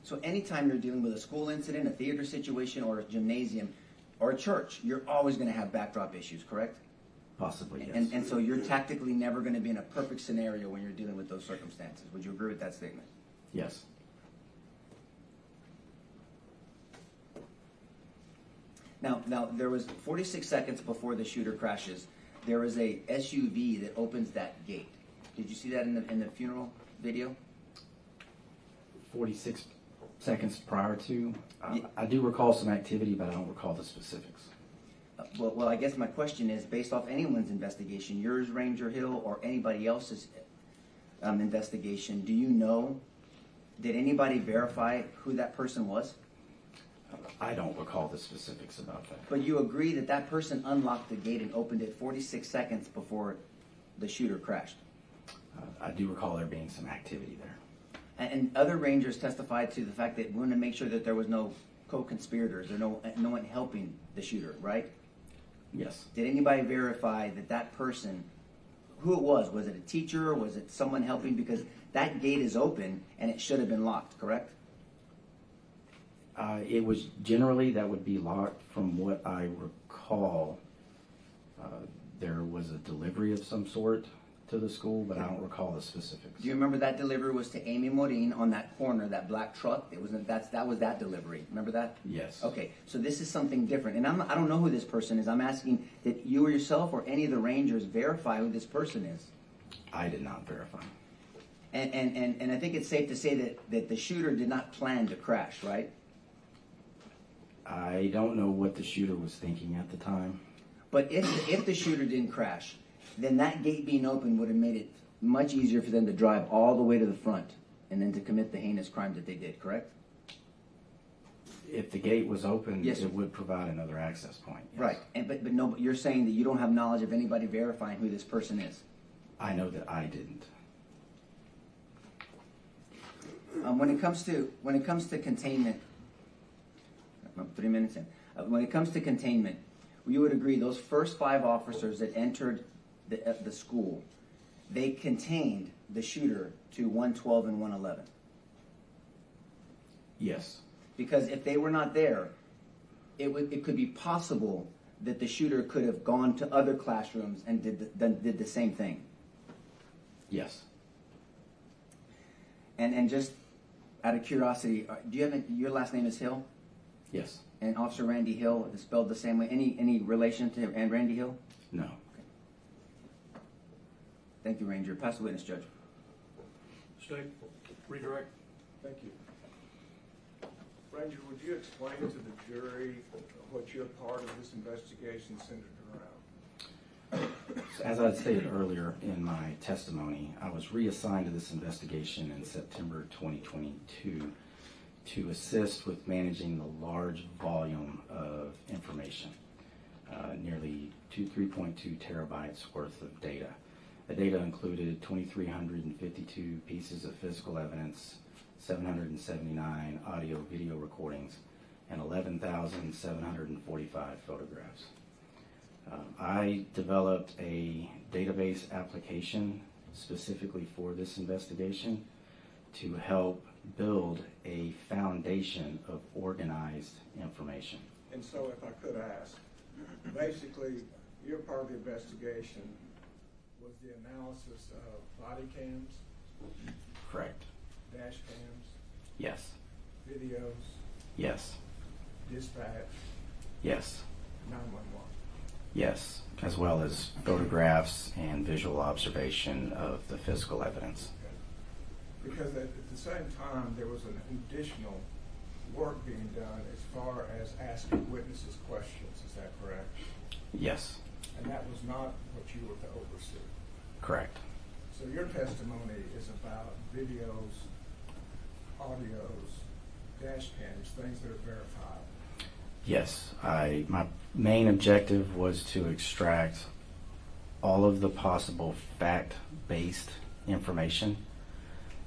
So anytime you're dealing with a school incident, a theater situation, or a gymnasium, or a church, you're always going to have backdrop issues, correct? Possibly, yes. And so you're tactically never going to be in a perfect scenario when you're dealing with those circumstances. Would you agree with that statement? Yes. Now there was 46 seconds before the shooter crashes. There was a SUV that opens that gate. Did you see that in the funeral video? 46 seconds prior to? I do recall some activity, but I don't recall the specifics. Well, I guess my question is, based off anyone's investigation, yours, Ranger Hill, or anybody else's investigation, do you know, did anybody verify who that person was? I don't recall the specifics about that. But you agree that that person unlocked the gate and opened it 46 seconds before the shooter crashed? I do recall there being some activity there. And other Rangers testified to the fact that we wanted to make sure that there was no co-conspirators or no one helping the shooter, right? Yes. Did anybody verify that that person, who it was? Was it a teacher? Was it someone helping? Because that gate is open and it should have been locked, correct? It was generally, that would be locked. From what I recall, there was a delivery of some sort to the school, but I don't recall the specifics. Do you remember that delivery was to Amy Morin on that corner, that black truck? It was that was that delivery. Remember that? Yes. Okay, so this is something different, and I don't know who this person is. I'm asking that you or yourself or any of the Rangers verify who this person is. I did not verify. And I think it's safe to say that the shooter did not plan to crash, right? I don't know what the shooter was thinking at the time. But if the shooter didn't crash, then that gate being open would have made it much easier for them to drive all the way to the front and then to commit the heinous crime that they did, correct? If the gate was open, yes, it would provide another access point. Yes. Right, but no, but you're saying that you don't have knowledge of anybody verifying who this person is. I know that I didn't. When it comes to containment, 3 minutes in. When it comes to containment, you would agree those first 5 officers that entered the school, they contained the shooter to 112 and 111. Yes. Because if they were not there, it could be possible that the shooter could have gone to other classrooms and did the same thing. Yes. And just out of curiosity, do you have your last name is Hill? Yes. And Officer Randy Hill is spelled the same way. Any relation to him and Randy Hill? No. Okay. Thank you, Ranger. Pass the witness, Judge. State, redirect. Thank you. Ranger, would you explain to the jury what your part of this investigation centered around? As I stated earlier in my testimony, I was reassigned to this investigation in September 2022 to assist with managing the large volume of information, nearly 3.2 terabytes worth of data. The data included 2,352 pieces of physical evidence, 779 audio-video recordings, and 11,745 photographs. I developed a database application specifically for this investigation to help build a foundation of organized information. And so if I could ask, basically your part of the investigation was the analysis of body cams? Correct. Dash cams? Yes. Videos? Yes. Dispatch? Yes. 911? Yes, as well as photographs and visual observation of the physical evidence. Okay. Because at the same time, there was an additional work being done as far as asking witnesses questions. Is that correct? Yes. And that was not what you were to oversee? Correct. So your testimony is about videos, audios, dash cams, things that are verified. Yes, my main objective was to extract all of the possible fact-based information,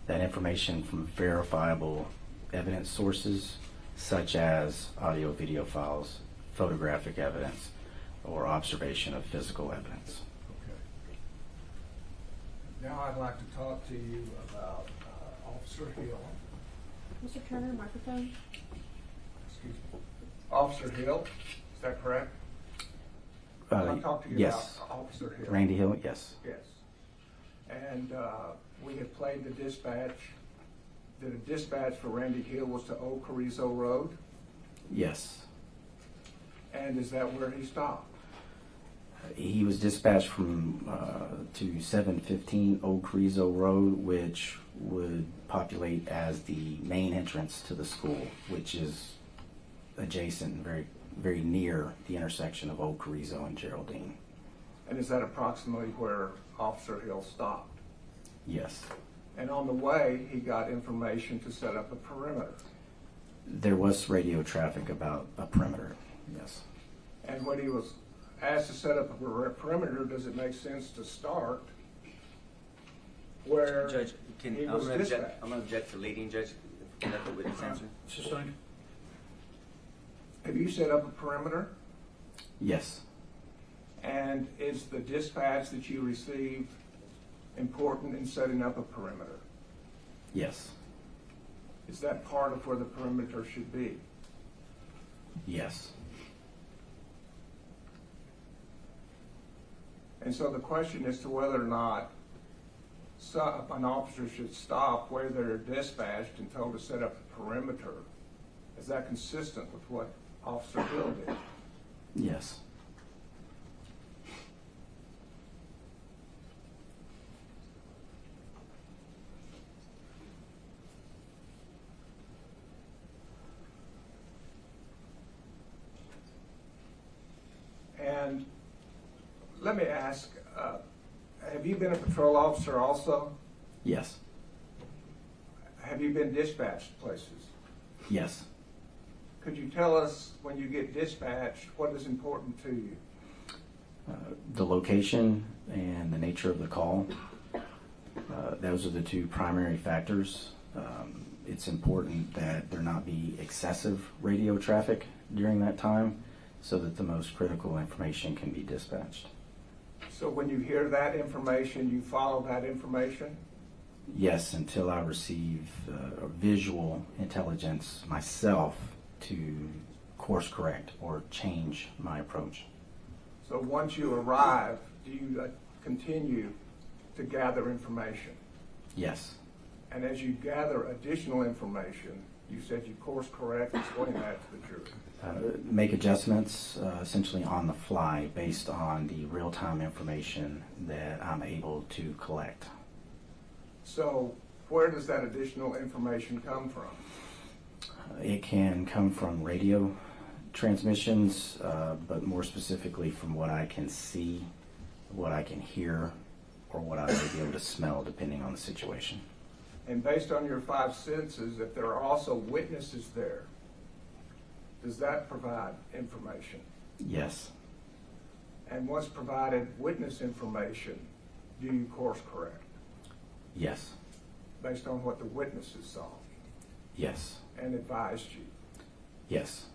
that information from verifiable evidence sources such as audio-video files, photographic evidence, or observation of physical evidence. Okay. Now I'd like to talk to you about Officer Hill Mr. Turner, microphone. Excuse me. Officer Hill, is that correct? I talked to you Yes. about Officer Hill. Randy Hill, yes. Yes. And we had played the dispatch, that a dispatch for Randy Hill was to Old Carrizo Road, Yes. and is that where he stopped? He was dispatched from to 715 Old Carrizo Road, which would populate as the main entrance to the school, which is adjacent and very, very near the intersection of Old Carrizo and Geraldine. And is that approximately where Officer Hill stopped? Yes. And on the way, he got information to set up a perimeter. There was radio traffic about a perimeter, yes. And when he was asked to set up a perimeter, does it make sense to start where Judge, he I'm was going dispatched? to object to leading, Judge. Can I let the witness answer? Sustained. Have you set up a perimeter? Yes. And is the dispatch that you received important in setting up a perimeter? Yes. Is that part of where the perimeter should be? Yes. And so the question as to whether or not an officer should stop where they're dispatched and told to set up a perimeter, is that consistent with what Officer Hill did? Yes. And let me ask, have you been a patrol officer also? Yes. Have you been dispatched places? Yes. Could you tell us, when you get dispatched, what is important to you? The location and the nature of the call, those are the two primary factors. It's important that there not be excessive radio traffic during that time so that the most critical information can be dispatched. So when you hear that information, you follow that information? Yes, until I receive visual intelligence myself to course correct or change my approach. So once you arrive, do you continue to gather information? Yes. And as you gather additional information, you said you course correct. Explain that to the jury. Make adjustments essentially on the fly based on the real-time information that I'm able to collect. So where does that additional information come from? It can come from radio transmissions, but more specifically from what I can see, what I can hear, or what I may be able to smell depending on the situation. And based on your five senses, if there are also witnesses there, does that provide information? Yes. And once provided witness information, do you course correct Yes. based on what the witnesses saw Yes. and advised you? Yes.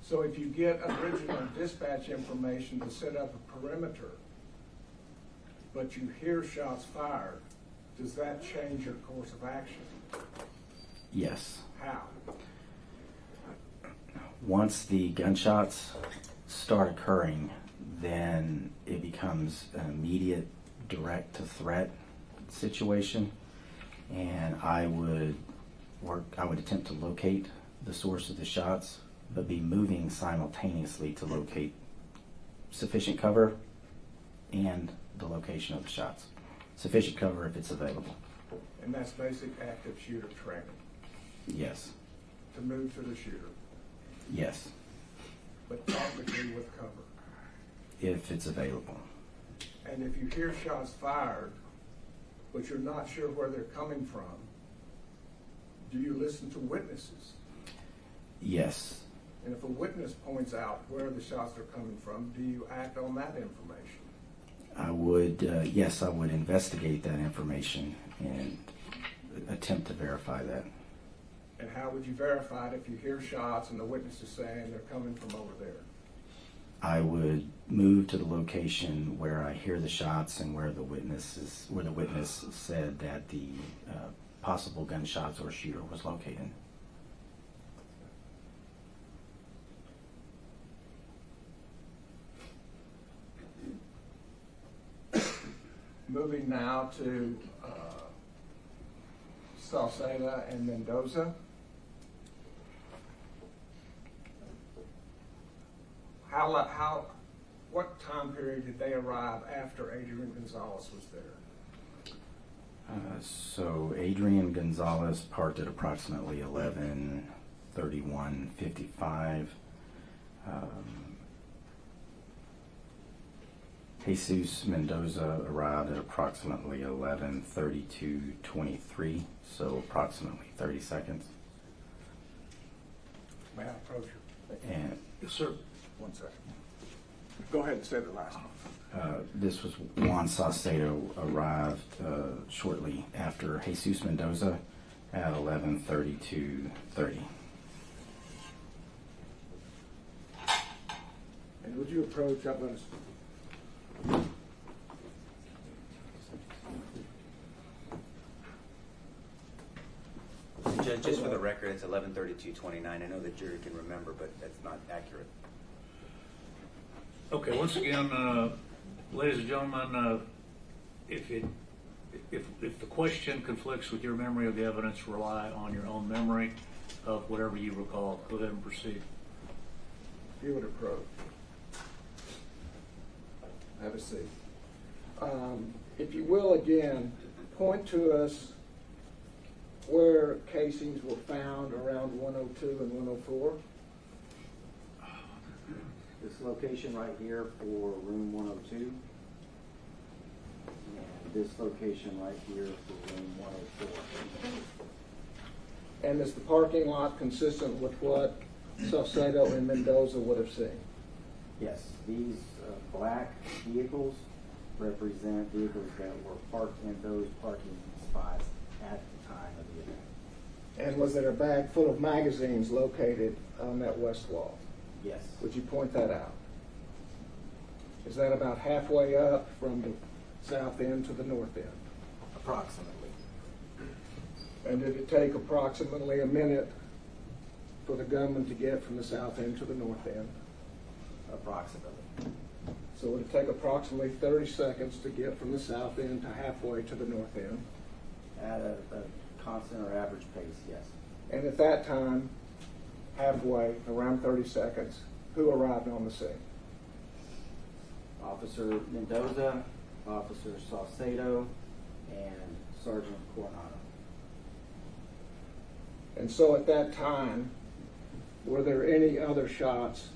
So if you get original dispatch information to set up a perimeter, but you hear shots fired, does that change your course of action? Yes. How? Once the gunshots start occurring, then it becomes an immediate direct to threat situation, and I would attempt to locate the source of the shots, but be moving simultaneously to locate sufficient cover and the location of the shots. Sufficient cover if it's available. And that's basic active shooter training, Yes. to move to the shooter, Yes. but tactically with cover. If it's available. And if you hear shots fired, but you're not sure where they're coming from, do you listen to witnesses? Yes. And if a witness points out where the shots are coming from, do you act on that information? I would, yes, I would investigate that information and attempt to verify that. And how would you verify it if you hear shots and the witness is saying they're coming from over there? I would move to the location where I hear the shots and where the witness said that the possible gunshots or shooter was located. moving now to Sauceda and Mendoza. What time period did they arrive after Adrian Gonzales was there? So Adrian Gonzales parked at approximately 11:31:55. Jesus Mendoza arrived at approximately 11:32:23, so approximately 30 seconds. May I approach you? And Yes, sir. 1 second. Go ahead and say the last one. this was Juan Saucedo arrived shortly after Jesus Mendoza at 11:32:30. And would you approach up us? Just for the record, it's 11:32:29. I know the jury can remember, but that's not accurate. Okay, once again, ladies and gentlemen, if the question conflicts with your memory of the evidence, rely on your own memory of whatever you recall. Go ahead and proceed. If you would approach. Have a seat. If you will, again, point to us where casings were found around 102 and 104. This location right here for room 102, and this location right here for room 104. And is the parking lot consistent with what Saucedo and Mendoza would have seen? Yes, these black vehicles represent vehicles that were parked in those parking spots at the time of the event. And was there a bag full of magazines located on that west wall? Yes. Would you point that out? Is that about halfway up from the south end to the north end? Approximately. And did it take approximately a minute for the gunman to get from the south end to the north end? Approximately. So would it take approximately 30 seconds to get from the south end to halfway to the north end? At a constant or average pace, yes. And at that time, halfway, around 30 seconds, who arrived on the scene? Officer Mendoza, Officer Saucedo, and Sergeant Coronado. And so at that time, were there any other shots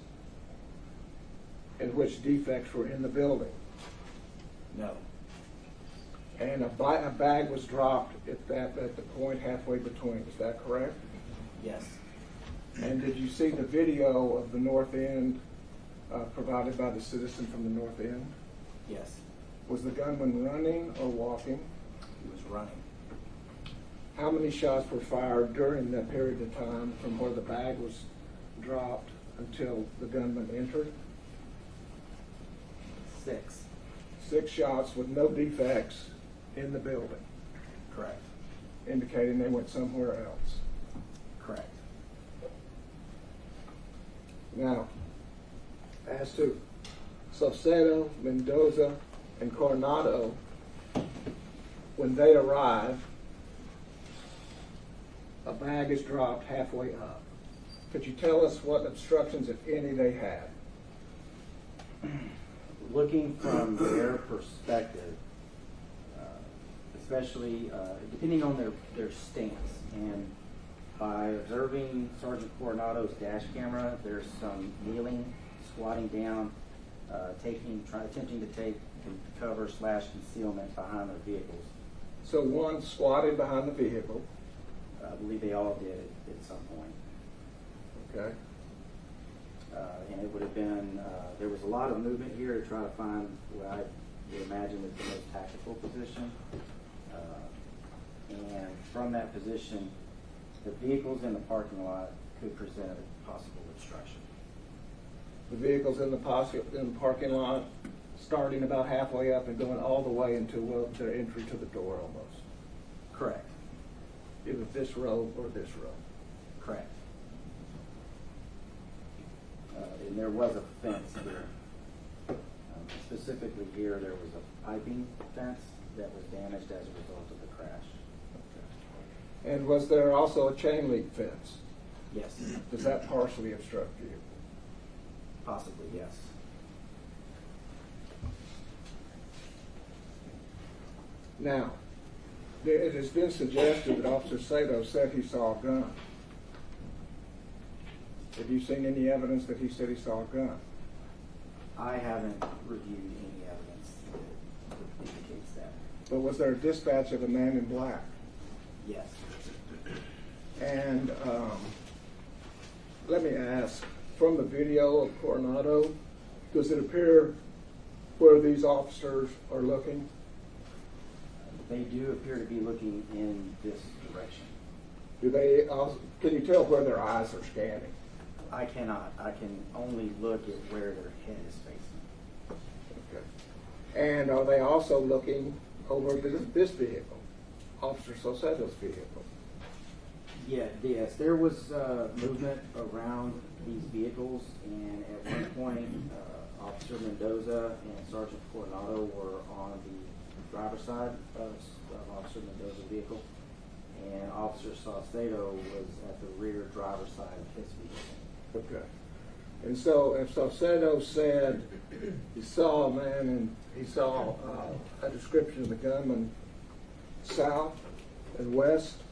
in which defects were in the building? No. And a bag was dropped at the point halfway between, is that correct? Yes. And did you see the video of the north end provided by the citizen from the north end? Yes. Was the gunman running or walking? He was running. How many shots were fired during that period of time from where the bag was dropped until the gunman entered? 6. 6 shots with no defects in the building, Correct. indicating they went somewhere else. Correct. Now, as to Saucedo, Mendoza, and Coronado, when they arrive, a bag is dropped halfway up. Could you tell us what obstructions, if any, they had? Looking from their perspective, especially depending on their stance, and by observing Sergeant Coronado's dash camera, there's some kneeling, squatting down, attempting to take cover/concealment behind their vehicles. So one squatted behind the vehicle, I believe they all did at some point. okay? And it would have been, there was a lot of movement here to try to find what I would imagine is the most tactical position. And from that position, the vehicles in the parking lot could present a possible obstruction. The vehicles in the parking lot, starting about halfway up and going all the way into their entry to the door almost. Correct. Either this row or this row. Correct. And there was a fence here. Specifically here, there was a piping fence that was damaged as a result of the crash. And was there also a chain link fence? Yes, Does that partially obstruct you? possibly, yes. Now, it has been suggested that Officer Sato said he saw a gun. Have you seen any evidence that he said he saw a gun? I haven't reviewed any evidence that indicates that. But was there a dispatch of a man in black? Yes. And let me ask, from the video of Coronado, does it appear where these officers are looking? They do appear to be looking in this direction. Do they? Can you tell where their eyes are scanning? I cannot. I can only look at where their head is facing. Okay. And are they also looking over this vehicle, Officer Soseto's vehicle? Yeah, yes. There was movement around these vehicles, and at one point, Officer Mendoza and Sergeant Coronado were on the driver's side of Officer Mendoza's vehicle, and Officer Saucedo was at the rear driver's side of his vehicle. Okay. And so if Saucedo said he saw a man and he saw a description of the gunman south and west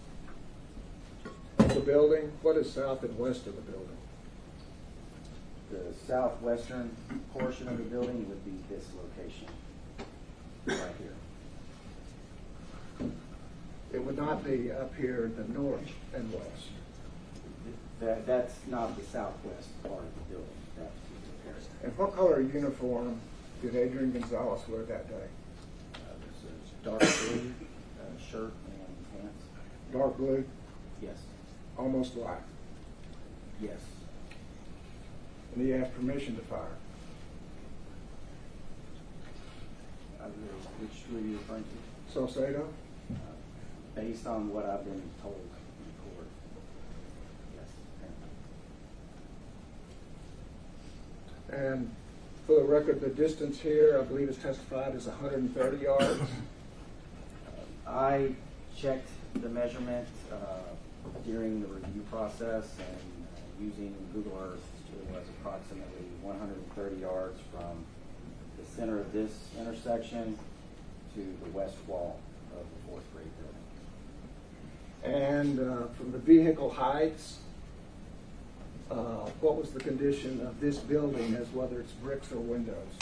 of the building, what is south and west of the building? The southwestern portion of the building would be this location, right here. It would not be up here in the north and west. That's not the southwest part of the building, that particular area. And what color uniform did Adrian Gonzales wear that day? There's a dark blue shirt and pants. Dark blue, Yes. almost black. Yes. And he asked permission to fire. Which were you referring to? Saucedo? Based on what I've been told in court. Yes. And for the record, the distance here, I believe is testified, is 130 yards. I checked the measurement during the review process, and using Google Earth, it was approximately 130 yards from the center of this intersection to the west wall of the fourth grade building. And from the vehicle heights, what was the condition of this building, as whether it's bricks or windows?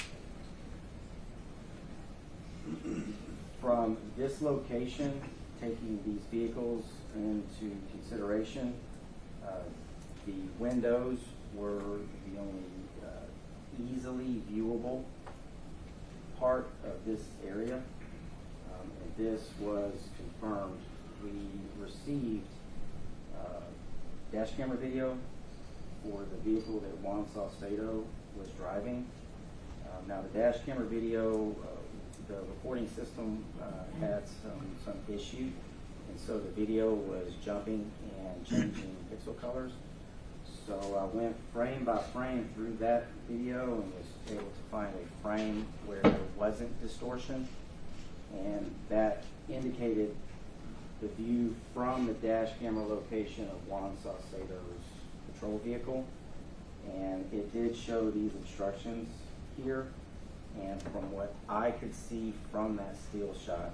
From this location, taking these vehicles into consideration, the windows were the only easily viewable part of this area. And this was confirmed. We received dash camera video for the vehicle that Juan Saucedo was driving. Now the dash camera video, the recording system had some issue, and so the video was jumping and changing pixel colors. So I went frame by frame through that video and was able to find a frame where there wasn't distortion, and that indicated the view from the dash camera location of Juan Saucedo's patrol vehicle, and it did show these obstructions here. And from what I could see from that still shot,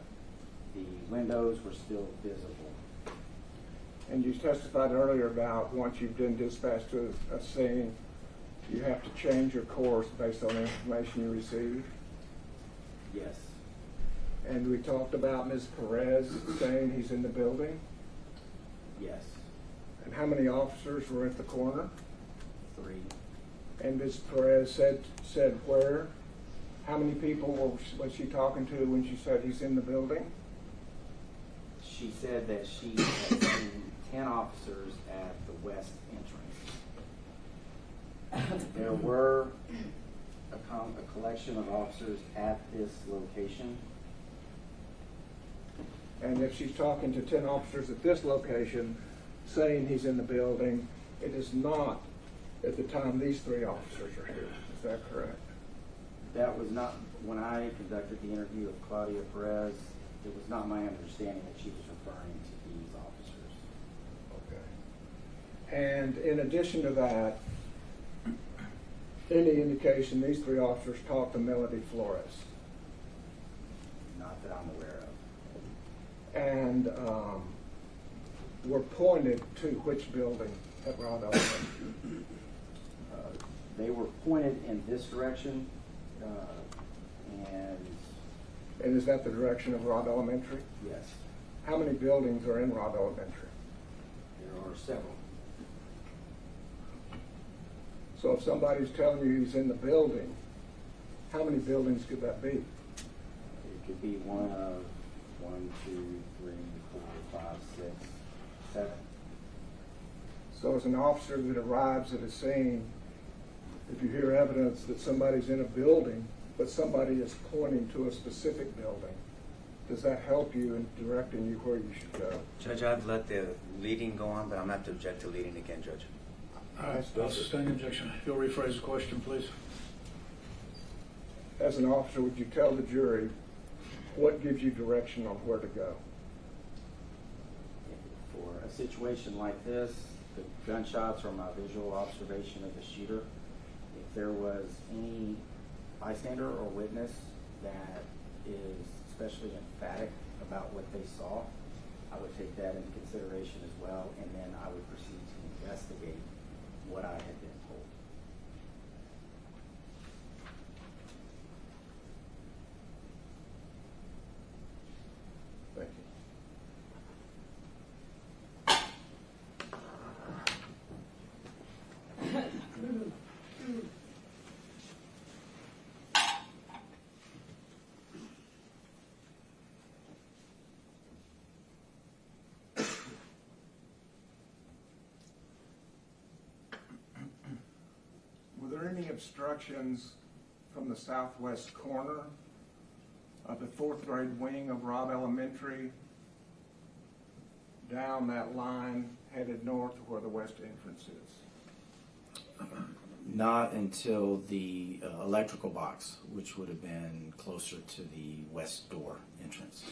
the windows were still visible. And you testified earlier about once you've been dispatched to a scene, you have to change your course based on the information you receive. Yes. And we talked about Ms. Perez saying he's in the building. Yes. And how many officers were at the corner? 3. And Ms. Perez said where? How many people was she talking to when she said he's in the building? She said that she had seen 10 officers at the west entrance. There were a collection of officers at this location. And if she's talking to 10 officers at this location saying he's in the building, it is not at the time these 3 officers are here. Is that correct? That was not when I conducted the interview of Claudia Perez. it was not my understanding that she was referring to these officers. Okay. And in addition to that, any indication these three officers talked to Melody Flores? Not that I'm aware of. And were pointed to which building at Rod Elementary? They were pointed in this direction, And is that the direction of Rod Elementary? yes, How many buildings are in Rod Elementary? there are several. So if somebody's telling you he's in the building, how many buildings could that be? It could be one of 1, 2, 3, 4, 5, 6, 7. So as an officer that arrives at a scene, if you hear evidence that somebody's in a building, but somebody is pointing to a specific building, does that help you in directing you where you should go? Judge, I've let the leading go on, but I'm not to object to leading again, Judge. All right, I'll sustain the objection. If you'll rephrase the question, please. As an officer, would you tell the jury what gives you direction on where to go? For a situation like this, the gunshots are my visual observation of the shooter. If there was any bystander or witness that is especially emphatic about what they saw, I would take that into consideration as well, and then I would proceed to investigate what I had been told. Thank you. Were there any obstructions from the southwest corner of the fourth grade wing of Robb Elementary down that line headed north to where the west entrance is? Not until the electrical box, which would have been closer to the west door entrance.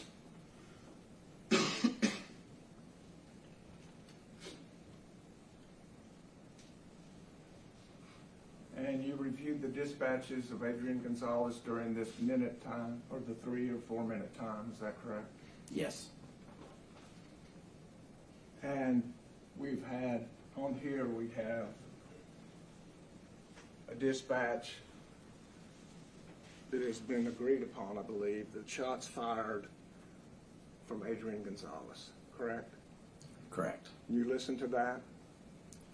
And you reviewed the dispatches of Adrian Gonzales during this minute time, or the 3 or 4 minute time, is that correct? Yes. And we've had, on here we have a dispatch that has been agreed upon, I believe, that shots fired from Adrian Gonzales, correct? Correct. You listened to that?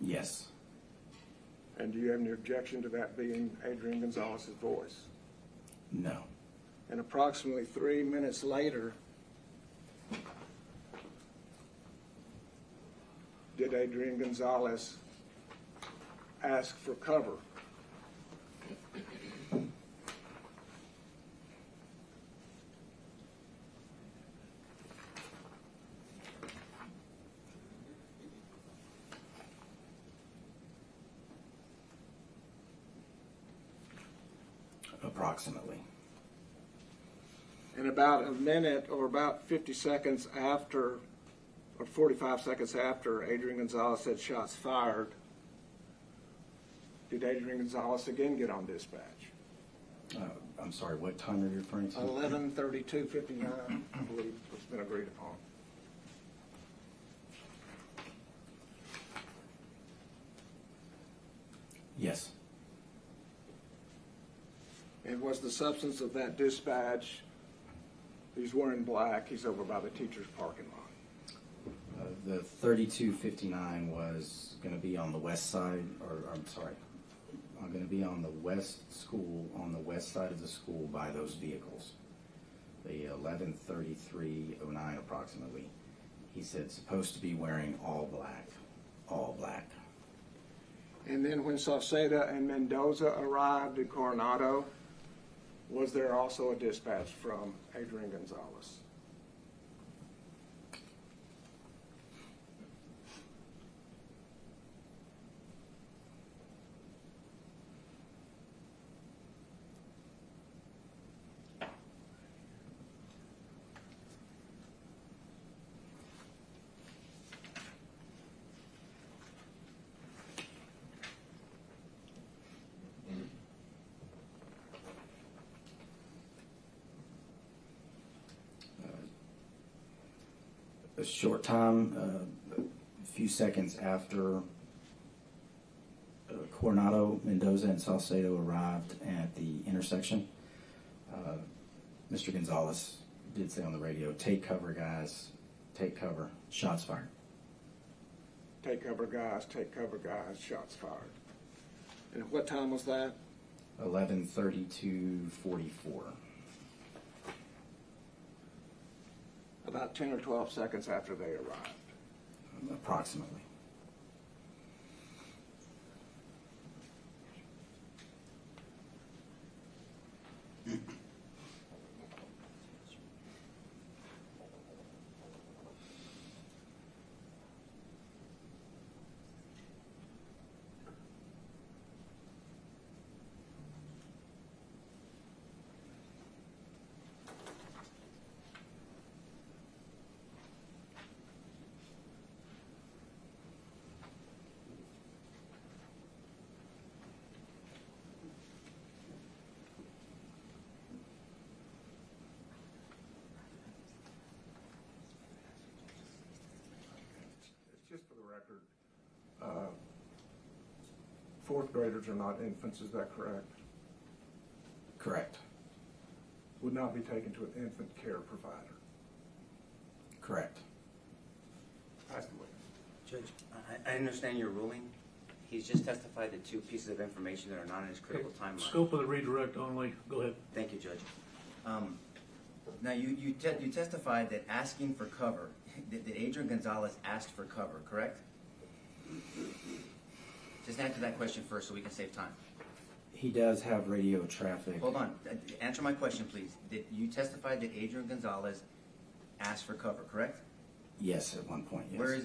Yes. And do you have any objection to that being Adrian Gonzales' voice? No. And approximately 3 minutes later, did Adrian Gonzales ask for cover? Approximately. And about a minute or about 50 seconds after, or 45 seconds after Adrian Gonzales said shots fired, did Adrian Gonzales again get on dispatch? I'm sorry, what time are you referring to? 11:32:59, I believe, has been agreed upon. Yes. And was the substance of that dispatch, he's wearing black, he's over by the teacher's parking lot? The 3259 was going to be on the west side, or I'm sorry, I'm going to be on the west school, on the west side of the school by those vehicles. The 11:33:09 approximately. He said supposed to be wearing all black, all black. And then when Sauceda and Mendoza arrived at Coronado, was there also a dispatch from Adrian Gonzales? a short time, a few seconds after Coronado, Mendoza, and Salcedo arrived at the intersection, Mr. Gonzales did say on the radio, "Take cover, guys. Take cover. Shots fired." Take cover, guys, shots fired. And what time was that? 11:32:44. About 10 or 12 seconds after they arrived. Approximately. Just for the record, fourth graders are not infants, is that correct? Correct. Would not be taken to an infant care provider. Correct. Pass the witness. Judge, I understand your ruling. He's just testified to two pieces of information that are not in his critical timeline. Scope of the redirect only. Go ahead. Thank you, Judge. Now, you testified that asking for cover, that Adrian Gonzales asked for cover, correct? Just answer that question first so we can save time. He does have radio traffic. Hold on. Answer my question, please. Did you testify that Adrian Gonzales asked for cover, correct? Yes, at one point, yes.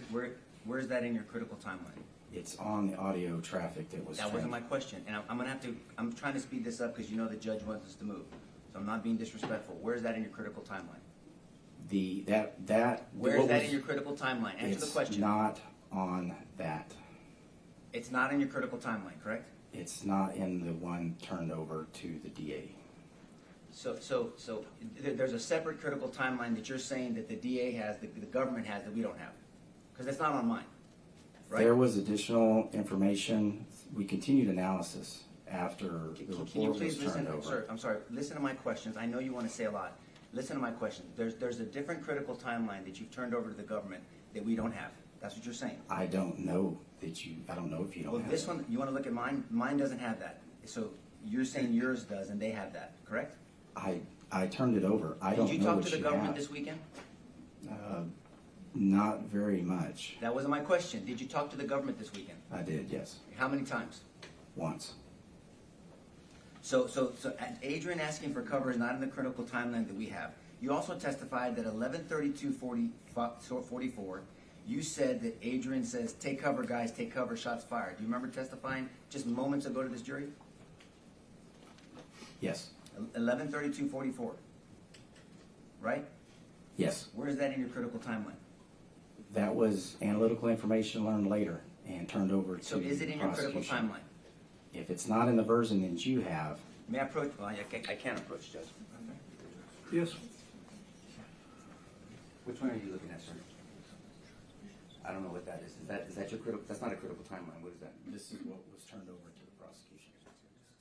Where is that in your critical timeline? It's on the audio traffic that was That wasn't my transmitted. question. And I'm trying to speed this up because you know the judge wants us to move. So I'm not being disrespectful. Where is that in your critical timeline? Where is that in your critical timeline? Answer the question. It's not on that. It's not in your critical timeline, correct? It's not in the one turned over to the DA. So there's a separate critical timeline that you're saying that the DA has, the government has, that we don't have, because that's not on mine, right? There was additional information. We continued analysis after the Can you report was please listen? turned over. Sir, I'm sorry. Listen to my questions. I know you want to say a lot. Listen to my question. There's a different critical timeline that you've turned over to the government that we don't have. That's what you're saying. I don't know if you don't Well, have this that. one, you want to look at mine? Mine doesn't have that. So you're saying yours does, and they have that, correct? I turned it over. I don't know Did you talk what to the you government have. this weekend? Not very much. That wasn't my question. Did you talk to the government this weekend? I did, yes. How many times? Once. So Adrian asking for cover is not in the critical timeline that we have. You also testified that 11:32:44, you said that Adrian says, "Take cover, guys, take cover, shots fired." Do you remember testifying just moments ago to this jury? Yes. 11:32:44, right? Yes. Where is that in your critical timeline? That was analytical information learned later and turned over to So is it in your critical prosecution. timeline? If it's not in the version that you have, May I approach? Well, I can't approach, Judge. Yes. Which one are you looking at, sir? I don't know what that is. Is that your critical? That's not a critical timeline. What is that? this is what was turned over to the prosecution.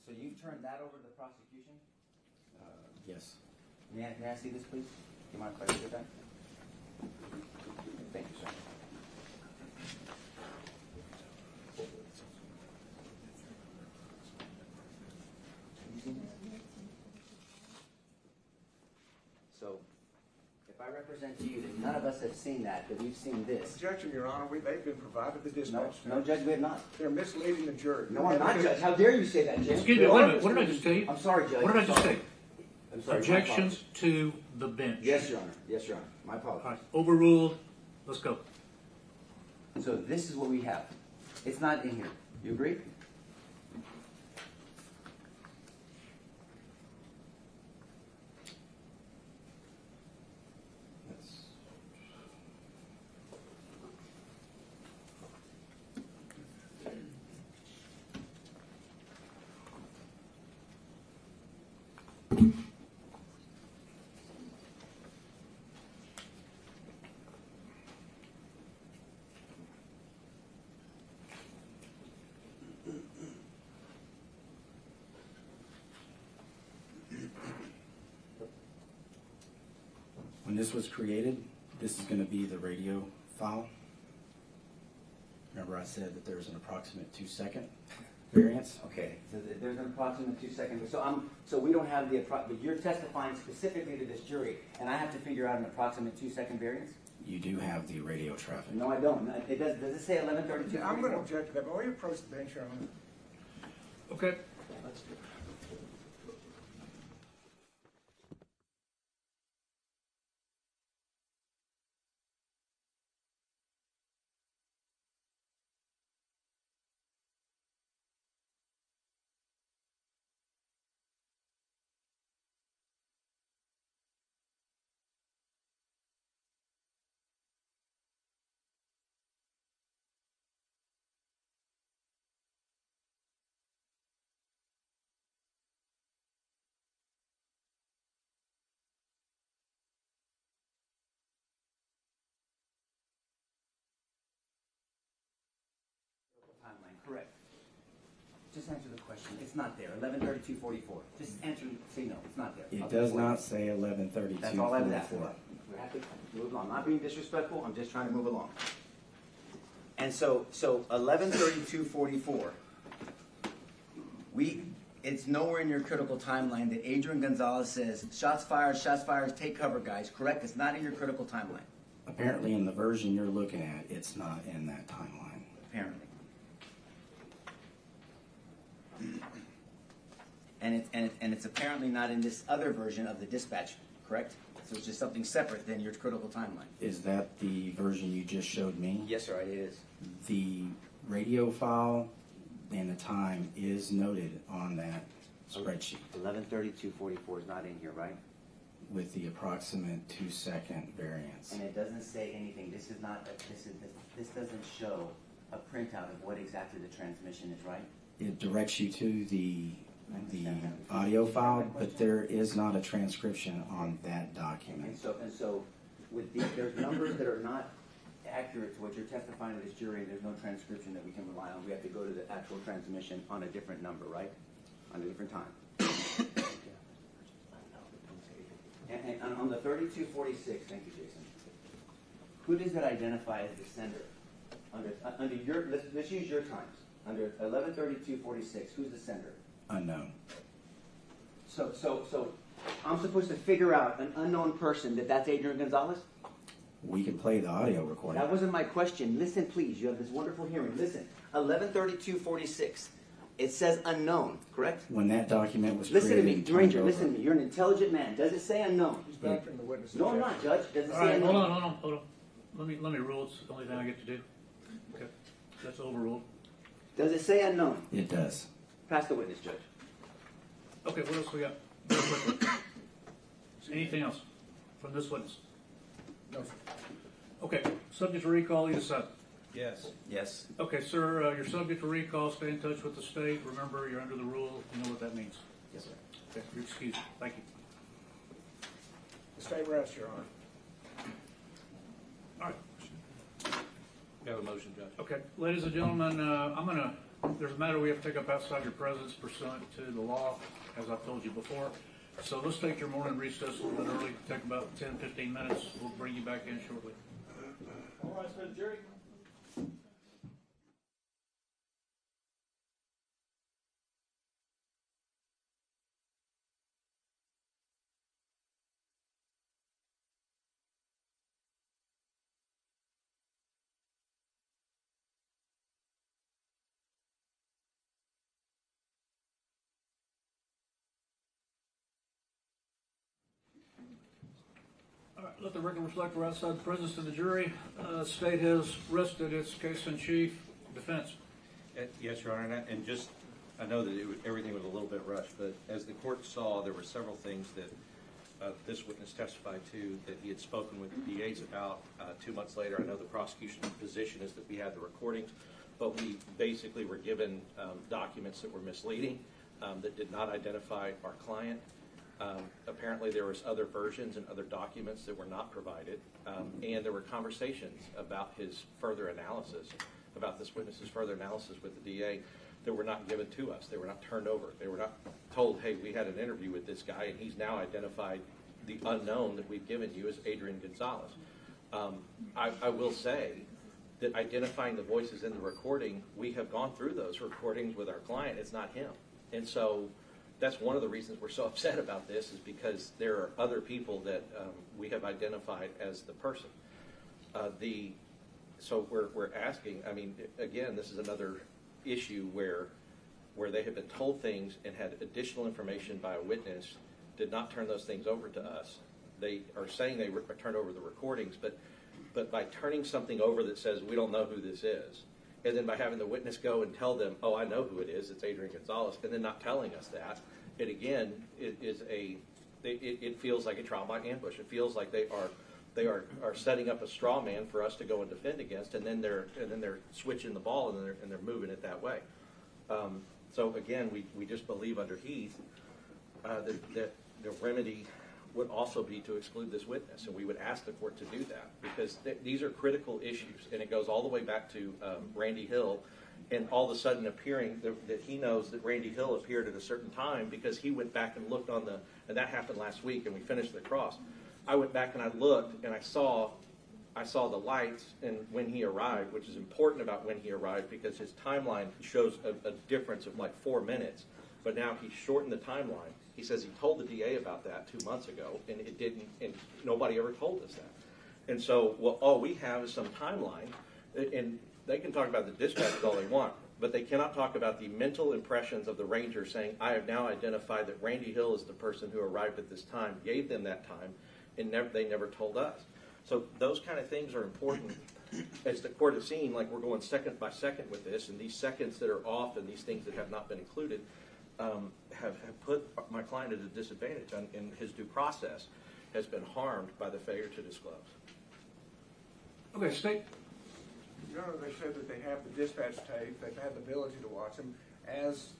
So you turned that over to the prosecution? Yes. May I see this, please? Do you mind if I look at that? Thank you, sir. So, if I represent to you that none of us have seen that we've seen this. Objection, Your Honor. They've been provided the dispatch. No, Judge, we have not. They're misleading the jury. No, I'm not, Judge. How dare you say that, Jim? Excuse me, wait a minute. What did I just tell you? I'm sorry, Judge. What did I just say? I'm sorry. my Objections apologies. to the bench. Yes, Your Honor. Yes, Your Honor. My apologies. All right, overruled. Let's go. So this is what we have. It's not in here. You agree? Yes. this was created, this is going to be the radio file. Remember I said that there's an approximate 2-second variance? Okay, so there's an approximate 2 seconds. So we don't have but you're testifying specifically to this jury, and I have to figure out an approximate 2-second variance? You do have the radio traffic. No, I don't. Does it say 11:32? I'm going to object to that, but will you approach the bench, Your Honor? Okay. Timeline, correct. Just answer the question. It's not there. 11:32:44. Just answer. Say no. It's not there. It does not say 11:32. That's all I was asking. We have to move along. I'm not being disrespectful. I'm just trying to move along. And so 11:32:44. It's nowhere in your critical timeline that Adrian Gonzales says shots fired, take cover, guys. Correct? It's not in your critical timeline. Apparently in the version you're looking at, it's not in that timeline. Apparently. And it's apparently not in this other version of the dispatch, correct? So it's just something separate than your critical timeline. Is that the version you just showed me? Yes, sir, it is. The radio file and the time is noted on that spreadsheet 11:32:44 is not in here, right? with the approximate 2-second variance. And it doesn't say anything. This doesn't show a printout of what exactly the transmission is, right? It directs you to the audio file, but there is not a transcription on that document. And so there's numbers that are not accurate to what you're testifying to this jury, and there's no transcription that we can rely on. We have to go to the actual transmission on a different number, right? On a different time. And on the 3246, thank you, Jason. Who does that identify as the sender? Under your, let's use your times. Under 11:32:46, who's the sender? Unknown. So I'm supposed to figure out an unknown person that's Adrian Gonzales? We can play the audio recording. That wasn't my question. Listen, please. You have this wonderful hearing. Listen. 11:32:46. It says unknown, correct? When that document was Listen to me, created, Ranger. Listen to me. You're an intelligent man. Does it say unknown? He's backing the witness. No, I'm not, Judge. Does it All say right, unknown? hold on. Let me rule. It's the only thing I get to do. Okay, that's overruled. Does it say unknown? it does. Pass the witness, Judge. Okay, what else we got? Real quickly. Anything else from this witness? No, sir. Okay, subject to recall, you decide. Yes. Yes. Okay, sir, you're subject to recall. Stay in touch with the state. Remember, you're under the rule. You know what that means. Yes, sir. Okay, you're excused. Thank you. The state rests, Your Honor. All right. We have a motion, Judge. Okay, ladies and gentlemen, there's a matter we have to take up outside your presence pursuant to the law, as I've told you before. So let's take your morning recess a little bit early, take about 10, 15 minutes. We'll bring you back in shortly. All right, Mr. Jury. All right, let the record reflect we're outside the presence of the jury. State has rested its case in chief. Defense. Yes, Your Honor, and just, I know that everything was a little bit rushed, but as the court saw, there were several things that this witness testified to that he had spoken with the DAs about 2 months later. I know the prosecution's position is that we had the recordings, but we basically were given documents that were misleading, that did not identify our client. Apparently there was other versions and other documents that were not provided, and there were conversations about his further analysis, about this witness's further analysis with the DA that were not given to us. They were not turned over. They were not told, hey, we had an interview with this guy and he's now identified the unknown that we've given you is Adrian Gonzales. I will say that identifying the voices in the recording, we have gone through those recordings with our client. It's not him. And so that's one of the reasons we're so upset about this, is because there are other people that we have identified as the person. So we're asking, I mean, again, this is another issue where they have been told things and had additional information by a witness, did not turn those things over to us. They are saying they turned over the recordings, but by turning something over that says we don't know who this is, and then by having the witness go and tell them, oh, I know who it is, it's Adrian Gonzales, and then not telling us that, it feels like a trial by ambush. It feels like they are setting up a straw man for us to go and defend against, and then they're switching the ball and they're moving it that way. So again, we just believe under Heath that the remedy would also be to exclude this witness, and we would ask the court to do that, because these are critical issues, and it goes all the way back to Randy Hill, and all of a sudden appearing that he knows that Randy Hill appeared at a certain time because he went back and looked on and that happened last week, and we finished the cross. I went back and I looked, and I saw the lights and when he arrived, which is important about when he arrived, because his timeline shows a difference of like 4 minutes, but now he's shortened the timeline. He says he told the DA about that 2 months ago, and it didn't, and nobody ever told us that. And so, all we have is some timeline, and they can talk about the dispatches all they want, but they cannot talk about the mental impressions of the ranger saying, I have now identified that Randy Hill is the person who arrived at this time, gave them that time, and they never told us. So those kind of things are important. As the court has seen, like we're going second by second with this, and these seconds that are off and these things that have not been included have put my client at a disadvantage, and his due process has been harmed by the failure to disclose. Okay, State. Your Honor, they said that they have the dispatch tape, they've had the ability to watch them. As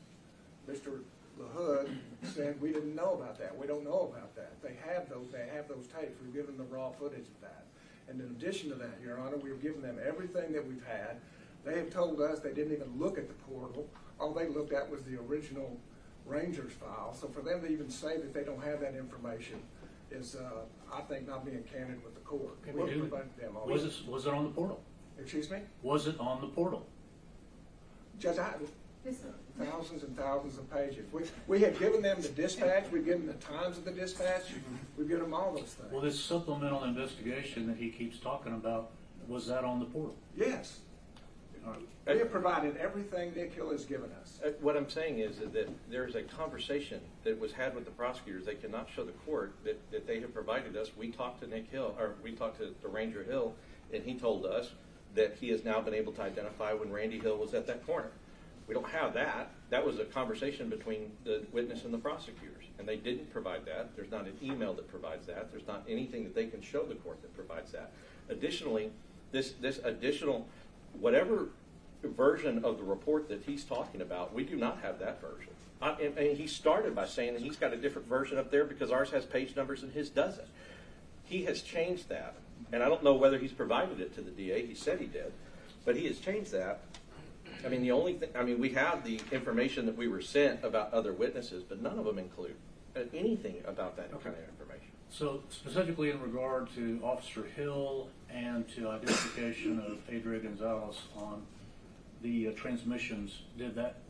Mr. LaHood said, we didn't know about that. We don't know about that. They have those tapes. We've given them the raw footage of that. And in addition to that, Your Honor, we've given them everything that we've had. They have told us they didn't even look at the portal. All they looked at was the original Ranger's file. So for them to even say that they don't have that information is, I think, not being candid with the court. Was it on the portal? Excuse me? Was it on the portal? Judge, thousands and thousands of pages. We had given them the dispatch. We've given them the times of the dispatch. We've given them all those things. Well, this supplemental investigation that he keeps talking about, was that on the portal? Yes. We have provided everything Nick Hill has given us. What I'm saying is that there's a conversation that was had with the prosecutors. They cannot show the court that they have provided us. We talked to Nick Hill, or we talked to Ranger Hill, and he told us that he has now been able to identify when Randy Hill was at that corner. We don't have that. That was a conversation between the witness and the prosecutors, and they didn't provide that. There's not an email that provides that. There's not anything that they can show the court that provides that. Additionally, this additional, whatever version of the report that he's talking about, we do not have that version. And he started by saying that he's got a different version up there because ours has page numbers and his doesn't. He has changed that, and I don't know whether he's provided it to the DA. He said he did, but he has changed that. I mean, the only thing, we have the information that we were sent about other witnesses, but none of them include anything about that kind of information. So specifically in regard to Officer Hill and to identification of Adrian Gonzales on the transmissions,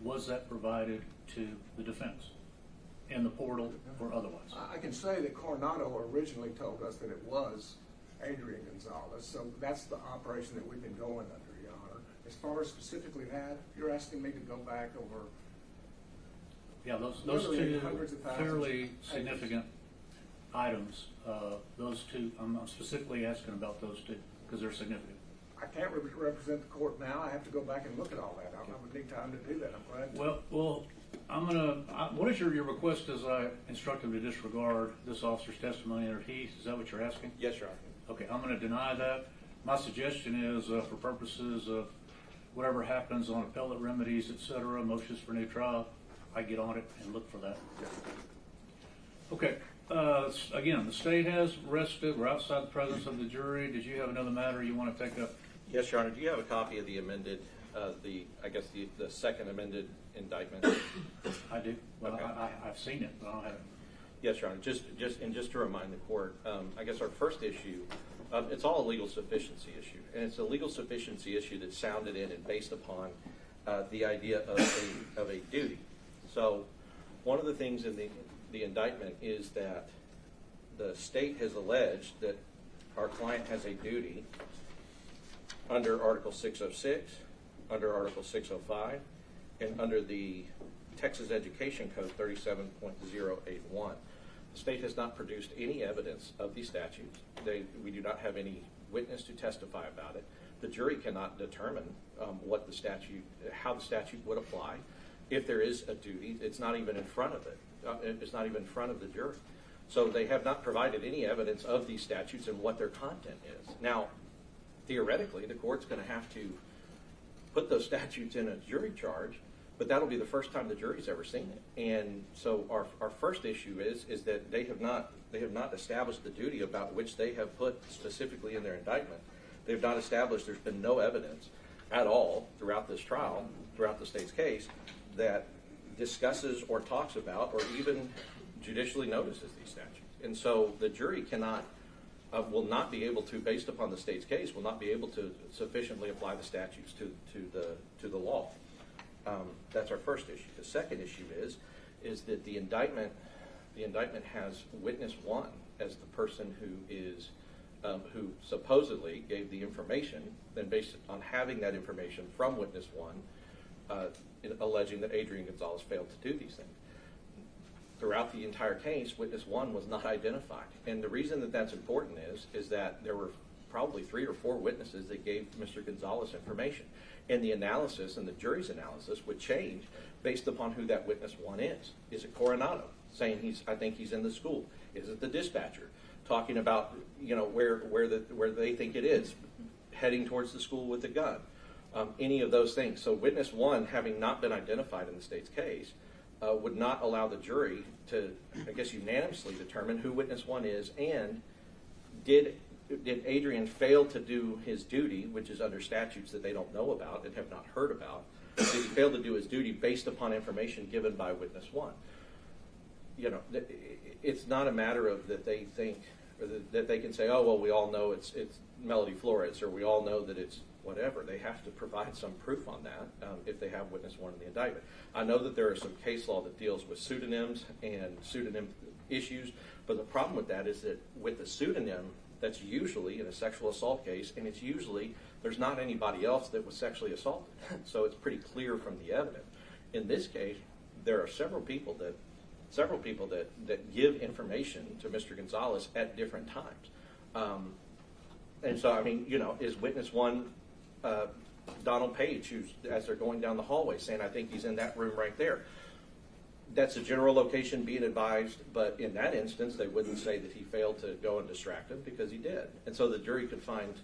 was that provided to the defense in the portal or otherwise? I can say that Coronado originally told us that it was Adrian Gonzales, so that's the operation that we've been going under, Your Honor. As far as specifically that, you're asking me to go back over. Yeah, those two fairly significant items. Those two, I'm specifically asking about those two because they're significant. I can't represent the court now. I have to go back and look at all that. I would need time to do that. I'm glad. Well, what is your request as I instruct him to disregard this officer's testimony under Heath? Is that what you're asking? Yes, Your Honor. Okay, I'm going to deny that. My suggestion is for purposes of whatever happens on appellate remedies, et cetera, motions for new trial, I get on it and look for that. Okay. Again, the state has rested. We're outside the presence of the jury. Did you have another matter you want to take up? Yes, Your Honor. Do you have a copy of the amended, the second amended indictment? I do. Well, okay. I've seen it, but I don't have it. Yes, Your Honor. Just to remind the court, I guess our first issue, it's all a legal sufficiency issue, and it's a legal sufficiency issue that's sounded in and based upon the idea of a duty. So, one of the things in the indictment is that the state has alleged that our client has a duty under Article 606, under Article 605, and under the Texas Education Code 37.081. The state has not produced any evidence of these statutes. We do not have any witness to testify about it. The jury cannot determine what the statute, how the statute would apply. If there is a duty, it's not even in front of it. It's not even in front of the jury. So they have not provided any evidence of these statutes and what their content is. Now, theoretically, the court's going to have to put those statutes in a jury charge, but that'll be the first time the jury's ever seen it. And so our first issue is that they have not established the duty about which they have put specifically in their indictment. They've not established, there's been no evidence at all throughout this trial, throughout the state's case, that discusses or talks about or even judicially notices these statutes. And so the jury will not be able to, based upon the state's case, will not be able to sufficiently apply the statutes to the law. That's our first issue. The second issue is that the indictment has witness one as the person who supposedly gave the information, then based on having that information from witness one, alleging that Adrian Gonzales failed to do these things. Throughout the entire case, witness one was not identified. And the reason that that's important is that there were probably 3 or 4 witnesses that gave Mr. Gonzales information. And the analysis and the jury's analysis would change based upon who that witness one is. Is it Coronado saying I think he's in the school? Is it the dispatcher talking about where they think it is, heading towards the school with a gun? Any of those things. So witness one, having not been identified in the state's case, would not allow the jury to, I guess, unanimously determine who witness one is, and did Adrian fail to do his duty, which is under statutes that they don't know about and have not heard about. Did he fail to do his duty based upon information given by witness one? It's not a matter of that they think, or that they can say, oh, well, we all know it's Melody Flores, or we all know that it's whatever. They have to provide some proof on that if they have witness one in the indictment. I know that there is some case law that deals with pseudonyms and pseudonym issues, but the problem with that is that with the pseudonym, that's usually in a sexual assault case, and it's usually there's not anybody else that was sexually assaulted. So it's pretty clear from the evidence. In this case, there are several people that give information to Mr. Gonzales at different times. And so, I mean, is witness one Donald Page, who's, as they're going down the hallway, saying, I think he's in that room right there. That's a general location being advised, but in that instance, they wouldn't say that he failed to go and distract him, because he did. And so the jury could find,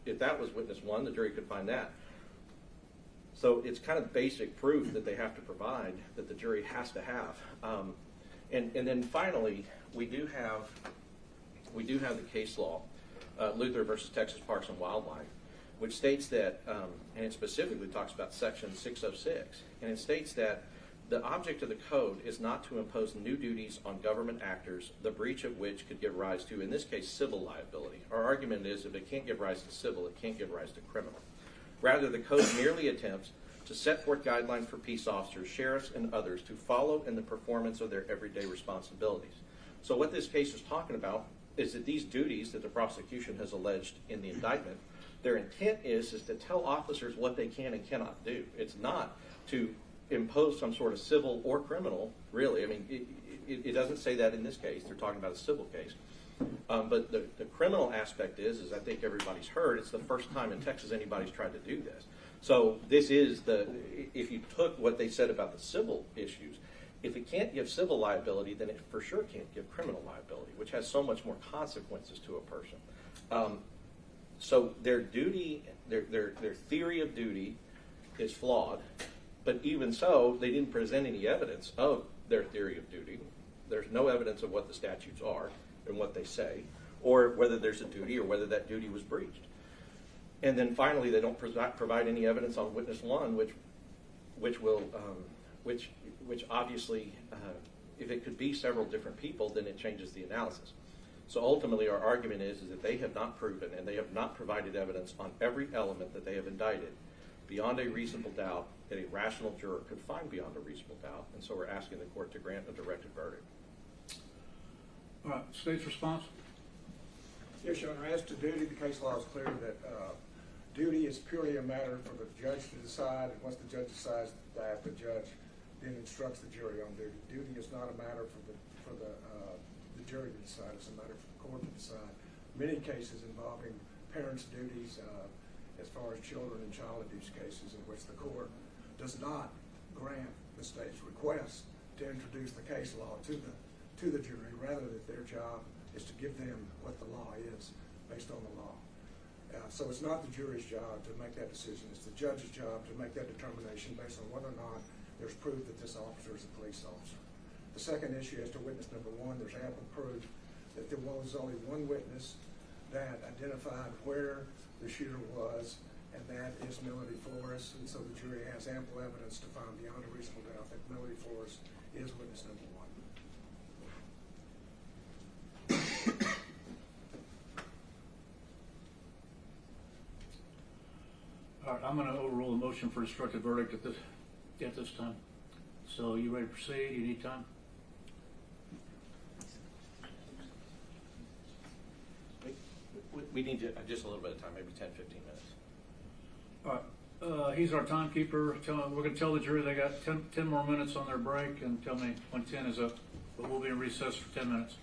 if that was witness one, the jury could find that. So it's kind of basic proof that they have to provide, that the jury has to have. And then finally, we do have the case law, Luther versus Texas Parks and Wildlife, which states that, and it specifically talks about Section 606, and it states that the object of the code is not to impose new duties on government actors, the breach of which could give rise to, in this case, civil liability. Our argument is if it can't give rise to civil, it can't give rise to criminal. Rather, the code merely attempts to set forth guidelines for peace officers, sheriffs, and others to follow in the performance of their everyday responsibilities. So what this case is talking about is that these duties that the prosecution has alleged in the indictment, their intent is to tell officers what they can and cannot do. It's not to impose some sort of civil or criminal, really. I mean, it doesn't say that in this case. They're talking about a civil case. But the criminal aspect is I think everybody's heard, it's the first time in Texas anybody's tried to do this. So this is if you took what they said about the civil issues, if it can't give civil liability, then it for sure can't give criminal liability, which has so much more consequences to a person. So their duty, their theory of duty is flawed, but even so, they didn't present any evidence of their theory of duty. There's no evidence of what the statutes are and what they say, or whether there's a duty or whether that duty was breached. And then finally, they don't provide any evidence on witness one, which obviously if it could be several different people, then it changes the analysis. So ultimately, our argument is that they have not proven and they have not provided evidence on every element that they have indicted beyond a reasonable doubt that a rational juror could find beyond a reasonable doubt. And so we're asking the court to grant a directed verdict. All right, state's response? Yes, Your Honor. As to duty, the case law is clear that duty is purely a matter for the judge to decide, and once the judge decides that, the judge then instructs the jury on duty. Duty is not a matter for the jury to decide; it's a matter for the court to decide. Many cases involving parents' duties, as far as children and child abuse cases, in which the court does not grant the state's request to introduce the case law to the jury, rather that their job is to give them what the law is based on the law. So it's not the jury's job to make that decision. It's the judge's job to make that determination based on whether or not there's proof that this officer is a police officer. The second issue, as to witness number one, there's ample proof that there was only one witness that identified where the shooter was, and that is Melody Flores. And so the jury has ample evidence to find beyond a reasonable doubt that Melody Flores is witness number one. All right, I'm going to overrule the motion for instructed verdict at this time. So you ready to proceed? You need time? We need just a little bit of time, maybe 10, 15 minutes. All right, he's our timekeeper. We're going to tell the jury they got 10 more minutes on their break, and tell me when 10 is up. But we'll be in recess for 10 minutes.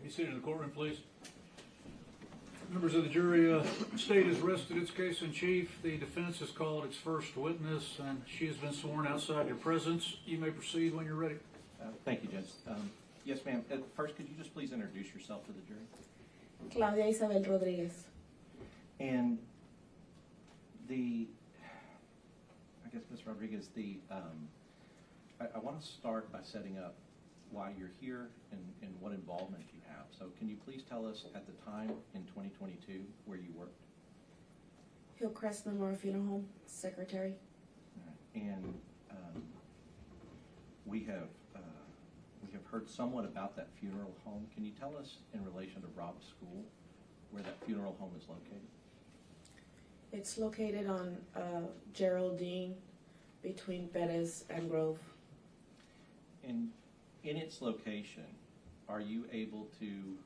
Be seated in the courtroom, please. Members of the jury, state has rested its case in chief. The defense has called its first witness, and she has been sworn outside your presence. You may proceed when you're ready. Thank you, Judge. Yes, ma'am. First, could you just please introduce yourself to the jury? Claudia Isabel Rodriguez. And I guess, Ms. Rodriguez, I want to start by setting up why you're here and what involvement you have. So can you please tell us at the time in 2022 where you worked? Hillcrest Memorial Funeral Home, secretary. All right. And we have heard somewhat about that funeral home. Can you tell us in relation to Rob's school where that funeral home is located? It's located on Geraldine between Perez and Grove. In its location, are you able to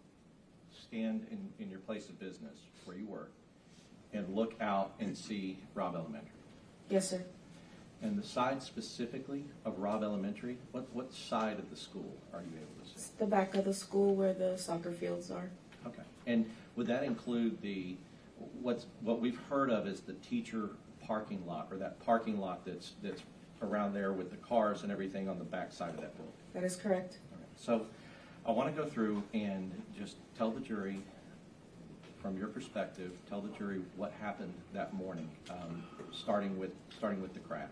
stand in your place of business where you work and look out and see Robb Elementary? Yes, sir. And the side specifically of Robb Elementary, what side of the school are you able to It's see? the back of the school where the soccer fields are. Okay. And would that include what we've heard of as the teacher parking lot, or that parking lot that's around there with the cars and everything on the back side of that building? That is correct. All right. So I want to go through and just tell the jury, from your perspective, tell the jury what happened that morning, starting with the crash.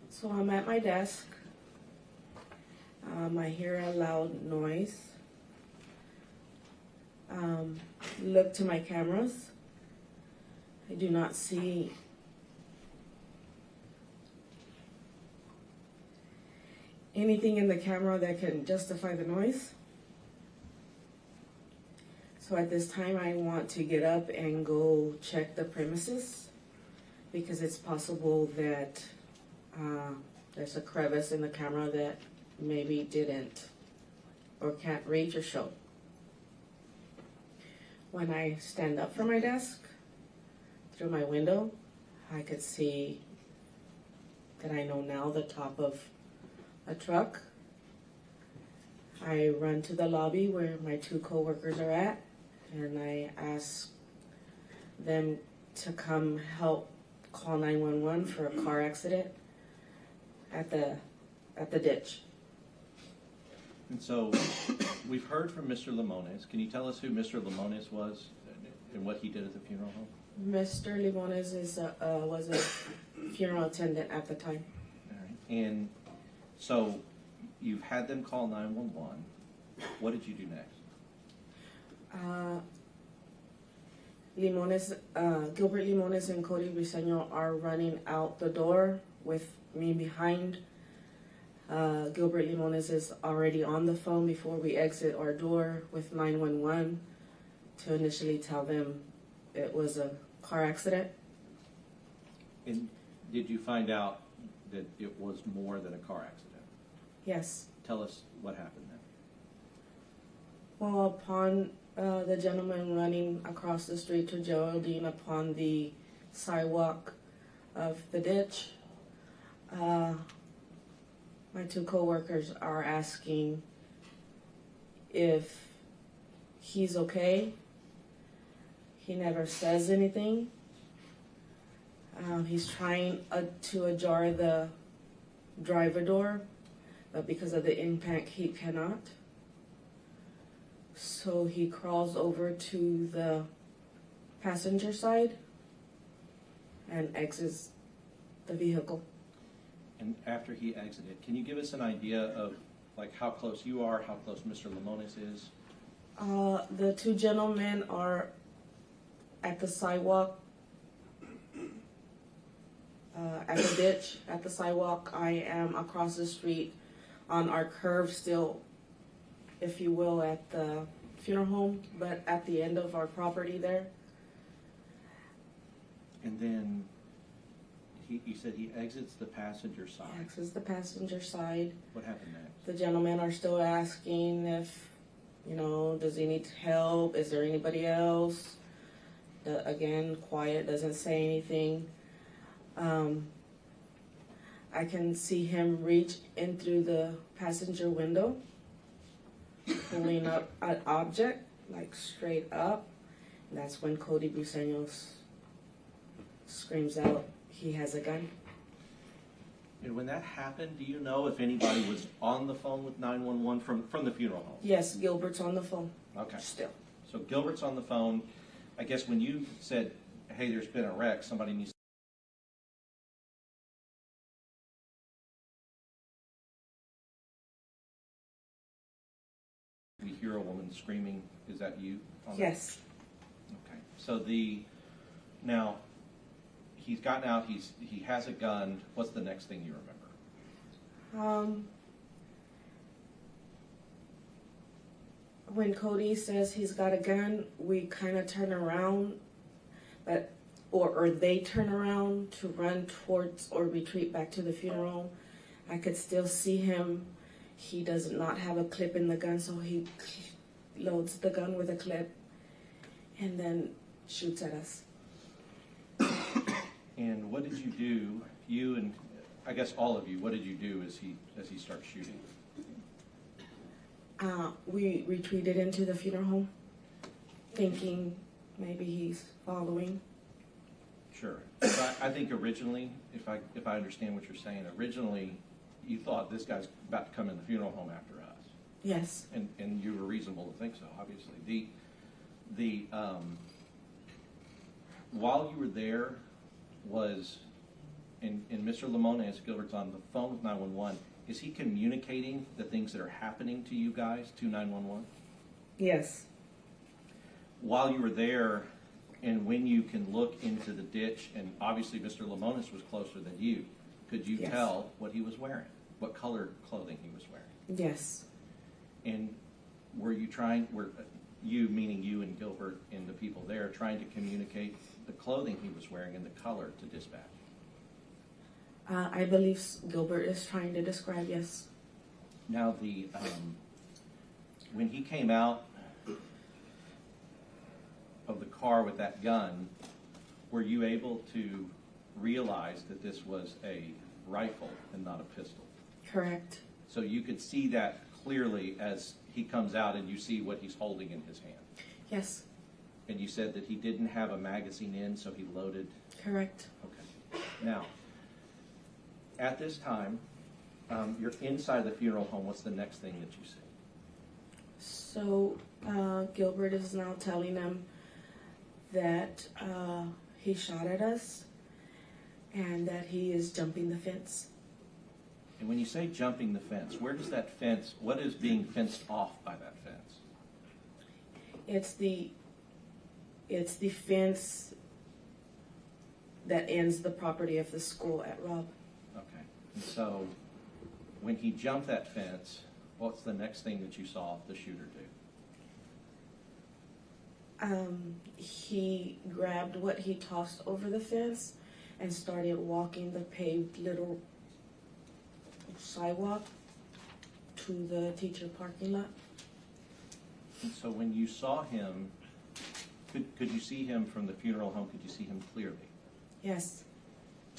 So I'm at my desk. I hear a loud noise. Look to my cameras. I do not see anything in the camera that can justify the noise. So at this time, I want to get up and go check the premises because it's possible that there's a crevice in the camera that maybe didn't or can't reach or show. When I stand up from my desk, through my window, I could see that I know now the top of a truck. I run to the lobby where my two coworkers are at, and I ask them to come help call 911 for a car accident at the ditch. And so we've heard from Mr. Limones. Can you tell us who Mr. Limones was and what he did at the funeral home? Mr. Limones was a funeral attendant at the time. All right. And so you've had them call 911. What did you do next? Gilbert Limones and Cody Briseño are running out the door with me behind. Gilbert Limones is already on the phone before we exit our door with 911 to initially tell them it was a car accident. And did you find out that it was more than a car accident? Yes. Tell us what happened then. Well, upon the gentleman running across the street to Geraldine upon the sidewalk of the ditch, my two coworkers are asking if he's okay. He never says anything. He's trying to ajar the driver door, but because of the impact, he cannot. So he crawls over to the passenger side and exits the vehicle. And after he exited, can you give us an idea of like how close you are, how close Mr. Limones is? The two gentlemen are at the sidewalk, at the ditch, at the sidewalk. I am across the street on our curve still, if you will, at the funeral home, but at the end of our property there. And then you said he exits the passenger side. Exits the passenger side. What happened next? The gentlemen are still asking if, does he need help? Is there anybody else? Again, quiet, doesn't say anything. I can see him reach in through the passenger window pulling up an object, like straight up. And that's when Cody Briseño screams out, he has a gun. And when that happened, do you know if anybody was on the phone with 911 from the funeral home? Yes, Gilbert's on the phone. Okay. Still. So Gilbert's on the phone. I guess when you said, hey, there's been a wreck, somebody needs we hear a woman screaming. Is that you? Yes. Okay. So now he's gotten out. He has a gun. What's the next thing you remember? When Cody says he's got a gun, we kind of turn around, or they turn around to run towards or retreat back to the funeral. I could still see him. He does not have a clip in the gun, so he loads the gun with a clip and then shoots at us. And what did you do? You and I guess all of you. What did you do as he starts shooting? We retreated into the funeral home, thinking maybe he's following. Sure. I think originally, if I understand what you're saying, originally you thought this guy's about to come in the funeral home after us. Yes. And you were reasonable to think so, obviously. While you were there, and Mr. Limones, Gilbert's on the phone with 911, is he communicating the things that are happening to you guys to 911? Yes. While you were there, and when you can look into the ditch, and obviously Mr. Limones was closer than you, could you Yes. tell what he was wearing? What colored clothing he was wearing? Yes. And were you, meaning you and Gilbert and the people there, trying to communicate the clothing he was wearing and the color to dispatch? I believe Gilbert is trying to describe, yes. Now, when he came out of the car with that gun, were you able to realize that this was a rifle and not a pistol? Correct. So you could see that clearly as he comes out and you see what he's holding in his hand. Yes. And you said that he didn't have a magazine in, so he loaded. Correct. Okay. Now, at this time, you're inside the funeral home. What's the next thing that you see? So Gilbert is now telling them that he shot at us and that he is jumping the fence. And when you say jumping the fence, where does that fence, what is being fenced off by that fence? It's the fence that ends the property of the school at Robb. Okay. And so when he jumped that fence, what's the next thing that you saw the shooter do? He grabbed what he tossed over the fence and started walking the paved little sidewalk to the teacher parking lot. And so when you saw him, could you see him from the funeral home? Could you see him clearly? Yes.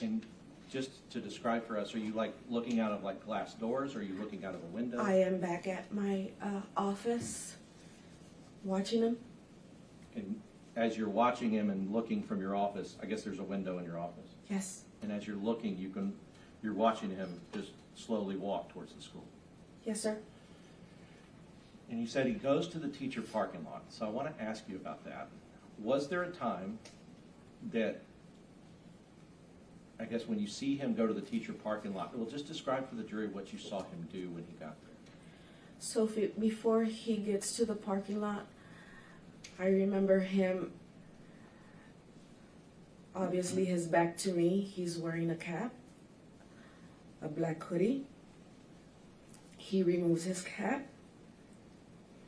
And just to describe for us, are you like looking out of like glass doors? Or are you looking out of a window? I am back at my office watching him. And as you're watching him and looking from your office, I guess there's a window in your office. Yes. And as you're looking, you're watching him just slowly walk towards the school. Yes, sir. And you said he goes to the teacher parking lot. So I want to ask you about that. Was there a time that, I guess when you see him go to the teacher parking lot, well, just describe for the jury what you saw him do when he got there. So before he gets to the parking lot, I remember him, obviously his back to me. He's wearing a cap, a black hoodie. He removes his cap.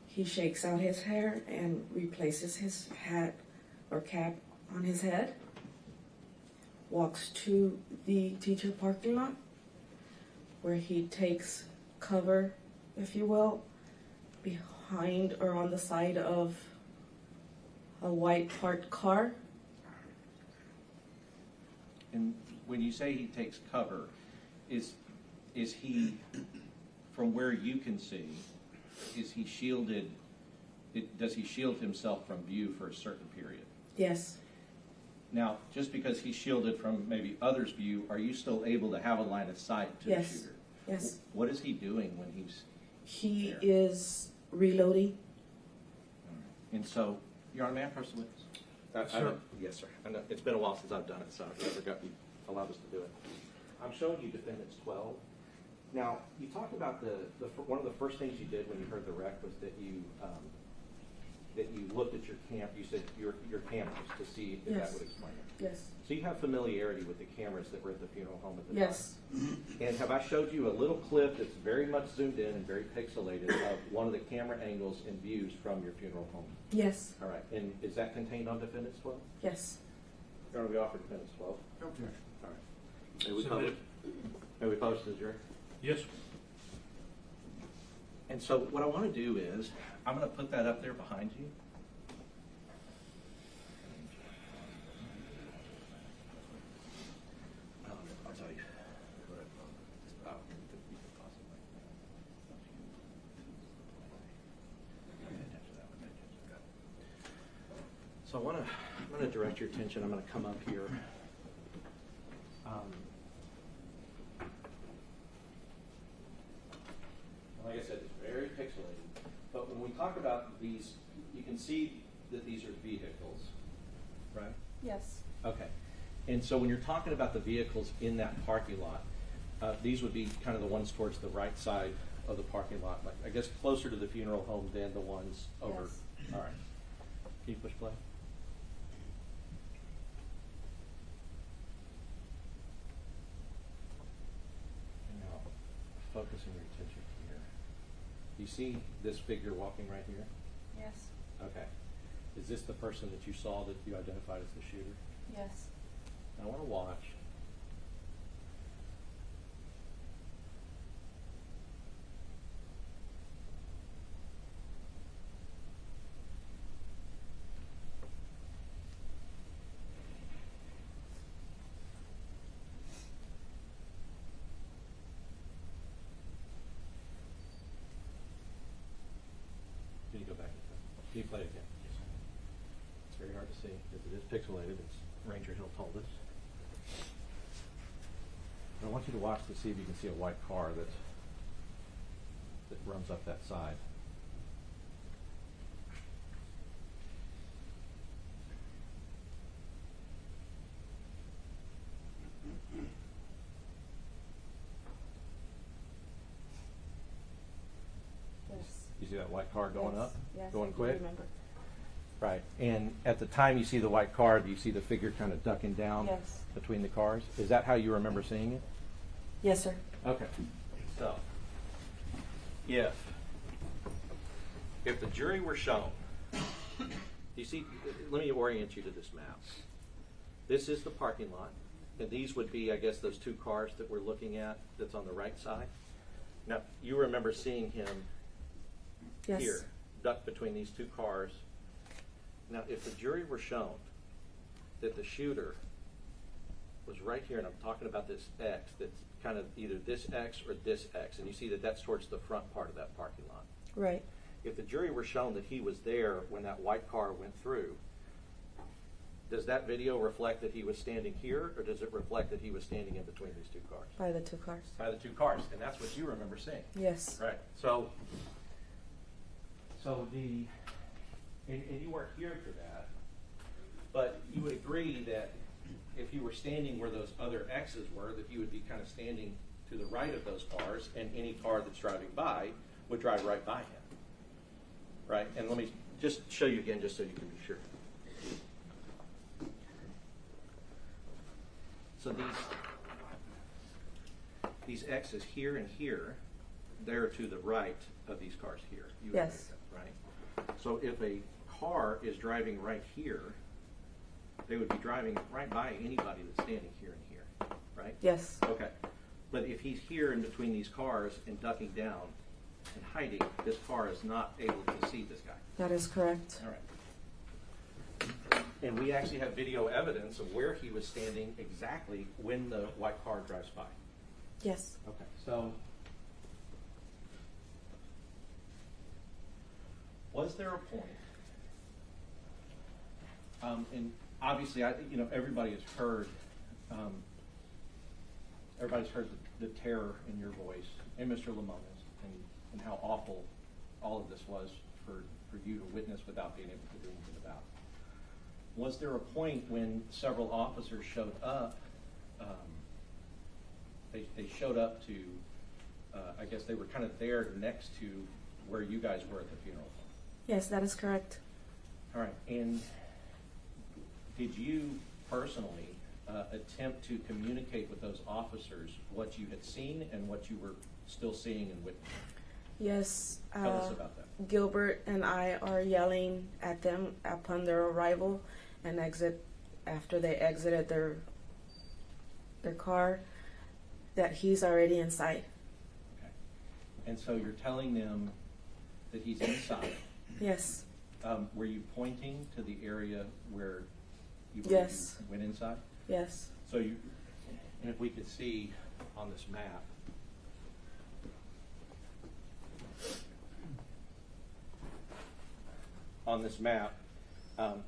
He shakes out his hair and replaces his hat or cap on his head. Walks to the teacher parking lot where he takes cover, if you will, behind or on the side of a white parked car. And when you say he takes cover, is he, from where you can see, is he shielded, does he shield himself from view for a certain period? Yes. Now, just because he's shielded from maybe others' view, are you still able to have a line of sight to Yes. the shooter? Yes. What is he doing when he's He there? is reloading. And so, Your Honor, may I approach the witness? Sir. Yes, sir. I know, it's been a while since I've done it, so I've never gotten allowed us to do it. I'm showing you defendants 12. Now, you talked about one of the first things you did when you heard the wreck was that you looked at your you said your cameras to see if that Yes. would explain it. Yes. So you have familiarity with the cameras that were at the funeral home at the Yes. time. And have I showed you a little clip that's very much zoomed in and very pixelated of one of the camera angles and views from your funeral home? Yes. All right. And is that contained on defendants 12? Yes. Your Honor, we offer defendants 12. Okay. All right. May we Submitted. post to the jury? Yes. And so what I want to do is, I'm going to put that up there behind you. I'll tell you. So I'm going to direct your attention. I'm going to come up here. Like I said, it's very pixelated. But when we talk about these, you can see that these are vehicles, right? Yes. Okay. And so when you're talking about the vehicles in that parking lot, these would be kind of the ones towards the right side of the parking lot, like I guess closer to the funeral home than the ones over. Yes. All right. Can you push play? And now, focusing your attention here. You see this figure walking right here? Yes. Okay. Is this the person that you saw that you identified as the shooter? Yes. I want to watch. Can you go back? Can you play it again? It's very hard to see because it is pixelated, as Ranger Hill told us. I want you to watch to see if you can see a white car that runs up that side. Yes. You see that white car going up? Yes. Going I do quick? remember. Right. And at the time you see the white car, do you see the figure kind of ducking down Yes. between the cars? Is that how you remember seeing it? Yes, sir. Okay. So, if the jury were shown, you see, let me orient you to this map. This is the parking lot, and these would be, I guess, those two cars that we're looking at that's on the right side. Now, you remember seeing him Yes. here, ducked between these two cars. Now, if the jury were shown that the shooter was right here, and I'm talking about this X that's kind of either this X or this X, and you see that that's towards the front part of that parking lot. Right. If the jury were shown that he was there when that white car went through, does that video reflect that he was standing here, or does it reflect that he was standing in between these two cars? By the two cars. By the two cars, and that's what you remember seeing. Yes. Right. So the, and you weren't here for that, but you would agree that if you were standing where those other X's were, that you would be kind of standing to the right of those cars, and any car that's driving by would drive right by him. Right? And let me just show you again, just so you can be sure. So these X's here and here, they're to the right of these cars here. You would Yes. agree, right? So if a car is driving right here, they would be driving right by anybody that's standing here and here, right? Yes. Okay. But if he's here in between these cars and ducking down and hiding, this car is not able to see this guy. That is correct. All right. And we actually have video evidence of where he was standing exactly when the white car drives by. Yes. Okay. So Was there a point, and obviously, everybody has heard, the terror in your voice, and Mr. Lamona's, and how awful all of this was for you to witness without being able to do anything about it. Was there a point when several officers showed up? They showed up to, I guess they were kind of there next to where you guys were at the funeral. Yes, that is correct. All right, and did you personally attempt to communicate with those officers what you had seen and what you were still seeing and witnessing? Yes. Tell us about that. Gilbert and I are yelling at them upon their arrival and after they exited their car that he's already inside. Okay. And so you're telling them that he's inside. Yes. Were you pointing to the area where you Yes. went inside? Yes. So and if we could see on this map,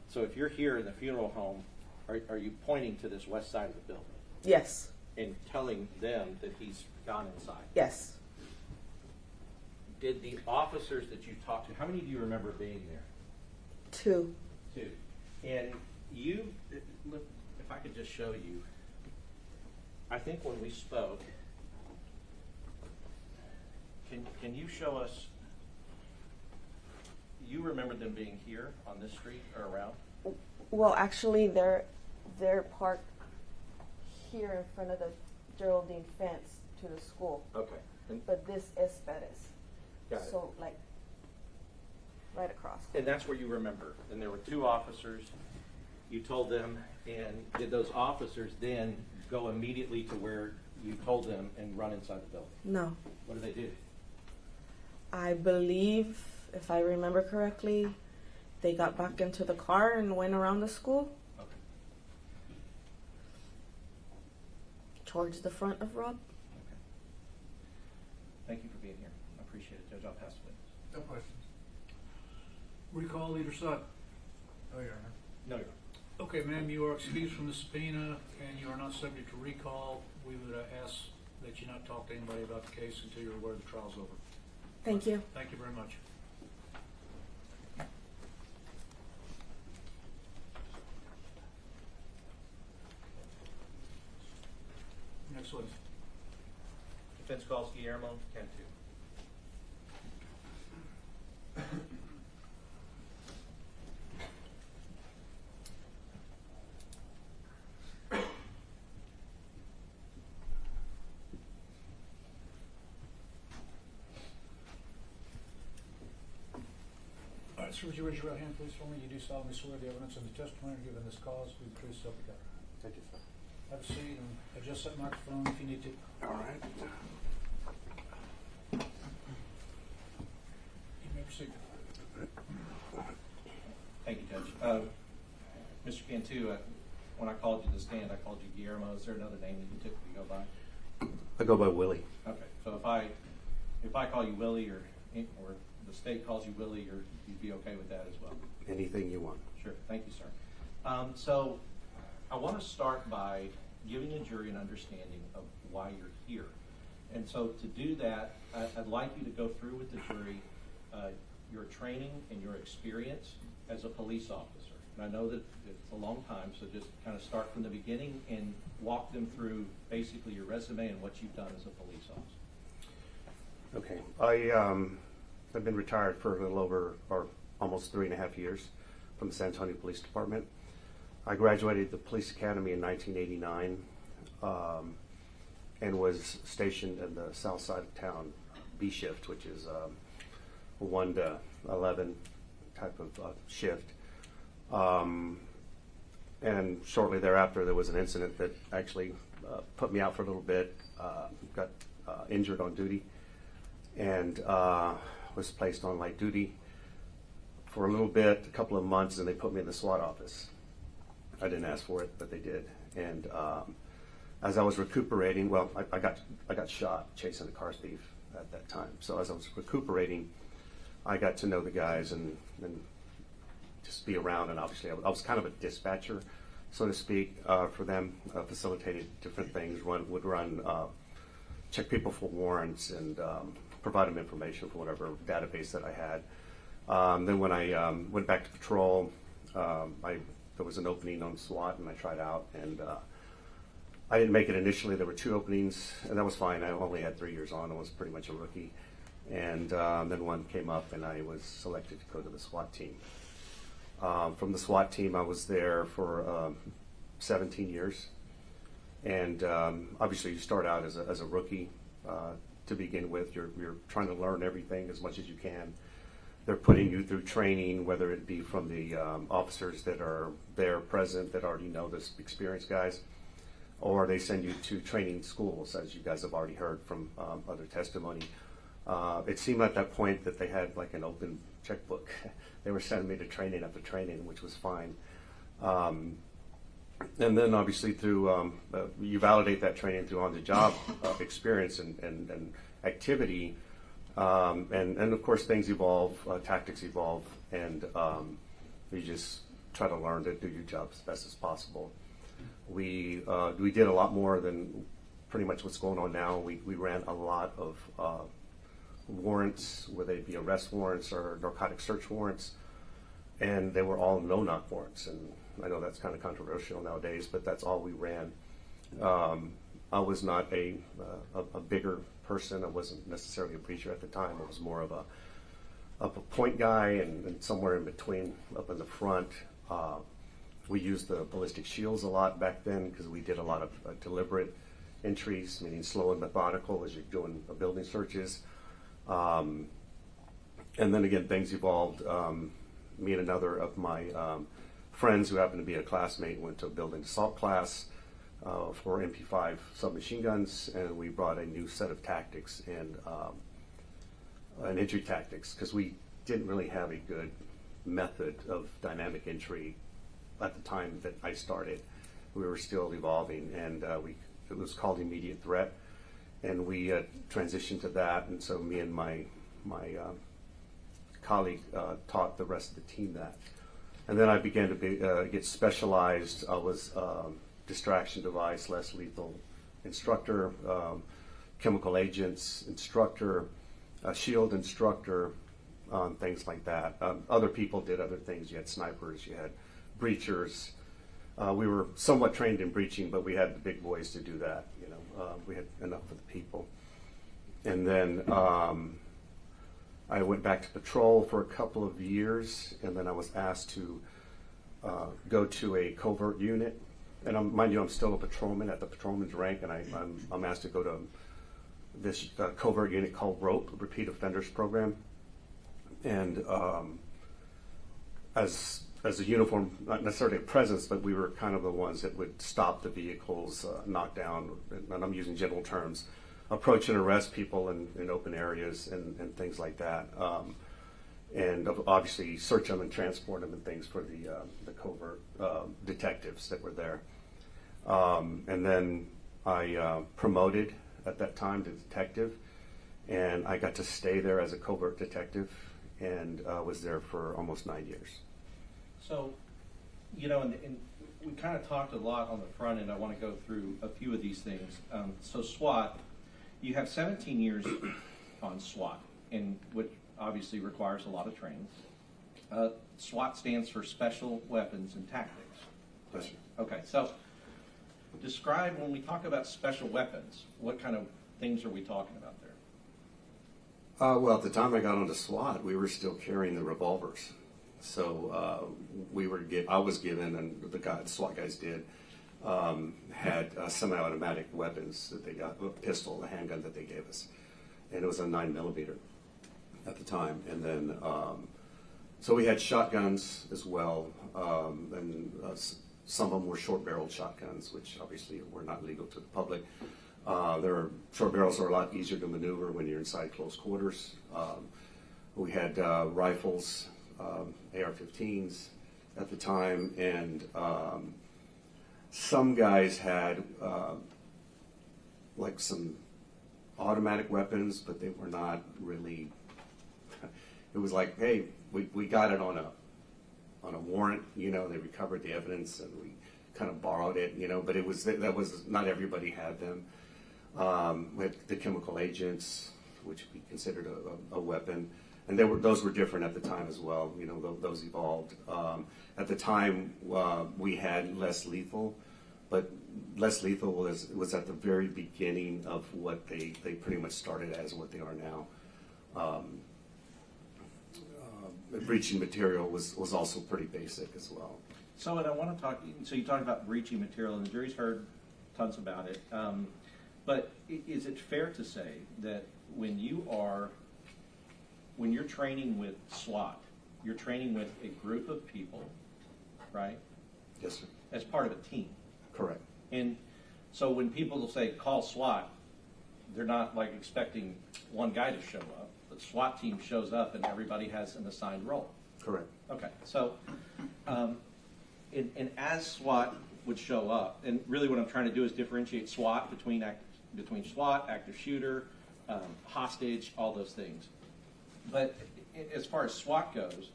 so if you're here in the funeral home, are you pointing to this west side of the building Yes. and telling them that he's gone inside? Yes. Did the officers that you talked to, how many do you remember being there? 2. Two. And you, look, if I could just show you, I think when we spoke, can you show us, you remember them being here on this street or around? Well, actually, they're parked here in front of the Geraldine fence to the school. Okay. But this is Bettis. Got it. So, like, right across. And that's where you remember. And there were 2 officers. You told them, and did those officers then go immediately to where you told them and run inside the building? No. What did they do? I believe, if I remember correctly, they got back into the car and went around the school Okay. towards the front of Rob. Okay. Thank you for being here. I appreciate it, Judge. I'll pass the witness. No questions. Recall, Leader Sutton. No, Your Honor. No, Your Honor. Okay, ma'am, you are excused from the subpoena and you are not subject to recall. We would ask that you not talk to anybody about the case until you're aware the trial's over. Thank you. Thank you very much. Next one. Defense calls Guillermo Cantu. All right, sir, would you raise your right hand, please, for me? You do solemnly swear the evidence in the testimony given this cause will be the truth, self you got. Thank you, sir. Have a seat and adjust that microphone if you need to. All right. You may proceed. Thank you, Judge. Mr. Cantu, when I called you to stand, I called you Guillermo. Is there another name that you typically go by? I go by Willie. Okay, so if I call you Willie or the state calls you Willie, you'd be okay with that as well? Anything you want. Sure, thank you, sir. So I want to start by giving the jury an understanding of why you're here. And so to do that, I'd like you to go through with the jury your training and your experience as a police officer. And I know that it's a long time, so just kind of start from the beginning and walk them through basically your resume and what you've done as a police officer. Okay. I've been retired for a little over, or almost 3.5 years from the San Antonio Police Department. I graduated the police academy in 1989 and was stationed in the south side of town, B shift, which is a 1 to 11 type of shift. And shortly thereafter, there was an incident that actually put me out for a little bit, got injured on duty, and was placed on light duty for a little bit, a couple of months, and they put me in the SWAT office. I didn't ask for it, but they did. And as I was recuperating, well, I got shot chasing a car thief at that time. So as I was recuperating, I got to know the guys and just be around. And obviously, I was kind of a dispatcher, so to speak, for them, facilitated different things. Would run, check people for warrants, and provide them information for whatever database that I had. Then when I went back to patrol, there was an opening on SWAT, and I tried out, and I didn't make it initially. There were 2 openings, and that was fine. I only had 3 years on. I was pretty much a rookie. And then one came up, and I was selected to go to the SWAT team. From the SWAT team, I was there for 17 years. And obviously, you start out as a rookie to begin with. You're trying to learn everything as much as you can. They're putting you through training, whether it be from the officers that are there present that already know this experienced guys, or they send you to training schools, as you guys have already heard from other testimony. It seemed at that point that they had like an open checkbook. They were sending me to training after training, which was fine. And then obviously through, you validate that training through on-the-job experience and activity. And of course things evolve, tactics evolve, and you just try to learn to do your job as best as possible. We did a lot more than pretty much what's going on now. We ran a lot of warrants, whether they be arrest warrants or narcotic search warrants, and they were all no-knock warrants. And I know that's kind of controversial nowadays, but that's all we ran. I was not a bigger person. I wasn't necessarily a breacher at the time. I was more of a point guy, and somewhere in between, up in the front. We used the ballistic shields a lot back then because we did a lot of deliberate entries, meaning slow and methodical as you're doing building searches. And then again, things evolved. Me and another of my friends who happened to be a classmate went to a building assault class for MP5 submachine guns, and we brought a new set of tactics and entry tactics because we didn't really have a good method of dynamic entry at the time that I started. We were still evolving, and it was called immediate threat, and we transitioned to that. And so me and my colleague taught the rest of the team that. And then I began to get specialized. I was distraction device, less lethal instructor, chemical agents instructor, shield instructor, things like that. Other people did other things. You had snipers, you had breachers. We were somewhat trained in breaching, but we had the big boys to do that. We had enough of the people. And then I went back to patrol for a couple of years, and then I was asked to go to a covert unit. And mind you, I'm still a patrolman at the patrolman's rank, and I'm asked to go to this covert unit called ROPE, Repeat Offenders Program. And as a uniform, not necessarily a presence, but we were kind of the ones that would stop the vehicles, knock down, and I'm using general terms, approach and arrest people in open areas and things like that. And obviously search them and transport them and things for the covert detectives that were there. And then I promoted at that time to detective, and I got to stay there as a covert detective, and was there for almost 9 years. So, and we kind of talked a lot on the front end. I want to go through a few of these things. So SWAT, you have 17 years on SWAT, and which obviously requires a lot of training. SWAT stands for Special Weapons and Tactics. Yes, sir. Okay, so describe, when we talk about special weapons, what kind of things are we talking about there? Well, at the time I got onto SWAT, we were still carrying the revolvers. So I was given, and the SWAT guys did, had semi-automatic weapons that they got, a pistol, a handgun that they gave us, and it was a 9mm at the time. And then, so we had shotguns as well, and some of them were short-barreled shotguns, which obviously were not legal to the public. Short barrels are a lot easier to maneuver when you're inside close quarters. We had rifles, AR-15s at the time, and some guys had like some automatic weapons, but they were not really, it was like, hey, we got it on a warrant, you know, they recovered the evidence and we kind of borrowed it, you know, but that was not everybody had them. We had the chemical agents, which we considered a weapon, and those were different at the time as well. You know, those evolved. At the time, we had less lethal, but less lethal was at the very beginning of what they pretty much started as what they are now. Breaching material was also pretty basic as well. So, and I want to talk, so you talked about breaching material, and the jury's heard tons about it. But is it fair to say that when you're training with SWAT, you're training with a group of people, right? Yes, sir. As part of a team. Correct. And so when people will say, call SWAT, they're not like expecting one guy to show up. The SWAT team shows up and everybody has an assigned role. Correct. Okay, so, and as SWAT would show up, and really what I'm trying to do is differentiate SWAT between SWAT, active shooter, hostage, all those things. But as far as SWAT goes,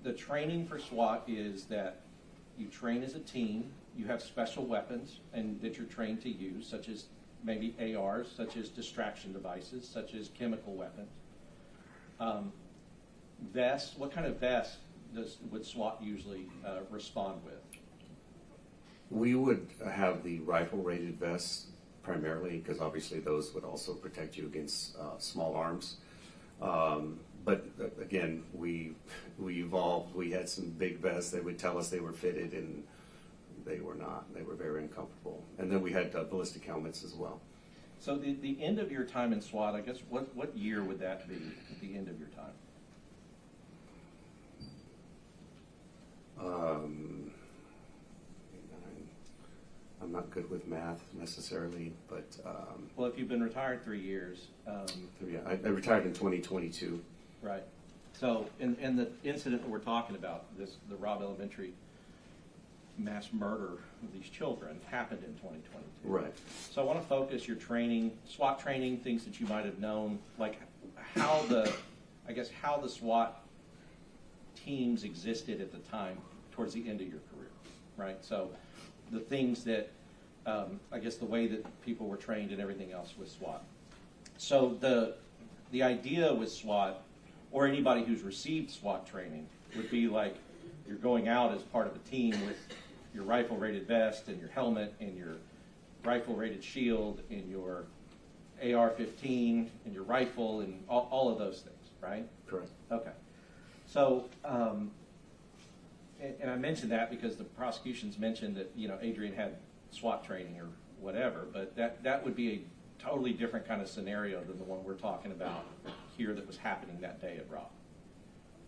the training for SWAT is that you train as a team, you have special weapons and that you're trained to use, such as maybe ARs, such as distraction devices, such as chemical weapons. Vests, what kind of vests would SWAT usually respond with? We would have the rifle-rated vests primarily, because obviously those would also protect you against small arms. But again, we evolved. We had some big vests. They would tell us they were fitted, and they were not. They were very uncomfortable. And then we had ballistic helmets as well. So the end of your time in SWAT, I guess, what year would that be at the end of your time? I'm not good with math necessarily, but Well, if you've been retired 3 years. yeah, I retired in 2022. Right. So, and the incident that we're talking about, the Robb Elementary mass murder of these children, happened in 2022. Right. So I want to focus your training, SWAT training, things that you might have known, like how the SWAT teams existed at the time towards the end of your career, right? So the things that, I guess the way that people were trained and everything else with SWAT. So the idea with SWAT, or anybody who's received SWAT training, would be like you're going out as part of a team with your rifle-rated vest and your helmet and your rifle-rated shield and your AR-15 and your rifle and all of those things, right? Correct. Okay. So, and I mentioned that because the prosecutions mentioned that, you know, Adrian had SWAT training or whatever, but that would be a totally different kind of scenario than the one we're talking about here that was happening that day at Robb.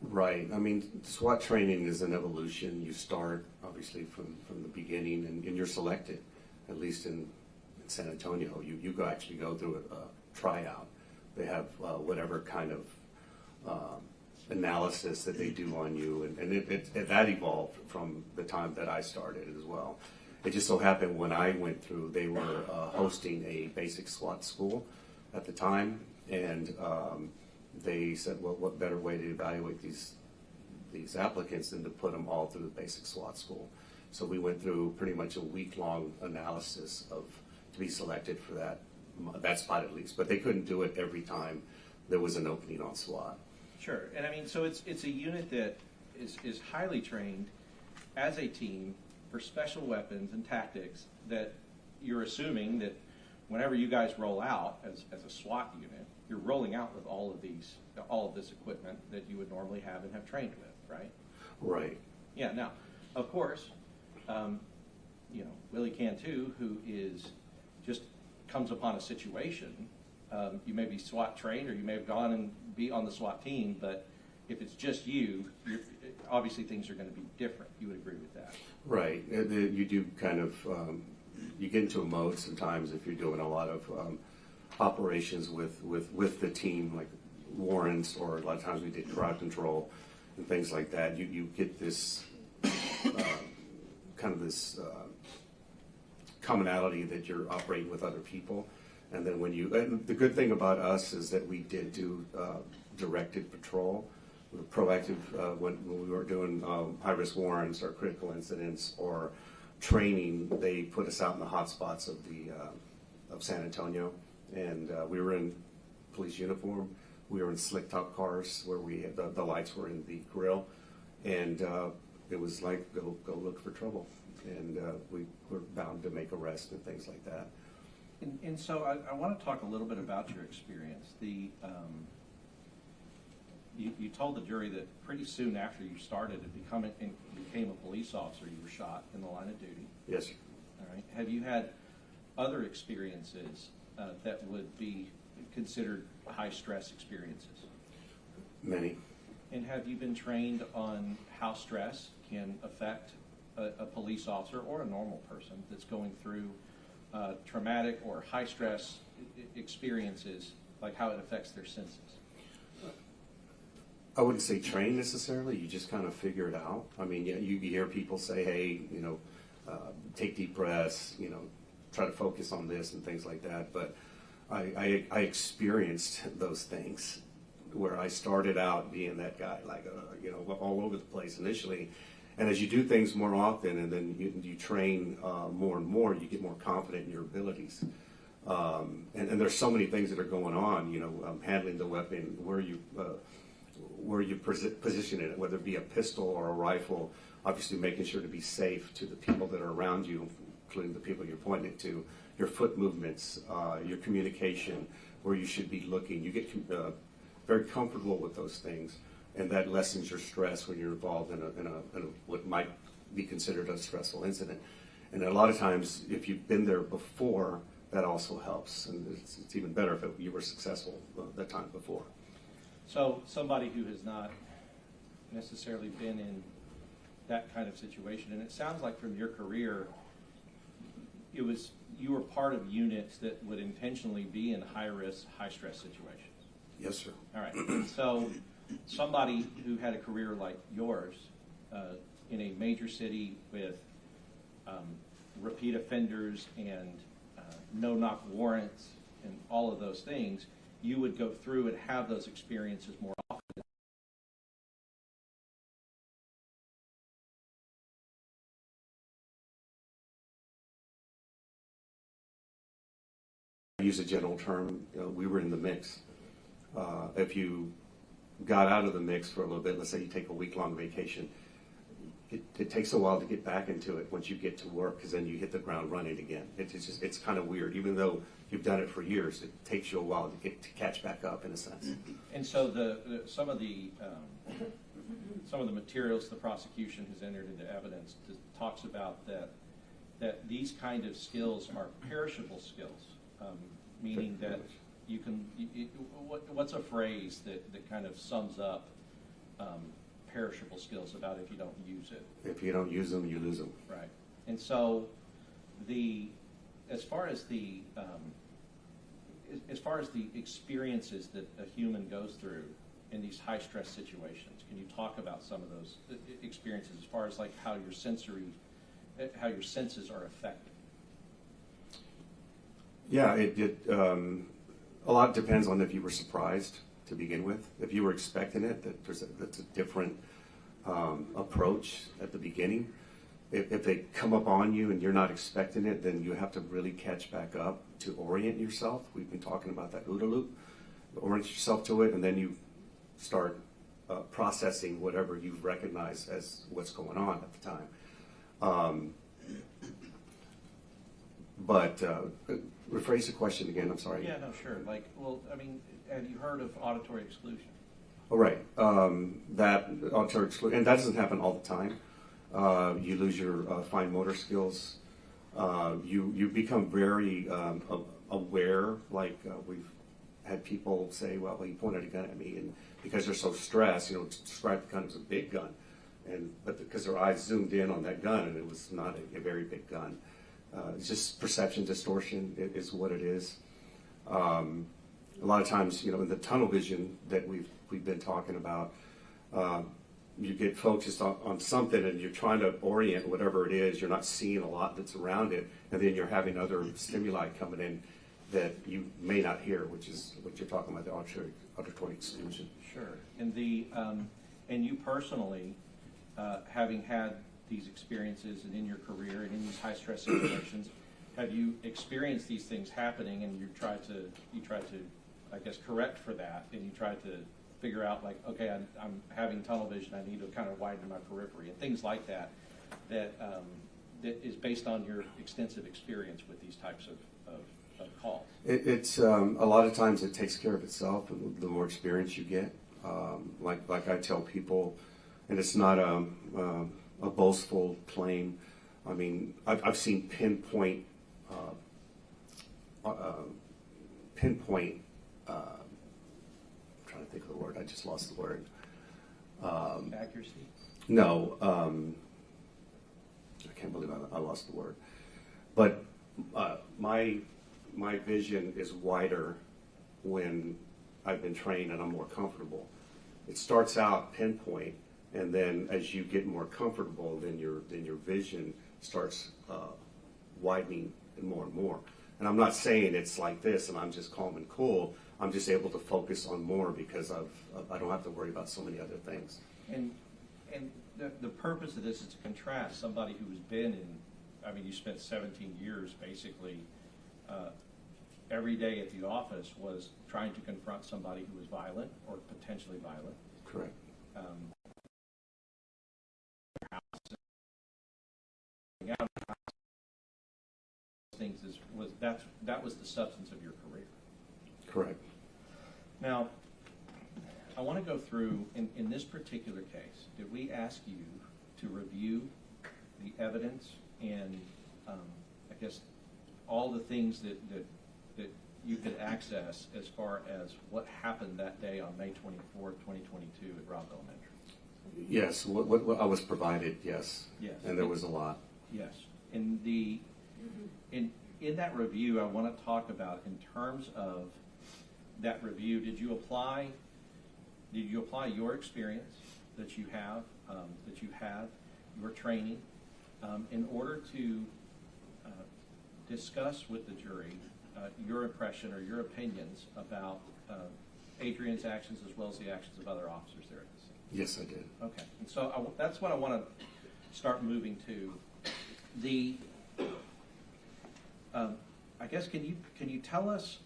Right. I mean, SWAT training is an evolution. You start, obviously, from the beginning, and you're selected, at least in San Antonio. You actually go through a tryout. They have whatever kind of analysis that they do on you, and that evolved from the time that I started as well. It just so happened when I went through, they were hosting a basic SWAT school at the time, and they said, well, what better way to evaluate these applicants than to put them all through the basic SWAT school. So we went through pretty much a week-long analysis to be selected for that spot at least. But they couldn't do it every time there was an opening on SWAT. Sure, and I mean, so it's a unit that is highly trained as a team for special weapons and tactics that you're assuming that whenever you guys roll out as a SWAT unit, you're rolling out with all of this equipment that you would normally have and have trained with, right? Right. Yeah. Now, of course, you know, Willie Cantu, who just comes upon a situation. You may be SWAT trained, or you may have gone and be on the SWAT team, but if it's just you, obviously things are going to be different. You would agree with that? Right. You do kind of you get into a mode sometimes if you're doing a lot of operations with the team, like warrants, or a lot of times we did crowd control and things like that. You get this kind of this commonality that you're operating with other people. And then and the good thing about us is that we did do directed patrol. We were proactive when we were doing high-risk warrants or critical incidents or training. They put us out in the hot spots of San Antonio, and we were in police uniform. We were in slick top cars where we had the lights were in the grill, and it was like go look for trouble, and we were bound to make arrests and things like that. And so I want to talk a little bit about your experience. You told the jury that pretty soon after you started and became a police officer, you were shot in the line of duty. Yes, sir. All right. Have you had other experiences that would be considered high-stress experiences? Many. And have you been trained on how stress can affect a police officer or a normal person that's going through traumatic or high-stress experiences, like how it affects their senses? I wouldn't say train necessarily. You just kind of figure it out. I mean, yeah, you hear people say, hey, take deep breaths, try to focus on this and things like that. But I experienced those things where I started out being that guy, like, all over the place initially. And as you do things more often and then you train more and more, you get more confident in your abilities. And there's so many things that are going on, handling the weapon, where you position it, whether it be a pistol or a rifle, obviously making sure to be safe to the people that are around you, including the people you're pointing it to, your foot movements, your communication, where you should be looking. You get very comfortable with those things, and that lessens your stress when you're involved in a what might be considered a stressful incident. And a lot of times, if you've been there before, that also helps, and it's even better if you were successful that time before. So somebody who has not necessarily been in that kind of situation, and it sounds like from your career, you were part of units that would intentionally be in high-risk, high-stress situations. Yes, sir. All right. So somebody who had a career like yours in a major city with repeat offenders and no-knock warrants and all of those things, you would go through and have those experiences more often. I use a general term, we were in the mix. If you got out of the mix for a little bit, let's say you take a week-long vacation, it takes a while to get back into it once you get to work, because then you hit the ground running again. It's kind of weird. Even though you've done it for years, it takes you a while to catch back up, in a sense. And so some of the materials the prosecution has entered into evidence talks about that these kind of skills are perishable skills, meaning that you can. What's a phrase that kind of sums up perishable skills about if you don't use it? If you don't use them, you lose them. Right. And so as far as the experiences that a human goes through in these high stress situations, can you talk about some of those experiences as far as like how your senses are affected? Yeah, a lot depends on if you were surprised to begin with. If you were expecting it, that's a different approach at the beginning. If they come up on you and you're not expecting it, then you have to really catch back up to orient yourself. We've been talking about that OODA loop. Orient yourself to it, and then you start processing whatever you've recognized as what's going on at the time. But rephrase the question again, I'm sorry. Yeah, no, sure. Have you heard of auditory exclusion? Oh, right. That auditory exclusion, and that doesn't happen all the time. You lose your fine motor skills. You become very aware. Like we've had people say, "Well, he pointed a gun at me," and because they're so stressed, describe the gun as a big gun, but because their eyes zoomed in on that gun, and it was not a very big gun. It's just perception distortion is what it is. A lot of times, in the tunnel vision that we've been talking about, you get focused on something and you're trying to orient whatever it is. You're not seeing a lot that's around it, and then you're having other stimuli coming in, that you may not hear, which is what you're talking about, the auditory exclusion. Sure. And and you personally, having had these experiences and in your career and in these high stress situations, have you experienced these things happening and you try to, I guess, correct for that, and you try to figure out, like, okay, I'm having tunnel vision, I need to kind of widen my periphery and things like that, that is based on your extensive experience with these types of calls? It's a lot of times it takes care of itself, and the more experience you get. Like I tell people, and it's not a boastful claim. I mean, I've seen pinpoint. I'm trying to think of the word. I just lost the word. Accuracy? No, I can't believe I lost the word. But my vision is wider when I've been trained and I'm more comfortable. It starts out pinpoint, and then as you get more comfortable, then your vision starts widening more and more. And I'm not saying it's like this and I'm just calm and cool. I'm just able to focus on more because I don't have to worry about so many other things. And the purpose of this is to contrast somebody who's been in, I mean, you spent 17 years basically every day at the office was trying to confront somebody who was violent or potentially violent. Correct. Things that was the substance of your career. Correct. Now, I want to go through, in this particular case, did we ask you to review the evidence and, I guess, all the things that you could access as far as what happened that day on May 24th, 2022 at Robb Elementary? Yes, what I was provided, yes. Yes. And there was a lot. Yes. In that review, I want to talk about, in terms of that review, did you apply your experience that you have, your training, in order to discuss with the jury your impression or your opinions about Adrian's actions as well as the actions of other officers there at the scene? Yes, I did. Okay, and so that's what I want to start moving to. I guess can you tell us,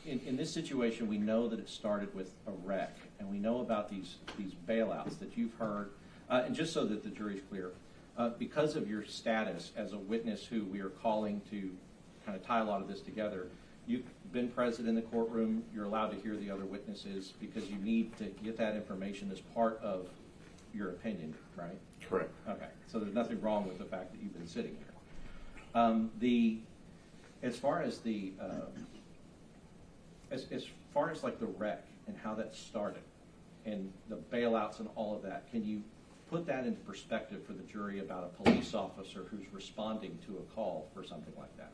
in this situation, we know that it started with a wreck, and we know about these bailouts that you've heard, and just so that the jury's clear, because of your status as a witness who we are calling to kind of tie a lot of this together, you've been present in the courtroom, you're allowed to hear the other witnesses because you need to get that information as part of your opinion, right? Correct. Okay, so there's nothing wrong with the fact that you've been sitting here. As far as like the wreck and how that started and the bailouts and all of that, can you put that into perspective for the jury about a police officer who's responding to a call for something like that?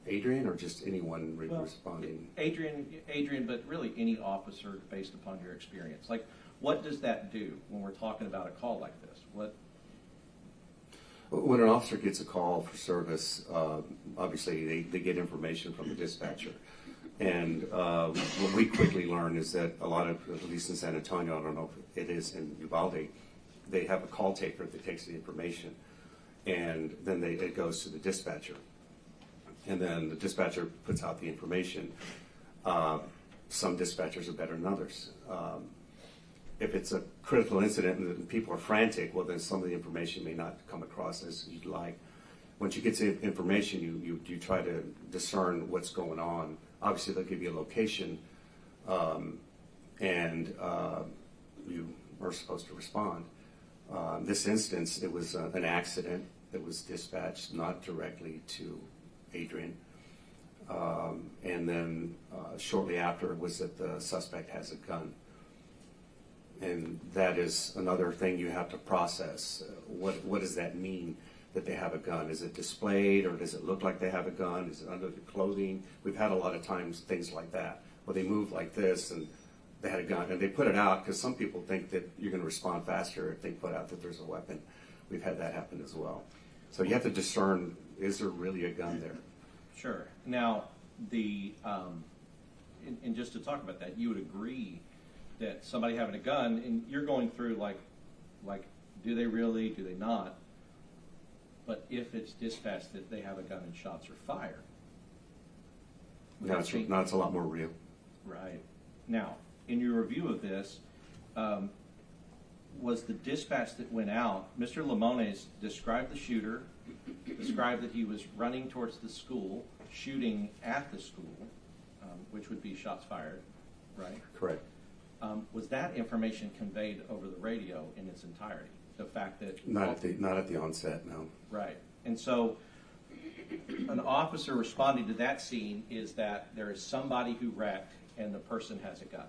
Adrian, or just anyone responding? Adrian, but really any officer based upon your experience. Like, what does that do when we're talking about a call like this? When an officer gets a call for service, obviously they get information from the dispatcher. And what we quickly learn is that a lot of, at least in San Antonio, I don't know if it is in Uvalde, they have a call taker that takes the information, and then it goes to the dispatcher. And then the dispatcher puts out the information. Some dispatchers are better than others. If it's a critical incident and people are frantic, well, then some of the information may not come across as you'd like. Once you get to information, you try to discern what's going on. Obviously, they'll give you a location, and you are supposed to respond. In this instance, it was an accident that was dispatched not directly to Adrian. And then shortly after it was that the suspect has a gun. And that is another thing you have to process. What does that mean that they have a gun? Is it displayed, or does it look like they have a gun? Is it under the clothing? We've had a lot of times things like that, where they move like this and they had a gun, and they put it out because some people think that you're going to respond faster if they put out that there's a weapon. We've had that happen as well. So you have to discern, is there really a gun there? Sure. Now, and just to talk about that, you would agree that somebody having a gun, and you're going through like, do they really, do they not? But if it's dispatched that they have a gun and shots are fired. Now it's a lot more real. Right. Now, in your review of this, was the dispatch that went out, Mr. Limones described the shooter, described that he was running towards the school, shooting at the school, which would be shots fired, right? Correct. Was that information conveyed over the radio in its entirety? The fact that Not at the onset, no. right, and so an officer responding to that scene is that there is somebody who wrecked and the person has a gun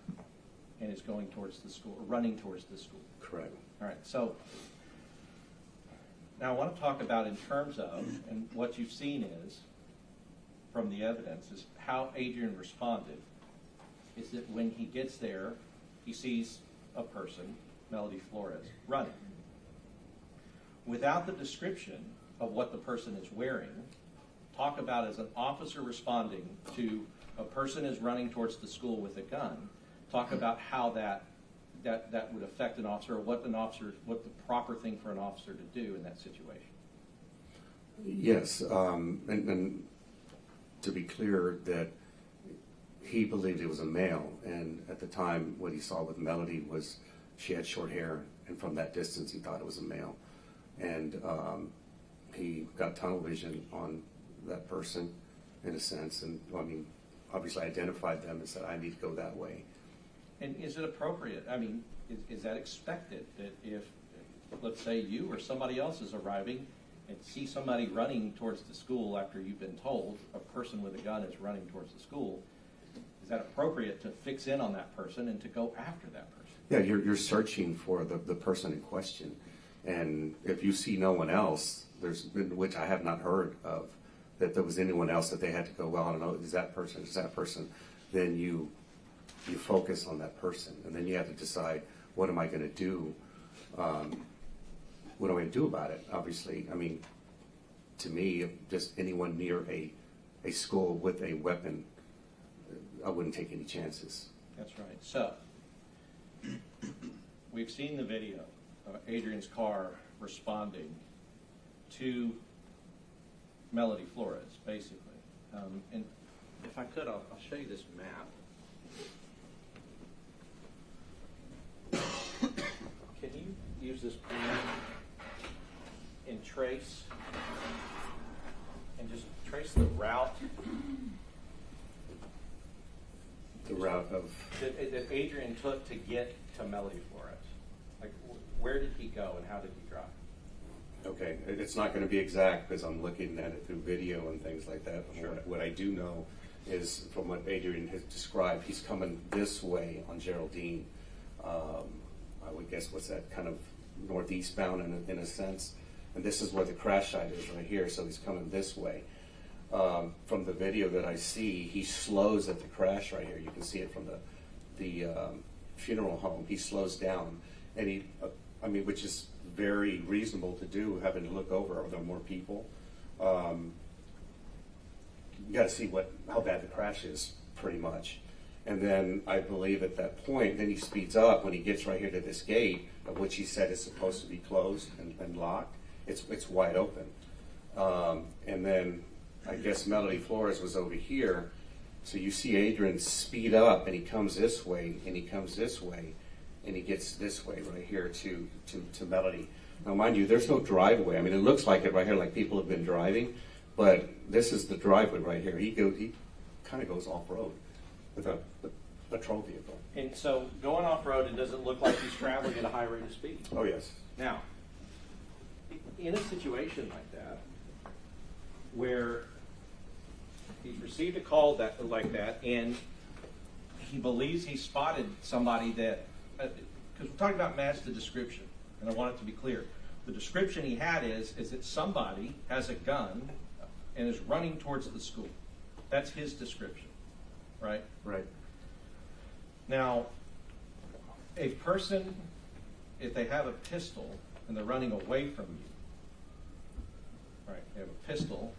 and is going towards the school, or running towards the school. Correct. All right, so now I want to talk about in terms of, and what you've seen is, from the evidence, is how Adrian responded, is that when he gets there, he sees a person, Melody Flores, running. Without the description of what the person is wearing, talk about as an officer responding to a person is running towards the school with a gun, talk about how that would affect an officer, or what the proper thing for an officer to do in that situation. Yes, and to be clear, that he believed it was a male, and at the time what he saw with Melody was she had short hair, and from that distance he thought it was a male. And he got tunnel vision on that person, in a sense, and I mean, obviously identified them and said, I need to go that way. And is it appropriate? I mean, is that expected that if, let's say, you or somebody else is arriving and see somebody running towards the school after you've been told a person with a gun is running towards the school, is that appropriate to fix in on that person and to go after that person? Yeah, you're searching for the person in question. And if you see no one else, which I have not heard of, that there was anyone else that they had to go, well, I don't know, is that person, then you focus on that person. And then you have to decide, what am I going to do? What am I going to do about it? Obviously, I mean, to me, just anyone near a school with a weapon, I wouldn't take any chances. That's right. So, we've seen the video of Adrian's car responding to Melody Flores, basically. And if I could, I'll show you this map. Can you use this pen and trace, and just trace the route? The route of... that Adrian took to get to Melody Flores. Like, where did he go and how did he drive? Okay, it's not going to be exact because I'm looking at it through video and things like that. Sure. What I do know is, from what Adrian has described, he's coming this way on Geraldine. I would guess what's that, kind of northeast bound in a sense. And this is where the crash site is right here, so he's coming this way. From the video that I see, he slows at the crash right here. You can see it from the funeral home. He slows down, and he, which is very reasonable to do, having to look over, are there more people? You got to see how bad the crash is, pretty much. And then I believe at that point, then he speeds up when he gets right here to this gate, of which he said is supposed to be closed and locked. It's wide open. And then I guess Melody Flores was over here. So you see Adrian speed up, and he comes this way, and he comes this way, and he gets this way right here to Melody. Now, mind you, there's no driveway. I mean, it looks like it right here, like people have been driving, but this is the driveway right here. He kind of goes off-road with a patrol vehicle. And so, going off-road, it doesn't look like he's traveling at a high rate of speed. Oh, yes. Now, in a situation like that, where he's received a call like that, and he believes he spotted somebody that, because we're talking about match the description, and I want it to be clear. The description he had is that somebody has a gun and is running towards the school. That's his description, right? Right. Now, a person, if they have a pistol and they're running away from you, right? They have a pistol,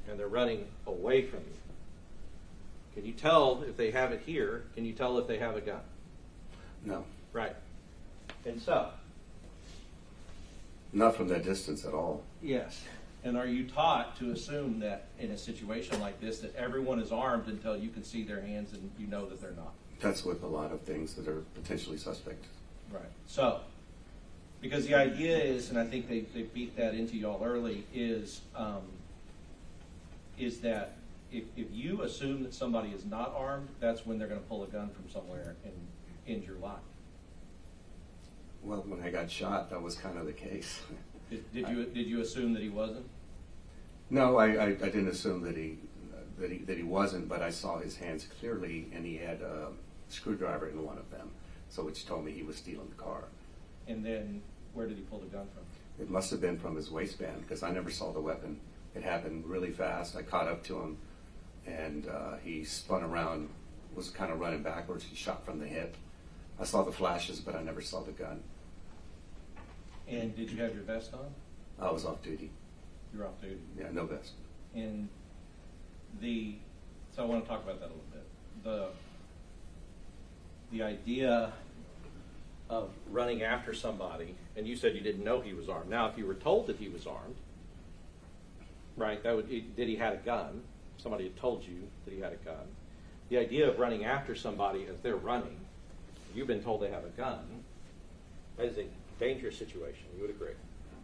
and they're running away from you. Can you tell if they have it here? Can you tell if they have a gun? No, Right. And so, not from that distance at all. yes. And are you taught to assume that in a situation like this, that everyone is armed until you can see their hands and you know that they're not? That's with a lot of things that are potentially suspect. Right. So, because the idea is, and I think they beat that into y'all early, is that if you assume that somebody is not armed, that's when they're going to pull a gun from somewhere and end your life. Well, when I got shot, that was kind of the case. Did you assume that he wasn't? No, I didn't assume that he wasn't, but I saw his hands clearly, and he had a screwdriver in one of them, so which told me he was stealing the car. And then where did he pull the gun from? It must have been from his waistband because I never saw the weapon. It happened really fast. I caught up to him, and he spun around, was kind of running backwards. He shot from the hip. I saw the flashes, but I never saw the gun. And did you have your vest on? I was off duty. You were off duty. Yeah, no vest. And so I want to talk about that a little bit. The idea of running after somebody, and you said you didn't know he was armed. Now, if you were told that he was armed, right, that he had a gun, somebody had told you that he had a gun. The idea of running after somebody as they're running, you've been told they have a gun, that is a dangerous situation. You would agree?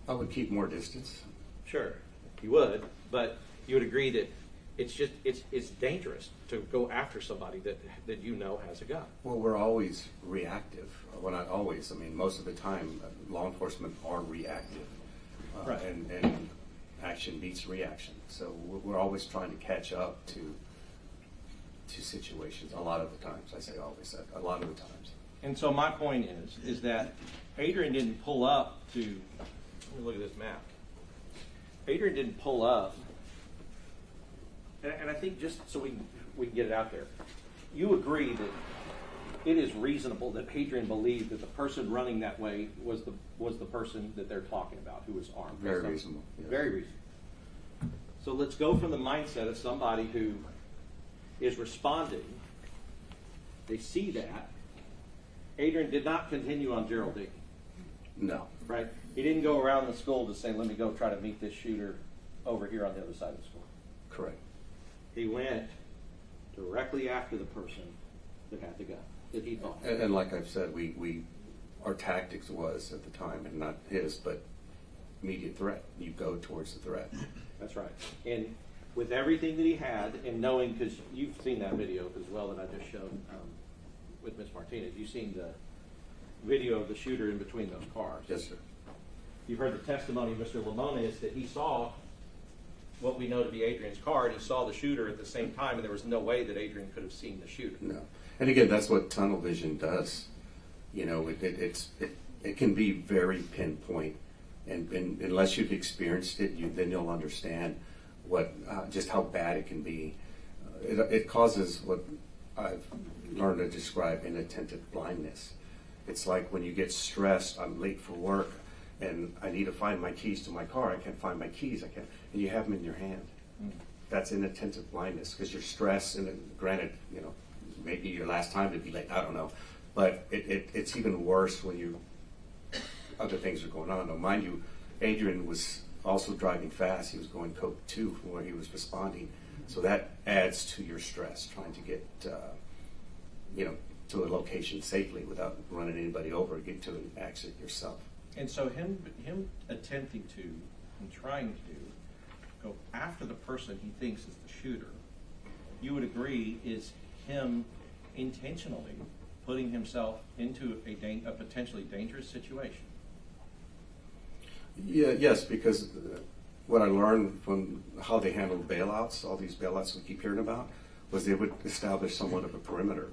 I would keep more distance. Sure, you would, but you would agree that it's dangerous to go after somebody that you know has a gun. Well, we're always reactive. Well, not always. I mean, most of the time, law enforcement are reactive. Right. And action beats reaction. So we're always trying to catch up to situations. A lot of the times, I say always, a lot of the times. And so my point is that Adrian didn't pull up to, let me look at this map. Adrian didn't pull up, and I think just so we can get it out there, you agree that it is reasonable that Adrian believed that the person running that way was the person that they're talking about, who was armed. Very reasonable. Yes. Very reasonable. So let's go from the mindset of somebody who is responding. They see that. Adrian did not continue on Geraldine. No. Right? He didn't go around the school to say, let me go try to meet this shooter over here on the other side of the school. Correct. He went directly after the person that had the gun, that he thought. And like I've said, our tactics was at the time, and not his, but immediate threat. You go towards the threat. That's right. And with everything that he had, and knowing, because you've seen that video as well that I just showed with Ms. Martinez, you've seen the video of the shooter in between those cars. Yes, sir. You've heard the testimony of Mr. Lamones that he saw what we know to be Adrian's car, and he saw the shooter at the same time, and there was no way that Adrian could have seen the shooter. No. And again, that's what tunnel vision does. You know, it can be very pinpoint, and unless you've experienced it, then you'll understand just how bad it can be. It causes what I've learned to describe inattentive blindness. It's like when you get stressed, I'm late for work, and I need to find my keys to my car. I can't find my keys. And you have them in your hand. That's inattentive blindness because you're stressed. And granted, you know, maybe your last time to be late. I don't know, but it's even worse when other things are going on. Now, mind you, Adrian was also driving fast. He was going code 2 from where he was responding, so that adds to your stress trying to get to a location safely without running anybody over, get to an accident yourself. And so him attempting to and trying to go after the person he thinks is the shooter, you would agree is him intentionally putting himself into a potentially dangerous situation. Yeah, yes, because what I learned from how they handled bailouts, all these bailouts we keep hearing about, was they would establish somewhat of a perimeter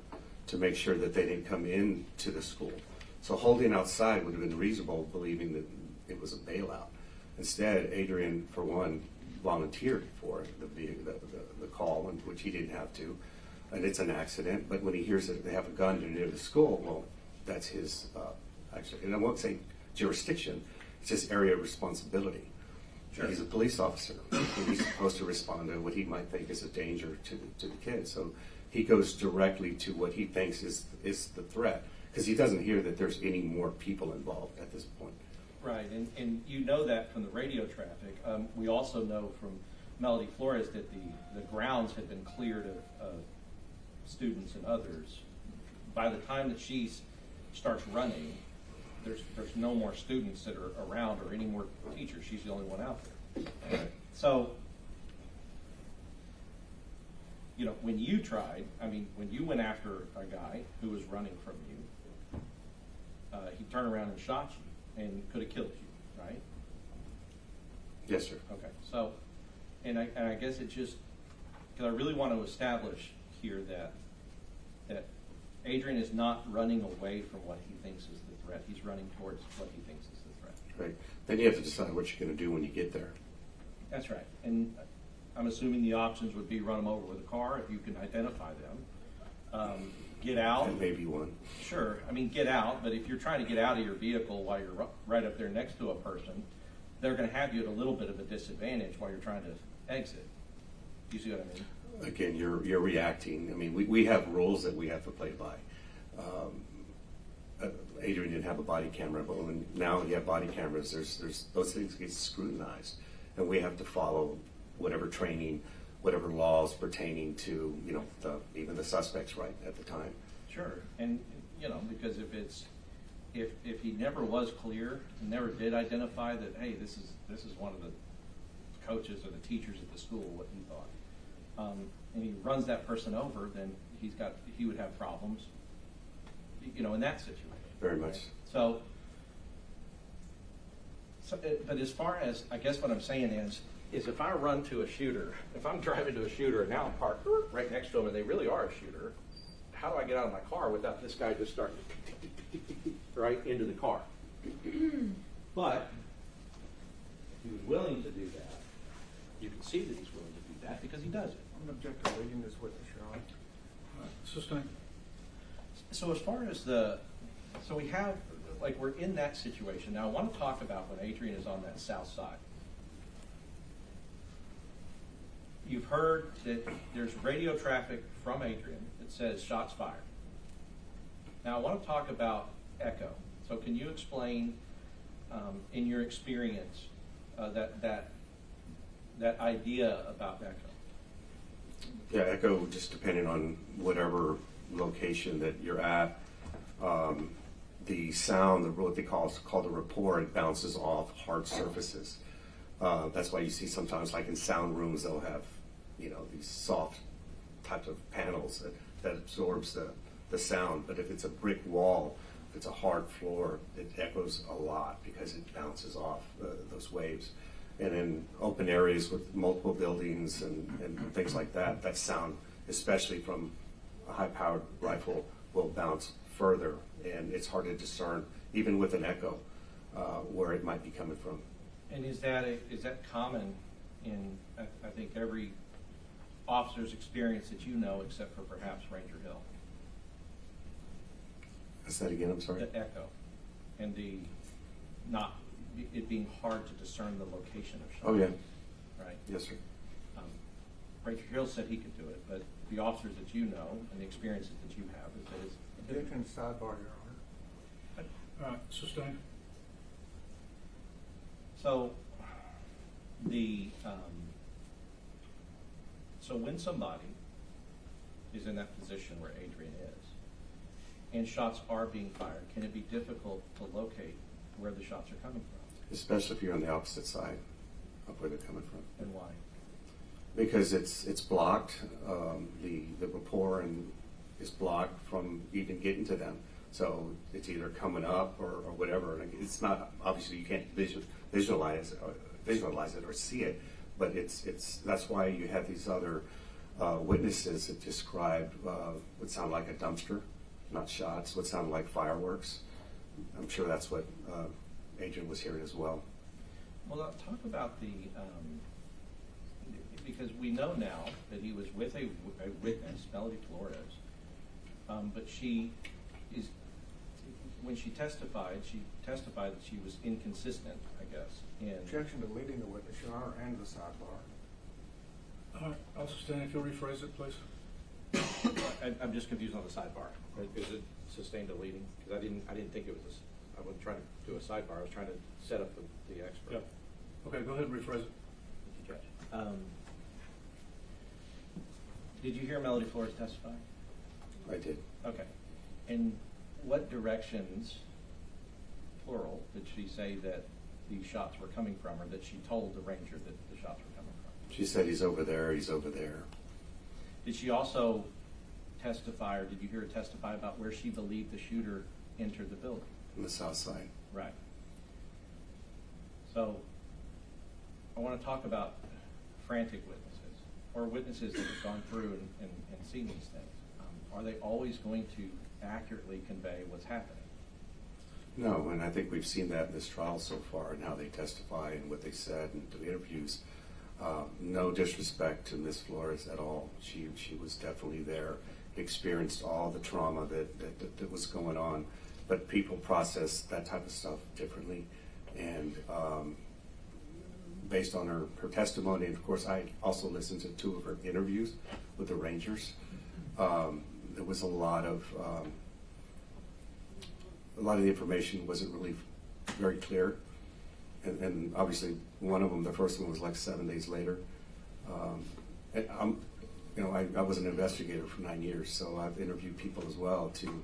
to make sure that they didn't come into the school. So holding outside would have been reasonable, believing that it was a bailout. Instead, Adrian, for one, volunteered for the call, which he didn't have to, and it's an accident. But when he hears that they have a gun near the school, well, that's his actually, and I won't say jurisdiction. It's his area of responsibility. Sure. He's a police officer, and he's supposed to respond to what he might think is a danger to the kids. So he goes directly to what he thinks is the threat, because he doesn't hear that there's any more people involved at this point. Right, and you know that from the radio traffic. We also know from Melody Flores that the grounds had been cleared of students and others. By the time that she starts running, there's no more students that are around or any more teachers. She's the only one out there. So, you know, when you tried, when you went after a guy who was running from you, he turned around and shot you and could have killed you, right? Yes, sir. Okay, so, and I guess it just, because I really want to establish here that Adrian is not running away from what he thinks is the threat. He's running towards what he thinks is the threat. Right. Then you have to decide what you're going to do when you get there. That's right. And I'm assuming the options would be run them over with a car if you can identify them. Get out. And maybe one. Sure. Get out. But if you're trying to get out of your vehicle while you're right up there next to a person, they're going to have you at a little bit of a disadvantage while you're trying to exit. Do you see what I mean? Again, you're reacting. We have rules that we have to play by. Adrian didn't have a body camera, but now you have body cameras, there's those things get scrutinized, and we have to follow whatever training, whatever laws pertaining to even the suspects right at the time. Sure. And because if he never was clear and never did identify that, hey, this is one of the coaches or the teachers at the school, what he thought. And he runs that person over, then he would have problems, in that situation. Very much. So, but as far as, I guess what I'm saying is if I run to a shooter, if I'm driving to a shooter and now I'm parked right next to him and they really are a shooter, how do I get out of my car without this guy just starting right into the car? But he was willing to do that. You can see that he's willing to do that because he does it. I'm going to object to reading this witness, Your Honor. Sustained. So as far as so we have, we're in that situation. Now I want to talk about when Adrian is on that south side. You've heard that there's radio traffic from Adrian that says shots fired. Now I want to talk about echo. So can you explain, in your experience, that idea about echo? Yeah, echo, just depending on whatever location that you're at, the sound, what they call the rapport, it bounces off hard surfaces. That's why you see sometimes, like in sound rooms, they'll have, these soft types of panels that absorbs the sound. But if it's a brick wall, if it's a hard floor, it echoes a lot because it bounces off those waves. And in open areas with multiple buildings and things like that, that sound, especially from a high-powered rifle, will bounce further, and it's hard to discern, even with an echo, where it might be coming from. And is that common in, I think, every officer's experience that you know, except for perhaps Ranger Hill? Say that again, I'm sorry? The echo and it being hard to discern the location of shots. Oh, yeah. Right? Yes, sir. Ranger Hill said he could do it, but the officers that you know and the experiences that you have is that it's Objection, sidebar, Your Honor. Sustained. So so when somebody is in that position where Adrian is, and shots are being fired, can it be difficult to locate where the shots are coming from? Especially if you're on the opposite side of where they're coming from. And why? Because it's blocked, the rapport is blocked from even getting to them. So it's either coming up or whatever. And it's not, obviously you can't visualize it or see it, but that's why you have these other witnesses that describe what sound like a dumpster, not shots, what sound like fireworks. I'm sure that's what Adrian was hearing as well. Well, talk about because we know now that he was with a witness, Melody Flores, but she is, when she testified that she was inconsistent, I guess, in. Objection to leading the witness, Your Honor, and the sidebar. All right, I'll sustain if you'll rephrase it, please. I'm just confused on the sidebar. Is it sustained a leading? Because I didn't think it was. I wasn't trying to do a sidebar. I was trying to set up the expert. Yep. Okay, go ahead and rephrase it. Thank you, Judge. Did you hear Melody Flores testify? I did. Okay. In what directions, plural, did she say that these shots were coming from, or that she told the ranger that the shots were coming from? She said he's over there, he's over there. Did she also testify, or did you hear her testify about where she believed the shooter entered the building? On the south side. Right. So I want to talk about frantic witnesses, or witnesses that have gone through and seen these things. Are they always going to accurately convey what's happening? No, and I think we've seen that in this trial so far, and how they testify and what they said and the interviews. No disrespect to Ms. Flores at all. She was definitely there, experienced all the trauma that was going on, but people process that type of stuff differently. And based on her testimony, and of course I also listened to 2 of her interviews with the Rangers, there was a lot of the information wasn't really very clear. And obviously, one of them, the first one was like 7 days later. And I was an investigator for 9 years, so I've interviewed people as well to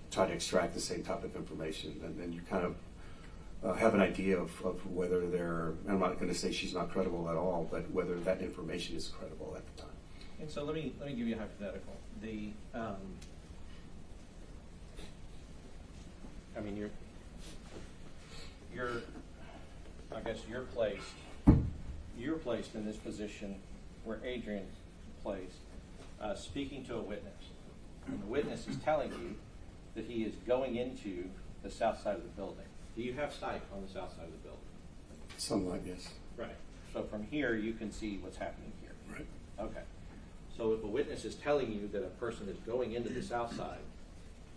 try to extract the same type of information. And then you kind of have an idea of whether I'm not going to say she's not credible at all, but whether that information is credible at the time. And so let me give you a hypothetical. You're placed in this position where Adrian's placed, speaking to a witness. And the witness is telling you that he is going into the south side of the building. Do you have sight on the south side of the building? Somewhat, yes. Right. So from here, you can see what's happening here. Right. Okay. So if a witness is telling you that a person is going into the south side,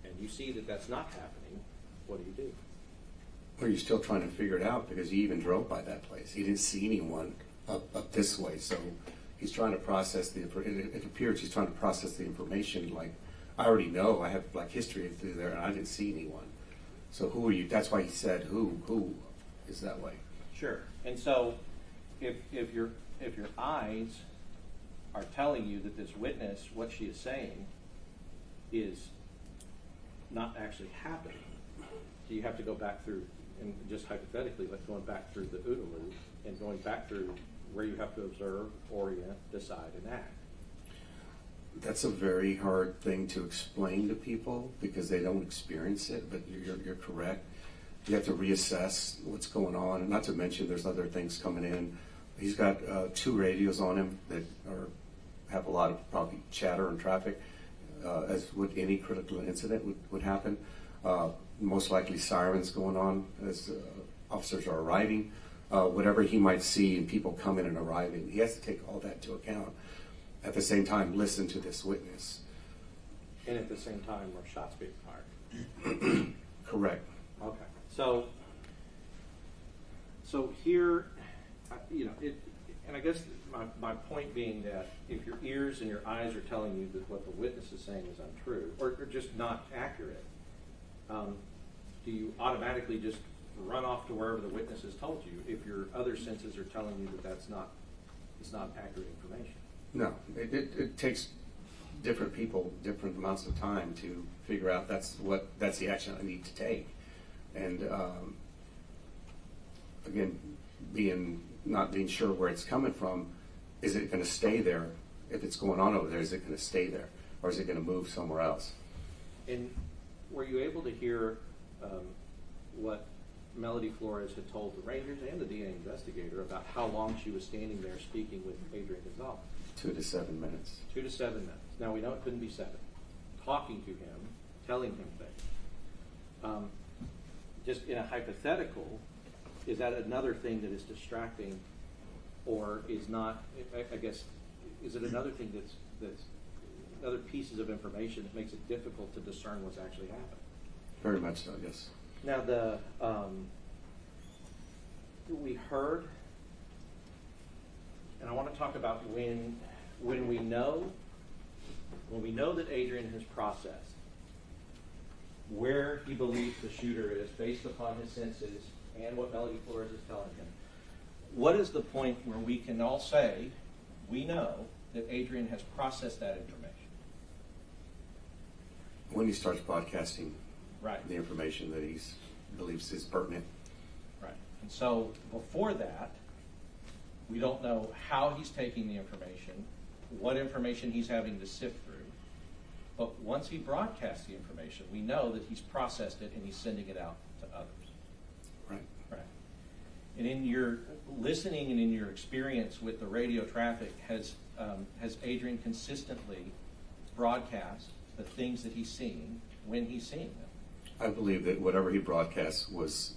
and you see that that's not happening, what do? Well, you're still trying to figure it out, because he even drove by that place. He didn't see anyone up this way, so he's trying to process it appears he's trying to process the information. Like, I already know, I have like history through there, and I didn't see anyone. So who are you? That's why he said who is that way. Sure. And so if your eyes are telling you that this witness, what she is saying, is not actually happening, do you have to go back through, and just hypothetically, like going back through the OODA loop and going back through where you have to observe, orient, decide, and act? That's a very hard thing to explain to people because they don't experience it, but you're correct. You have to reassess what's going on, not to mention there's other things coming in. He's got 2 radios on him that have a lot of probably chatter and traffic, as would any critical incident would happen. Most likely sirens going on as officers are arriving. Whatever he might see and people coming and arriving, he has to take all that into account. At the same time, listen to this witness. And at the same time, are shots being fired? Correct. Okay. So here, and I guess my point being that if your ears and your eyes are telling you that what the witness is saying is untrue or just not accurate, do you automatically just run off to wherever the witness has told you if your other senses are telling you that it's not accurate information? No, it takes different people different amounts of time to figure out that's the action I need to take. And again, not being sure where it's coming from, is it going to stay there? If it's going on over there, is it going to stay there, or is it going to move somewhere else? And were you able to hear what Melody Flores had told the Rangers and the DA investigator about how long she was standing there speaking with Adrian Gonzales? 2 to 7 minutes. 2 to 7 minutes. Now, we know it couldn't be 7. Talking to him, telling him things. Just in a hypothetical, is that another thing that is distracting, or is not? I guess, is it another thing that's other pieces of information that makes it difficult to discern what's actually happening? Very much so, yes. Now, we heard, and I want to talk about when we know that Adrian has processed where he believes the shooter is based upon his senses and what Melody Flores is telling him. What is the point where we can all say we know that Adrian has processed that information? When he starts broadcasting Right. the information that he believes is pertinent. Right. And so before that, we don't know how he's taking the information, what information he's having to sift through. But once he broadcasts the information, we know that he's processed it and he's sending it out to others. Right. Right. And in your listening and in your experience with the radio traffic, has Adrian consistently broadcast the things that he's seeing when he's seeing them? I believe that whatever he broadcasts was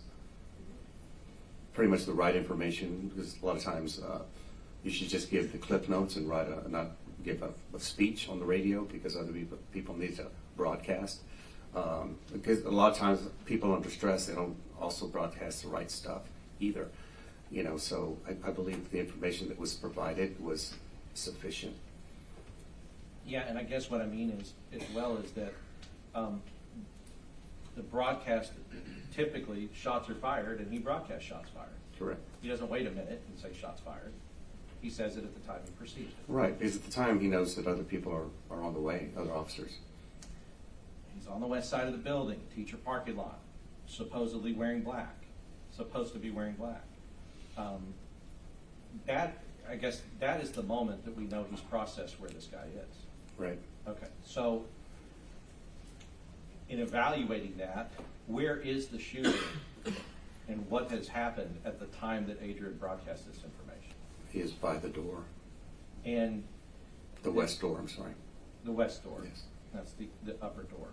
pretty much the right information, because a lot of times you should just give the clip notes and not give a speech on the radio, because other people need to broadcast. Because a lot of times people under stress, they don't also broadcast the right stuff either. So I believe the information that was provided was sufficient. Yeah, and I guess what I mean is, as well, is that the broadcast, typically shots are fired, and he broadcasts shots fired. Correct. He doesn't wait a minute and say shots fired. He says it at the time he perceives it. Right, because at the time he knows that other people are on the way, other officers. He's on the west side of the building, teacher parking lot, supposedly wearing black, supposed to be wearing black. I guess that is the moment that we know he's processed where this guy is. Right. Okay, so in evaluating that, where is the shooter and what has happened at the time that Adrian broadcast this information? He is by the door. And The west door, I'm sorry. the west door. Yes. That's the upper door.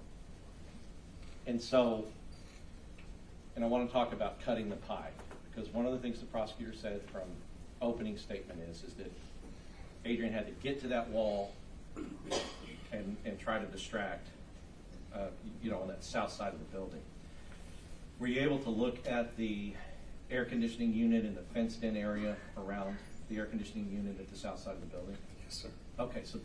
And so, and I want to talk about cutting the pie, because one of the things the prosecutor said from opening statement is that Adrian had to get to that wall and try to distract, on that south side of the building. Were you able to look at the air conditioning unit in the fenced-in area around the air conditioning unit at the south side of the building? Yes, sir. Okay, so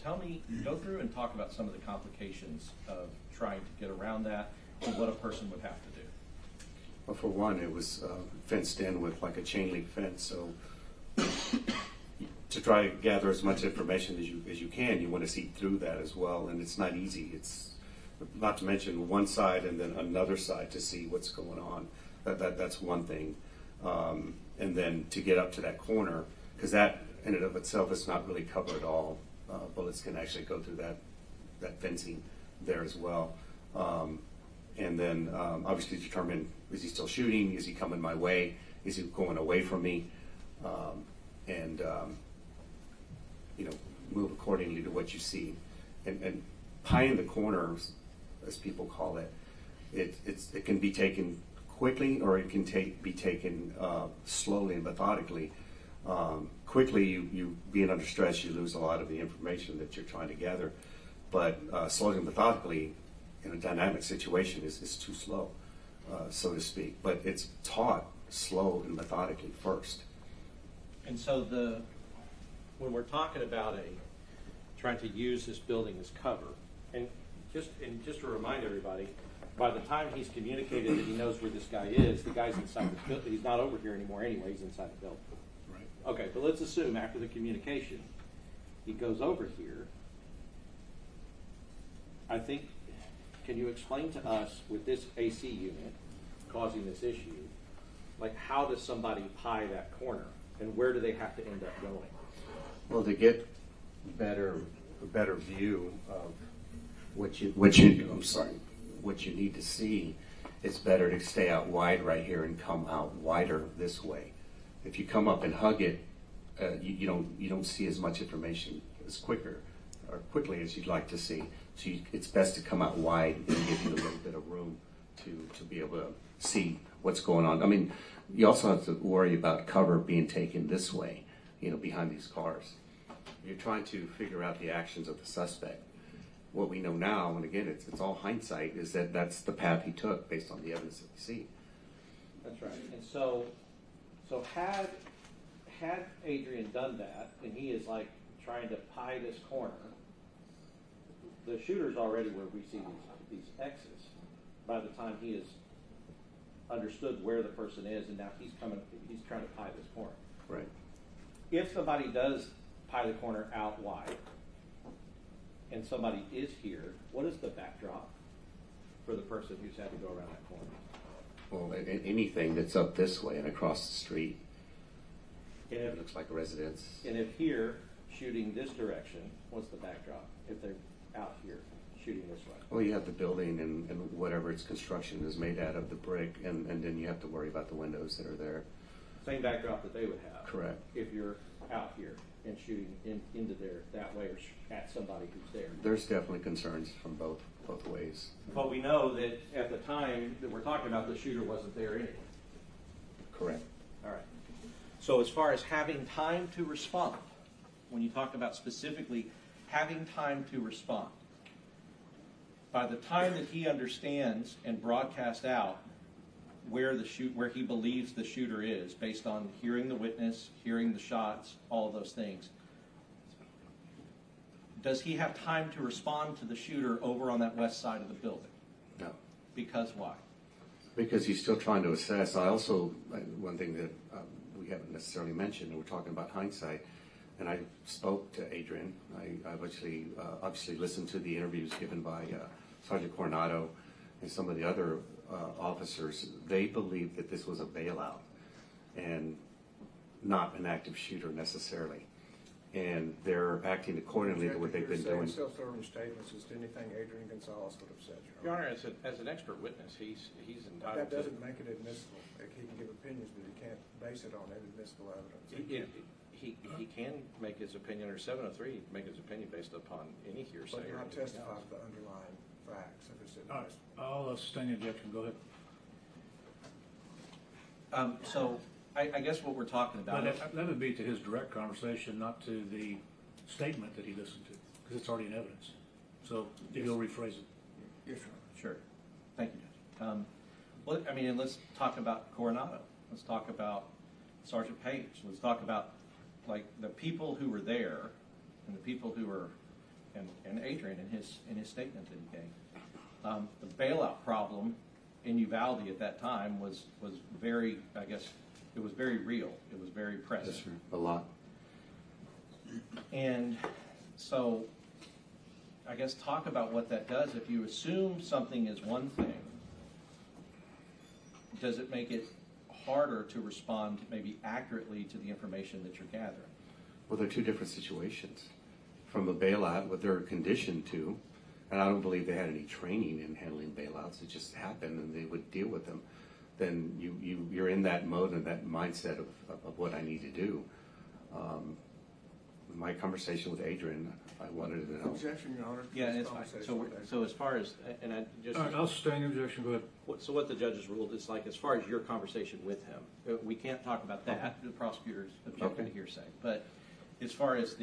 go through and talk about some of the complications of trying to get around that and what a person would have to do. Well, for one, it was fenced in with like a chain link fence, so to try to gather as much information as you can, you want to see through that as well, and it's not easy. It's not to mention one side and then another side to see what's going on. That's one thing, and then to get up to that corner, because that in and of itself is not really covered at all. Bullets can actually go through that fencing there as well. And then obviously determine, is he still shooting? Is he coming my way? Is he going away from me? And move accordingly to what you see. And pie in the corners, as people call it, it can be taken quickly, or it can be taken slowly and methodically. Quickly, you being under stress, you lose a lot of the information that you're trying to gather. But slowly and methodically, in a dynamic situation, is too slow, so to speak. But it's taught slow and methodically first. And so when we're talking about trying to use this building as cover, and just to remind everybody, by the time he's communicated that he knows where this guy is, the guy's inside the building. He's not over here anymore anyway, he's inside the building. Right. Okay, but let's assume after the communication, he goes over here. I think, can you explain to us, with this AC unit causing this issue, like how does somebody pie that corner, and where do they have to end up going? Well, to get a better view of what you need to see, it's better to stay out wide right here and come out wider this way. If you come up and hug it, you don't see as much information as quickly as you'd like to see. So it's best to come out wide and give you a little bit of room to be able to see what's going on. I mean, you also have to worry about cover being taken this way, behind these cars. You're trying to figure out the actions of the suspect. what we know now, and again, it's all hindsight, is that that's the path he took based on the evidence that we see. That's right. And so had Adrian done that, and he is like trying to pie this corner, the shooter's already where we see these X's by the time he has understood where the person is, and now he's trying to pie this corner. Right. If somebody does pie the corner out wide, and somebody is here, what is the backdrop for the person who's had to go around that corner? Well, anything that's up this way and across the street, And it if, looks like a residence. and if here, shooting this direction, what's the backdrop? If they're out here, shooting this way? Well, you have the building and whatever its construction is made out of, the brick, and then you have to worry about the windows that are there. Same backdrop that they would have. Correct. If you're out here and shooting into there that way, or at somebody who's there. There's definitely concerns from both ways. But we know that at the time that we're talking about, the shooter wasn't there anyway. Correct. All right. So as far as having time to respond, when you talk about specifically having time to respond, by the time that he understands and broadcasts out where he believes the shooter is, based on hearing the witness, hearing the shots, all of those things, does he have time to respond to the shooter over on that west side of the building? No. Because why? Because he's still trying to assess. I also, one thing that we haven't necessarily mentioned, and we're talking about hindsight, and I spoke to Adrian. I've obviously listened to the interviews given by Sergeant Coronado and some of the other officers. They believe that this was a bailout and not an active shooter necessarily. And they're acting accordingly to what they've been doing. Self-serving statements as to anything Adrian Gonzales would have said, Your Honor, as an expert witness, he's entitled That doesn't make it admissible. Like, he can give opinions, but he can't base it on inadmissible evidence. He can make his opinion, or 703, make his opinion based upon any hearsay. But or not anything testify else. to the underlying facts if it's All right, admissible. I'll sustain the objection. Go ahead. So I guess what we're talking about. But that would be to his direct conversation, not to the statement that he listened to, because it's already in evidence. So if you'll rephrase it. Yes, Your Honor. Sure. Thank you, Judge. Well, I mean, and let's talk about Coronado. Let's talk about Sergeant Page. Let's talk about, like, the people who were there and the people who were, and Adrian in his statement that he gave. The bailout problem in Uvalde at that time was very, I guess, it was very real. It was very present. Yes, sir. A lot. And so I guess talk about what that does. If you assume something is one thing, does it make it harder to respond maybe accurately to the information that you're gathering? Well, they're two different situations. From a bailout, what they're conditioned to, and I don't believe they had any training in handling bailouts. It just happened, and they would deal with them. Then you're in that mode and that mindset of what I need to do. My conversation with Adrian, I wanted to know. Objection, Your Honor. Yeah, and it's fine. So as far as, and I just. All right, I'll sustain the objection. Go ahead. So what the judge has ruled is, like, as far as your conversation with him, we can't talk about that. The prosecutor's objecting to hearsay. But as far as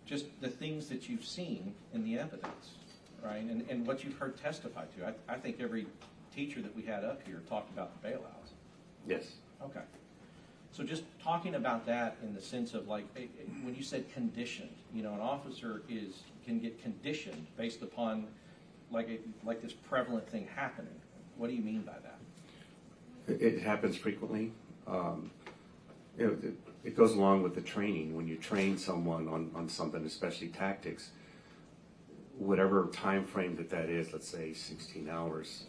just the things that you've seen in the evidence, right, and what you've heard testified to, I think every teacher that we had up here talked about the bailouts. Yes. Okay. So just talking about that in the sense of, like, when you said conditioned, an officer can get conditioned based upon like this prevalent thing happening. What do you mean by that? It happens frequently. It goes along with the training. When you train someone on something, especially tactics, whatever time frame that is, let's say 16 hours,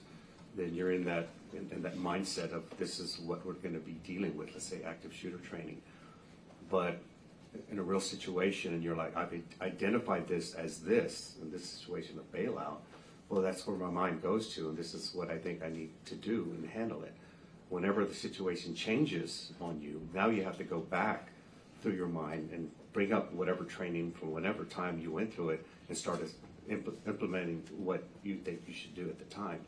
then you're in that mindset of this is what we're going to be dealing with, let's say active shooter training. But in a real situation, and you're like, I've identified this as this, in this situation of bailout, well, that's where my mind goes to, and this is what I think I need to do and handle it. Whenever the situation changes on you, now you have to go back through your mind and bring up whatever training from whatever time you went through it and start implementing what you think you should do at the time.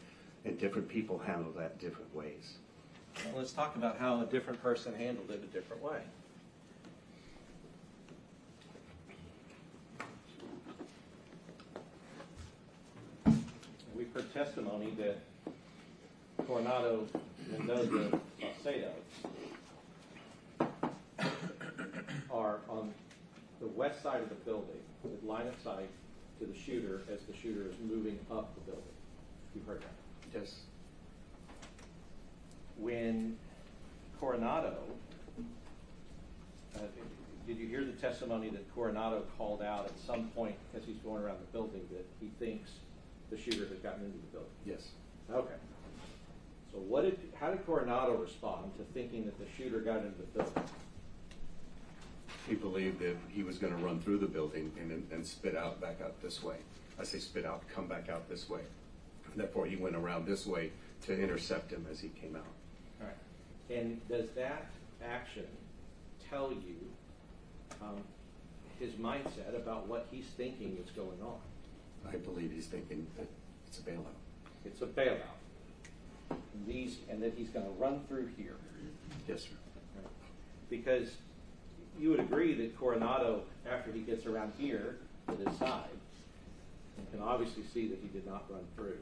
And different people handle that different ways. Well, let's talk about how a different person handled it a different way. heard testimony that Coronado, Mendoza, Salcedo are on the west side of the building with line of sight to the shooter as the shooter is moving up the building. You've heard that? Yes. When Coronado, did you hear the testimony that Coronado called out at some point as he's going around the building that he thinks the shooter has gotten into the building? Yes. Okay. So how did Coronado respond to thinking that the shooter got into the building? He believed that he was going to run through the building and spit out back out this way. I say spit out, come back out this way. Therefore, he went around this way to intercept him as he came out. All right. And does that action tell you his mindset about what he's thinking is going on? I believe he's thinking that it's a bailout. It's a bailout. And that he's going to run through here. Yes, sir. Right. Because you would agree that Coronado, after he gets around here to this side, you can obviously see that he did not run through.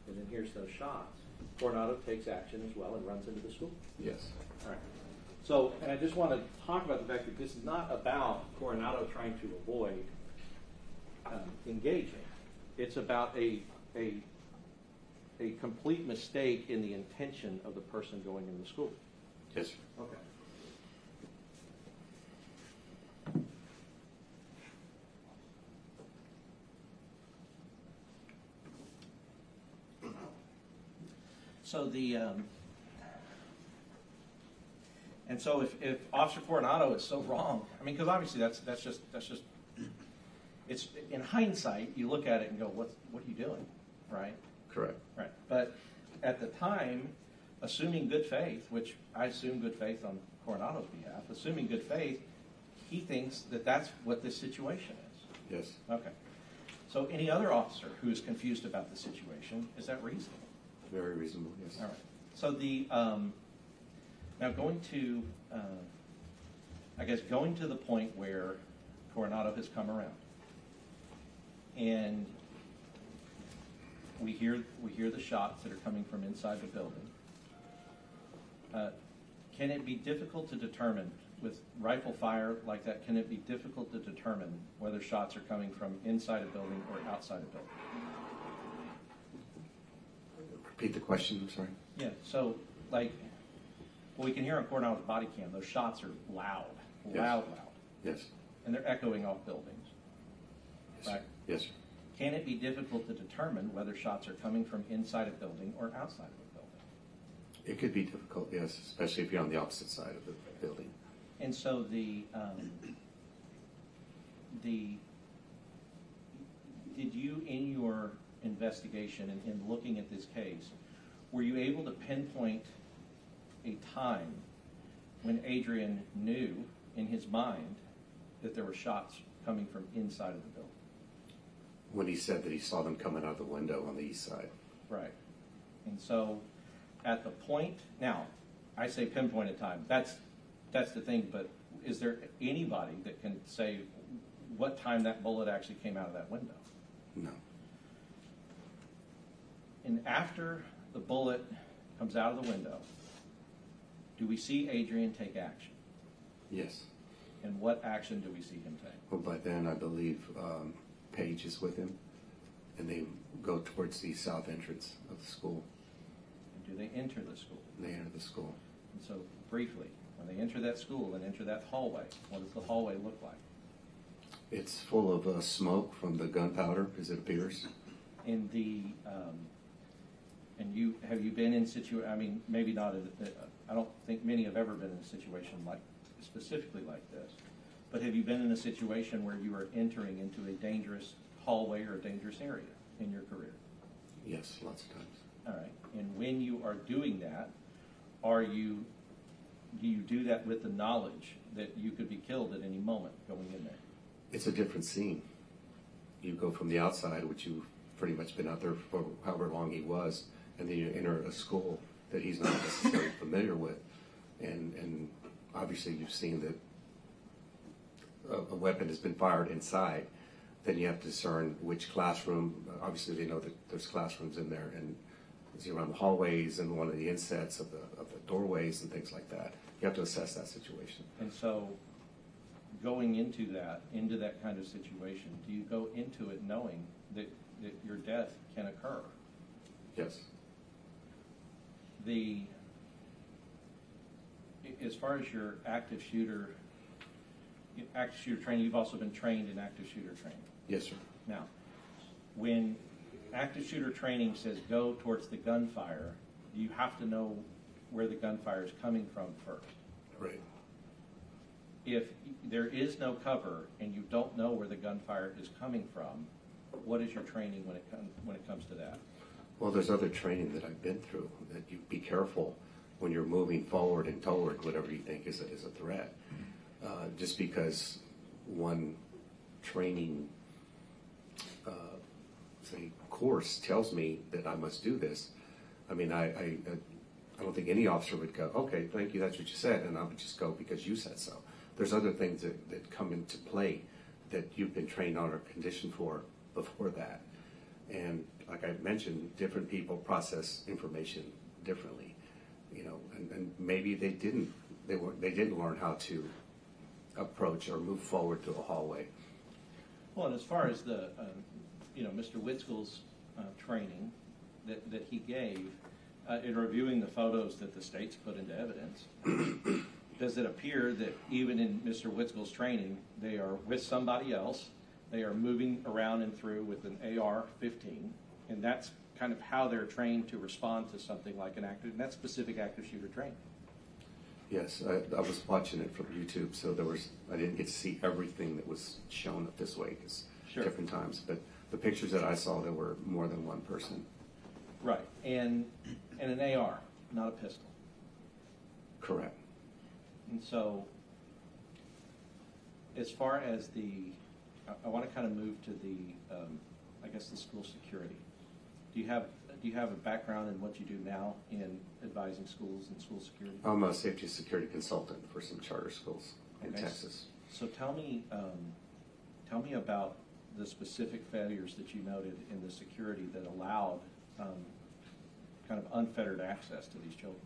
And then here's those shots. Coronado takes action as well and runs into the school. Yes. All right. So, and I just want to talk about the fact that this is not about Coronado trying to avoid engaging. It's about a complete mistake in the intention of the person going into the school. Yes, sir. Okay. So and so if Officer Coronado is so wrong, I mean, because obviously that's just it's in hindsight you look at it and go, what are you doing, right? Correct. Right. But at the time, assuming good faith, which I assume good faith on Coronado's behalf, assuming good faith, he thinks that that's what this situation is. Yes. Okay. So any other officer who is confused about the situation, is that reasonable? Very reasonable, yes. All right. So now going to, going to the point where Coronado has come around, and we hear the shots that are coming from inside the building. Can it be difficult to determine with rifle fire like that? Can it be difficult to determine whether shots are coming from inside a building or outside a building? Repeat the question, I'm sorry. Yeah, so we can hear on Coronado's body cam, those shots are loud. Yes. Yes. And they're echoing off buildings. Yes, Right? sir. Yes, sir. Can it be difficult to determine whether shots are coming from inside a building or outside of a building? It could be difficult, yes, especially if you're on the opposite side of the building. And so did you, in your investigation and in looking at this case, were you able to pinpoint a time when Adrian knew in his mind that there were shots coming from inside of the building? When he said that he saw them coming out of the window on the east side. Right. And so at the point, now, I say pinpoint a time. That's the thing, but is there anybody that can say what time that bullet actually came out of that window? No. And after the bullet comes out of the window, do we see Adrian take action? Yes. And what action do we see him take? Well, by then, I believe Paige is with him, and they go towards the south entrance of the school. And do they enter the school? They enter the school. And so, briefly, when they enter that school and enter that hallway, what does the hallway look like? It's full of smoke from the gunpowder, as it appears. In the, and have you been in I mean, maybe not, I don't think many have ever been in a situation specifically like this, but have you been in a situation where you are entering into a dangerous hallway or a dangerous area in your career? Yes, lots of times. All right. And when you are doing that, do you do that with the knowledge that you could be killed at any moment going in there? It's a different scene. You go from the outside, which you've pretty much been out there for however long he was, and then you enter a school that he's not necessarily familiar with. And obviously you've seen that a weapon has been fired inside. then you have to discern which classroom. Obviously, they know that there's classrooms in there, and is he around the hallways and one of the insets of the doorways and things like that. You have to assess that situation. And so, going into that kind of situation, do you go into it knowing that your death can occur? Yes. As far as your active shooter training, you've also been trained in active shooter training. Yes, sir. Now, when active shooter training says go towards the gunfire, you have to know where the gunfire is coming from first. Right. If there is no cover and you don't know where the gunfire is coming from, what is your training when it comes to that? Well, there's other training that I've been through that you be careful when you're moving forward and toward whatever you think is a threat. Just because one training say course tells me that I must do this, I mean, I don't think any officer would go, okay, thank you, that's what you said, and I would just go because you said so. There's other things that come into play that you've been trained on or conditioned for before that. And like I mentioned, different people process information differently, you know, and maybe they didn't learn how to approach or move forward through a hallway. Well, and as far as the, Mr. Witzkel's training that he gave, in reviewing the photos that the state's put into evidence, does it appear that even in Mr. Witzkel's training, they are with somebody else, they are moving around and through with an AR-15, and that's kind of how they're trained to respond to something like and that's specific active shooter training? Yes, I was watching it from YouTube, so I didn't get to see everything that was shown up this way, because different times. But the pictures that I saw, there were more than one person. Right, and an AR, not a pistol. Correct. And so, as far as I want to kind of move to the school security. Do you have a background in what you do now in advising schools and school security? I'm a safety security consultant for some charter schools in Texas. So tell me about the specific failures that you noted in the security that allowed kind of unfettered access to these children.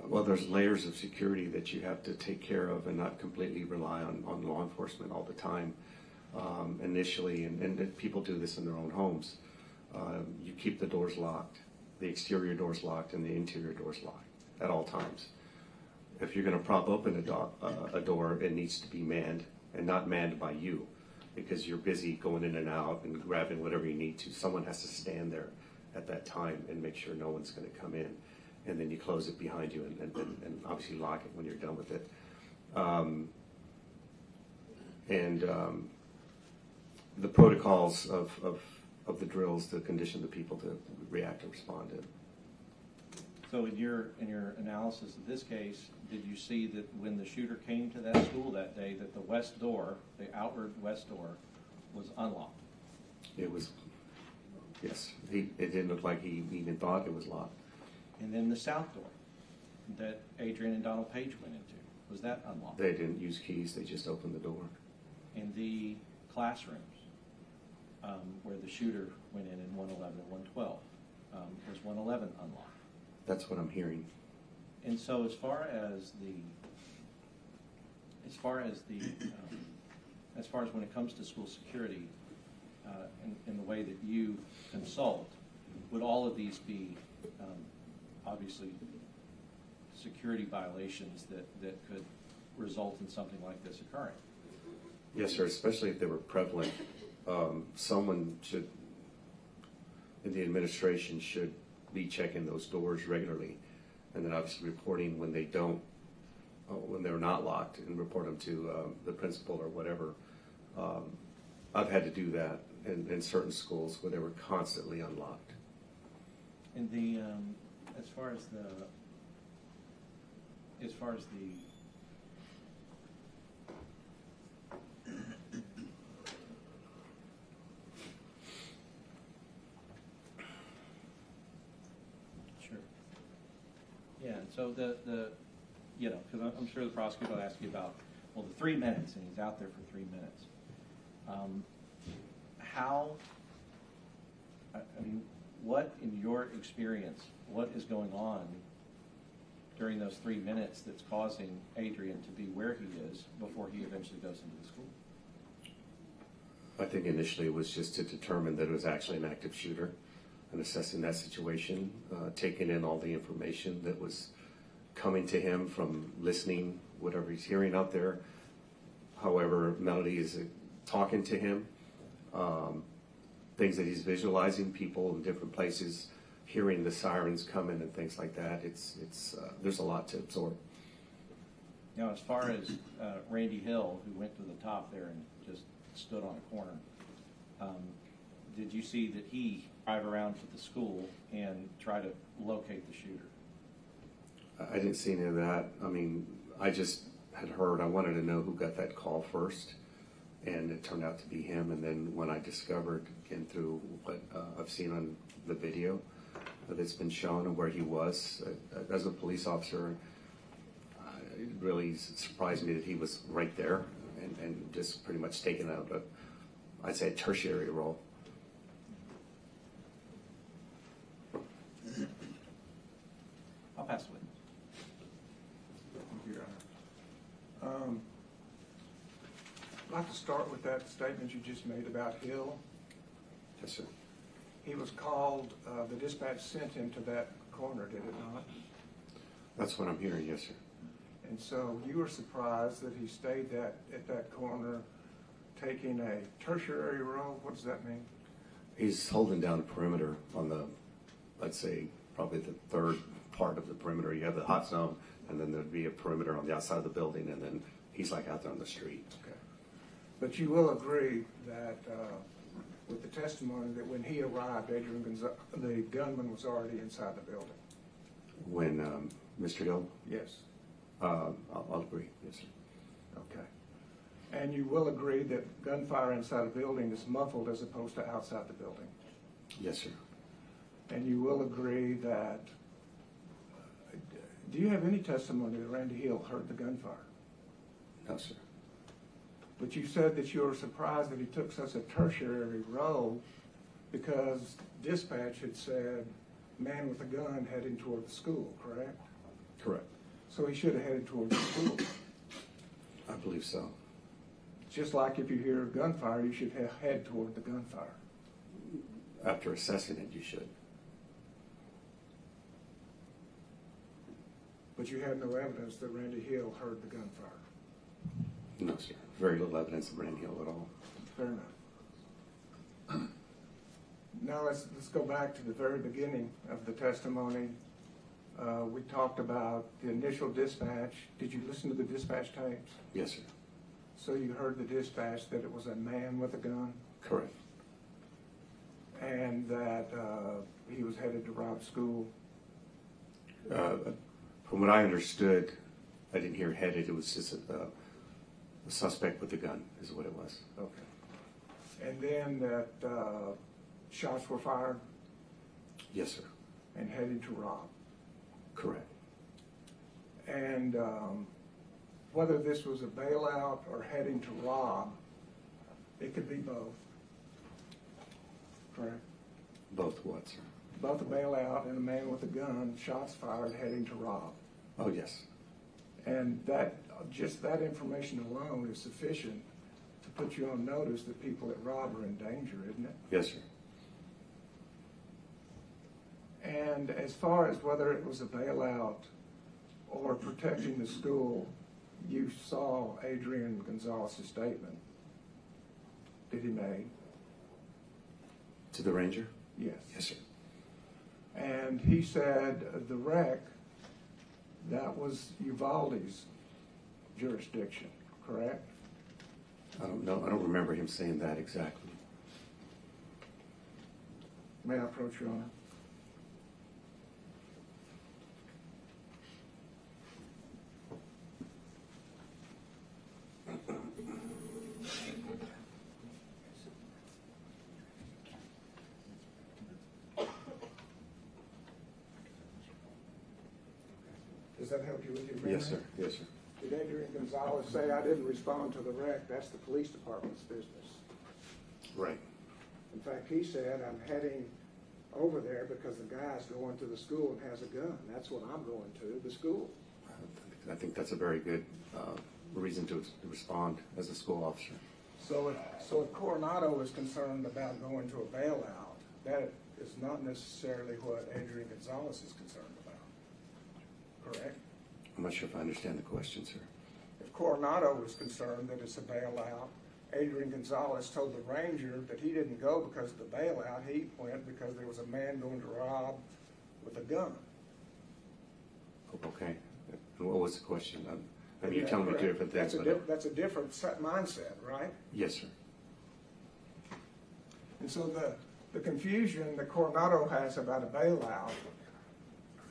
Well, there's layers of security that you have to take care of and not completely rely on law enforcement all the time. Initially, and people do this in their own homes, you keep the doors locked, the exterior doors locked, and the interior doors locked at all times. If you're going to prop open a door, it needs to be manned, and not manned by you, because you're busy going in and out and grabbing whatever you need to. Someone has to stand there at that time and make sure no one's going to come in. And then you close it behind you and obviously lock it when you're done with it. The protocols of the drills to condition the people to react and respond to. So in your analysis of this case, did you see that when the shooter came to that school that day, that the west door, the outward west door, was unlocked? It was, yes. It didn't look like he even thought it was locked. And then the south door that Adrian and Donald Page went into, was that unlocked? They didn't use keys, they just opened the door. In the classrooms where the shooter went in 111 and 112, was 111 unlocked? That's what I'm hearing. And so as far as when it comes to school security, in the way that you consult, would all of these be obviously security violations that could result in something like this occurring? Yes, sir, especially if they were prevalent. Someone should, in the administration, should be checking those doors regularly, and then obviously reporting when they don't, when they're not locked, and report them to the principal or whatever. I've had to do that in certain schools where they were constantly unlocked. And as far as the sure. Yeah, so because I'm sure the prosecutor will ask you about, well, the 3 minutes, and he's out there for 3 minutes. How, I mean, what in your experience, what is going on during those 3 minutes that's causing Adrian to be where he is before he eventually goes into the school? I think initially it was just to determine that it was actually an active shooter and assessing that situation, taking in all the information that was coming to him from listening, whatever he's hearing out there. However, Melody is talking to him, things that he's visualizing, people in different places, hearing the sirens coming and things like that. There's a lot to absorb. Now, as far as Randy Hill, who went to the top there and just stood on a corner, did you see that he drive around to the school and try to locate the shooter? I didn't see any of that. I mean, I just had heard, I wanted to know who got that call first, and it turned out to be him. And then when I discovered, again, through what I've seen on the video that's been shown and where he was, as a police officer, it really surprised me that he was right there and just pretty much taking out I'd say a tertiary role. I'll pass the witness. Thank you, Your Honor. I'd like to start with that statement you just made about Hill. Yes, sir. He was called, the dispatch sent him to that corner, did it not? That's what I'm hearing, yes, sir. And so you were surprised that he stayed at that corner taking a tertiary role? What does that mean? He's holding down the perimeter on the, I'd say, probably the third part of the perimeter. You have the hot zone, and then there'd be a perimeter on the outside of the building, and then he's like out there on the street. Okay. But you will agree that with the testimony that when he arrived, Adrian Gonzales, the gunman was already inside the building? When Mr. Hill? Yes. I'll agree, yes, sir. Okay. And you will agree that gunfire inside a building is muffled as opposed to outside the building? Yes, sir. And you will agree that, do you have any testimony that Randy Hill heard the gunfire? No, sir. But you said that you were surprised that he took such a tertiary role because dispatch had said man with a gun heading toward the school, correct? Correct. So he should have headed toward the school. I believe so. Just like if you hear gunfire, you should head toward the gunfire. After assessing it, you should. But you have no evidence that Randy Hill heard the gunfire. No, sir. Very little evidence of Randy Hill at all. Fair enough. Now let's go back to the very beginning of the testimony. We talked about the initial dispatch. Did you listen to the dispatch tapes? Yes, sir. So you heard the dispatch that it was a man with a gun? Correct. And that he was headed to rob school? From what I understood, I didn't hear headed. It was just a suspect with a gun is what it was. Okay. And then that shots were fired? Yes, sir. And headed to rob? Correct. And whether this was a bailout or heading to rob, it could be both. Correct? Both what, sir? Both a bailout and a man with a gun, shots fired, heading to rob. Oh, yes. And that, just that information alone is sufficient to put you on notice that people that rob are in danger, isn't it? Yes, sir. And as far as whether it was a bailout or protecting the school, you saw Adrian Gonzales' statement that he made. To the ranger? Yes. Yes, sir. And he said the wreck, that was Uvalde's jurisdiction, correct? I don't know. I don't remember him saying that exactly. May I approach, Your Honor? Does that help you with your memory? Yes, sir. Yes, sir. Did Adrian Gonzales say, I didn't respond to the wreck, that's the police department's business? Right. In fact, he said, I'm heading over there because the guy's going to the school and has a gun. That's what I'm going to, the school. I think that's a very good reason to respond as a school officer. So if Coronado is concerned about going to a bailout, that is not necessarily what Adrian Gonzales is concerned about. Correct? I'm not sure if I understand the question, sir. If Coronado is concerned that it's a bailout, Adrian Gonzales told the ranger that he didn't go because of the bailout. He went because there was a man going to rob with a gun. Okay. And what was the question? I mean, you're telling me two different things. That's a different mindset, right? Yes, sir. And so the confusion that Coronado has about a bailout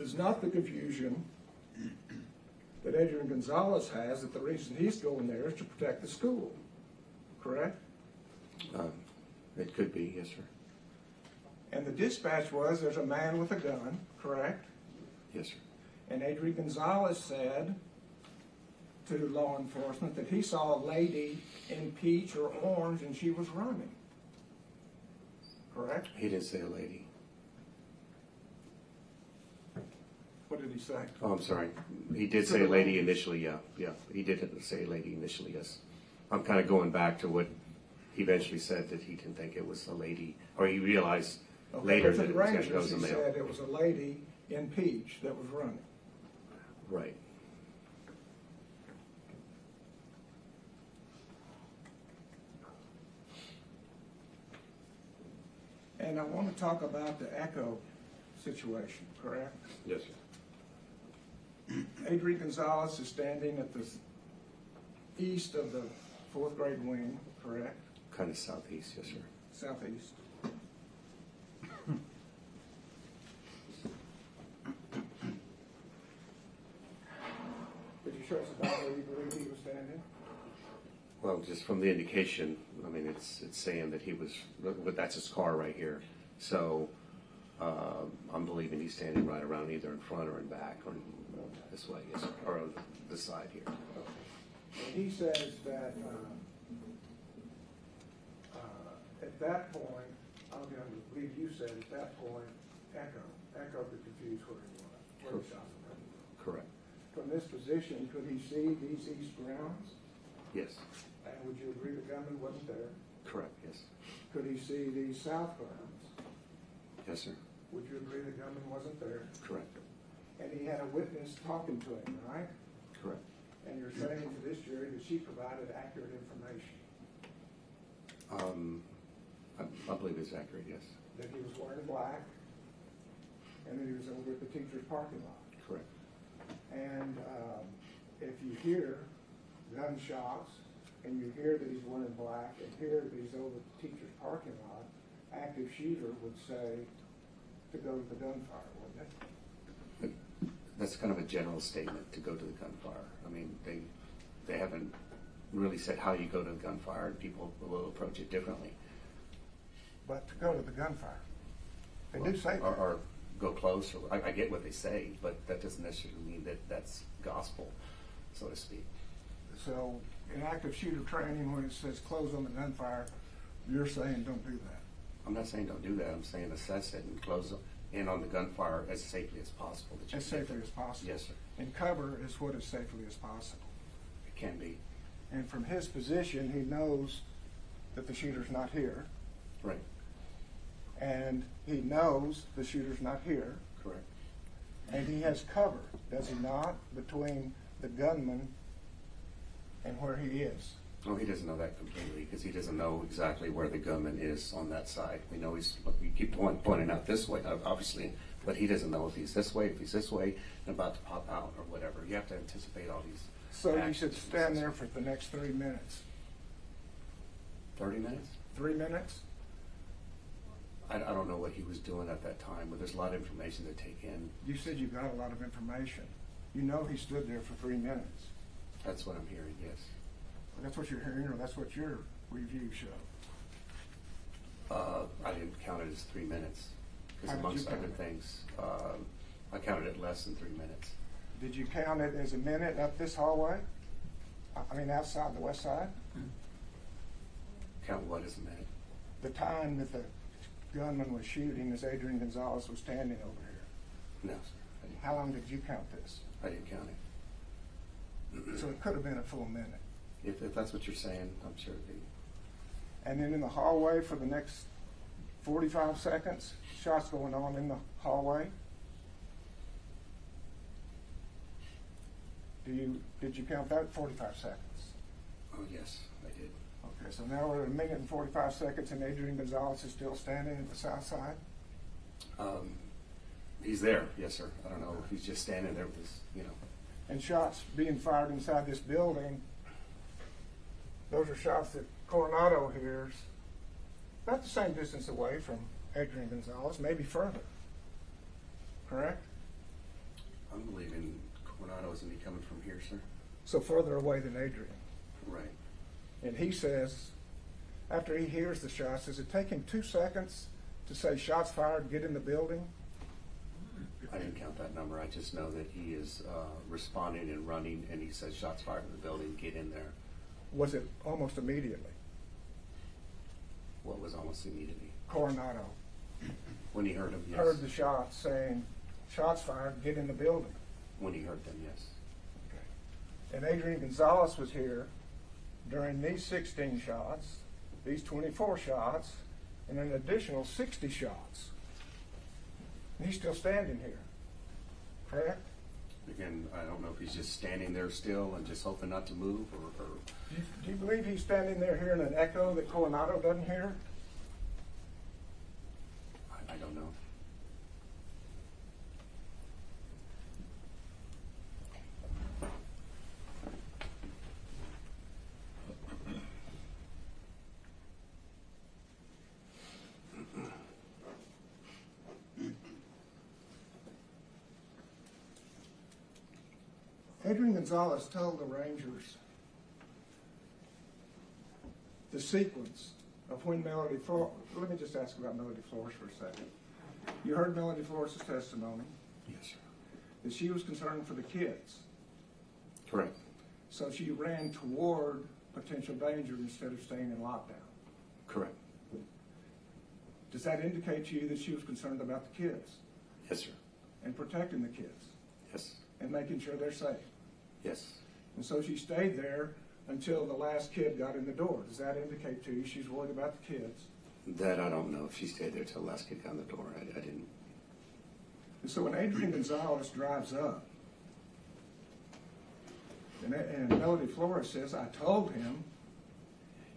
is not the confusion that Adrian Gonzales has, that the reason he's going there is to protect the school. Correct? It could be, yes, sir. And the dispatch was there's a man with a gun, correct? Yes, sir. And Adrian Gonzales said to law enforcement that he saw a lady in peach or orange and she was running. Correct? He didn't say a lady. What did he say? Oh, I'm sorry. He did say a lady initially, yeah. Yeah, he did say a lady initially, yes. I'm kind of going back to what he eventually said, that he didn't think it was a lady, or he realized later that it was going to go as a He male. said it was a lady in peach that was running. Right. And I want to talk about the Echo situation, correct? Yes, sir. Adrian Gonzales is standing at the east of the fourth grade wing, correct? Kind of southeast, yes, sir. Southeast. Could you show us about where you believe he was standing? Well, just from the indication, I mean, it's saying that he was, but that's his car right here. So I'm believing he's standing right around either in front or in back or this way, yes, or on this side here. And he says that at that point, I believe you said at that point, Echo could confuse where he was, where he shot from. Correct. From this position, could he see these east grounds? Yes. And would you agree the gunman wasn't there? Correct, yes. Could he see these south grounds? Yes, sir. Would you agree the gunman wasn't there? Correct. And he had a witness talking to him, right? Correct. And you're saying to this jury that she provided accurate information, I believe it's accurate, yes. that he was wearing black, and that he was over at the teacher's parking lot. Correct. And if you hear gunshots, and you hear that he's wearing black, and hear that he's over at the teacher's parking lot, active shooter would say to go to the gunfire, wouldn't it? That's kind of a general statement, to go to the gunfire. I mean, they haven't really said how you go to the gunfire, and people will approach it differently. But to go to the gunfire, they do say that. Or go close, or I get what they say, but that doesn't necessarily mean that that's gospel, so to speak. So in active shooter training, when it says close on the gunfire, you're saying don't do that. I'm not saying don't do that. I'm saying assess it and close in on the gunfire as safely as possible. As safely as possible. Yes, sir. And cover is what as safely as possible. It can be. And from his position, he knows that the shooter's not here, Right. and he knows the shooter's not here, Correct. and he has cover, does he not, between the gunman and where he is. Oh, he doesn't know that completely, because he doesn't know exactly where the gunman is on that side. We know we keep pointing out this way, obviously, but he doesn't know if he's this way, and about to pop out or whatever. You have to anticipate all these. So you actions. should stand there for the next 3 minutes. 30 minutes? 3 minutes? I don't know what he was doing at that time, but there's a lot of information to take in. You said you got a lot of information. You know he stood there for 3 minutes. That's what I'm hearing, yes. That's what you're hearing, or that's what your review showed? I didn't count it as 3 minutes, How because did you amongst count other it? things, I counted it less than 3 minutes. Did you count it as a minute up this hallway? I mean, outside the west side? Count what as a minute? the time that the gunman was shooting as Adrian Gonzales was standing over here? No, sir. How long did you count this? I didn't count it. So it could have been a full minute. If that's what you're saying, I'm sure it'd be. And then in the hallway for the next 45 seconds, shots going on in the hallway. Did you count that 45 seconds? Oh, yes, I did. Okay, so now we're at 1 minute and 45 seconds and Adrian Gonzales is still standing at the south side? He's there, yes, sir. I don't know if he's just standing there with his, And shots being fired inside this building, those are shots that Coronado hears about the same distance away from Adrian Gonzales, maybe further. Correct? I'm believing Coronado isn't he coming from here, sir? So further away than Adrian. Right. And he says, after he hears the shots, does it take him 2 seconds to say shots fired, get in the building? I didn't count that number. I just know that he is responding and running, and he says shots fired in the building, get in there. Was it almost immediately? What was almost immediately? Coronado When he heard them, yes. heard the shots saying, shots fired, get in the building. When he heard them, yes. Okay. And Adrian Gonzales was here during these 16 shots, these 24 shots, and an additional 60 shots. And he's still standing here, correct? Again, I don't know if he's just standing there still and just hoping not to move, or Do you believe he's standing there hearing an echo that Coronado doesn't hear? I don't know. Adrian Gonzales told the Rangers the sequence of when Melody Flores, let me just ask about Melody Flores for a second. You heard Melody Flores' testimony Yes, sir. that she was concerned for the kids. Correct. So she ran toward potential danger instead of staying in lockdown. Correct. Does that indicate to you that she was concerned about the kids Yes, sir. and protecting the kids Yes. and making sure they're safe? Yes. And so she stayed there until the last kid got in the door. Does that indicate to you she's worried about the kids? That I don't know if she stayed there till the last kid got in the door. I didn't. And so when Adrian Gonzales drives up, and Melody Flores says, I told him,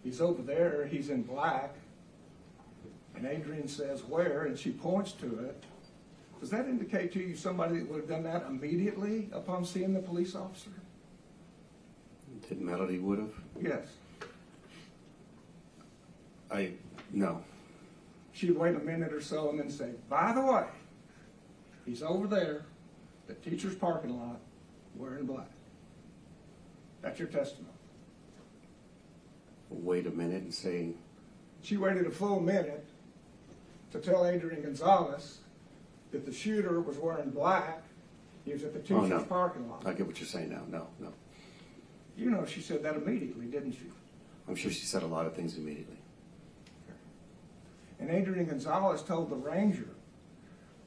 he's over there, he's in black, and Adrian says, where? And she points to it. Does that indicate to you somebody that would have done that immediately upon seeing the police officer? Did Melody would have? Yes. No. She'd wait a minute or so and then say, by the way, he's over there, the teacher's parking lot, wearing black. That's your testimony. Wait a minute and say, She waited a full minute to tell Adrian Gonzales that the shooter was wearing black. He was at the teacher's no. parking lot. I get what you're saying now. No. You know she said that immediately, didn't she? I'm sure she said a lot of things immediately. And Adrian Gonzales told the ranger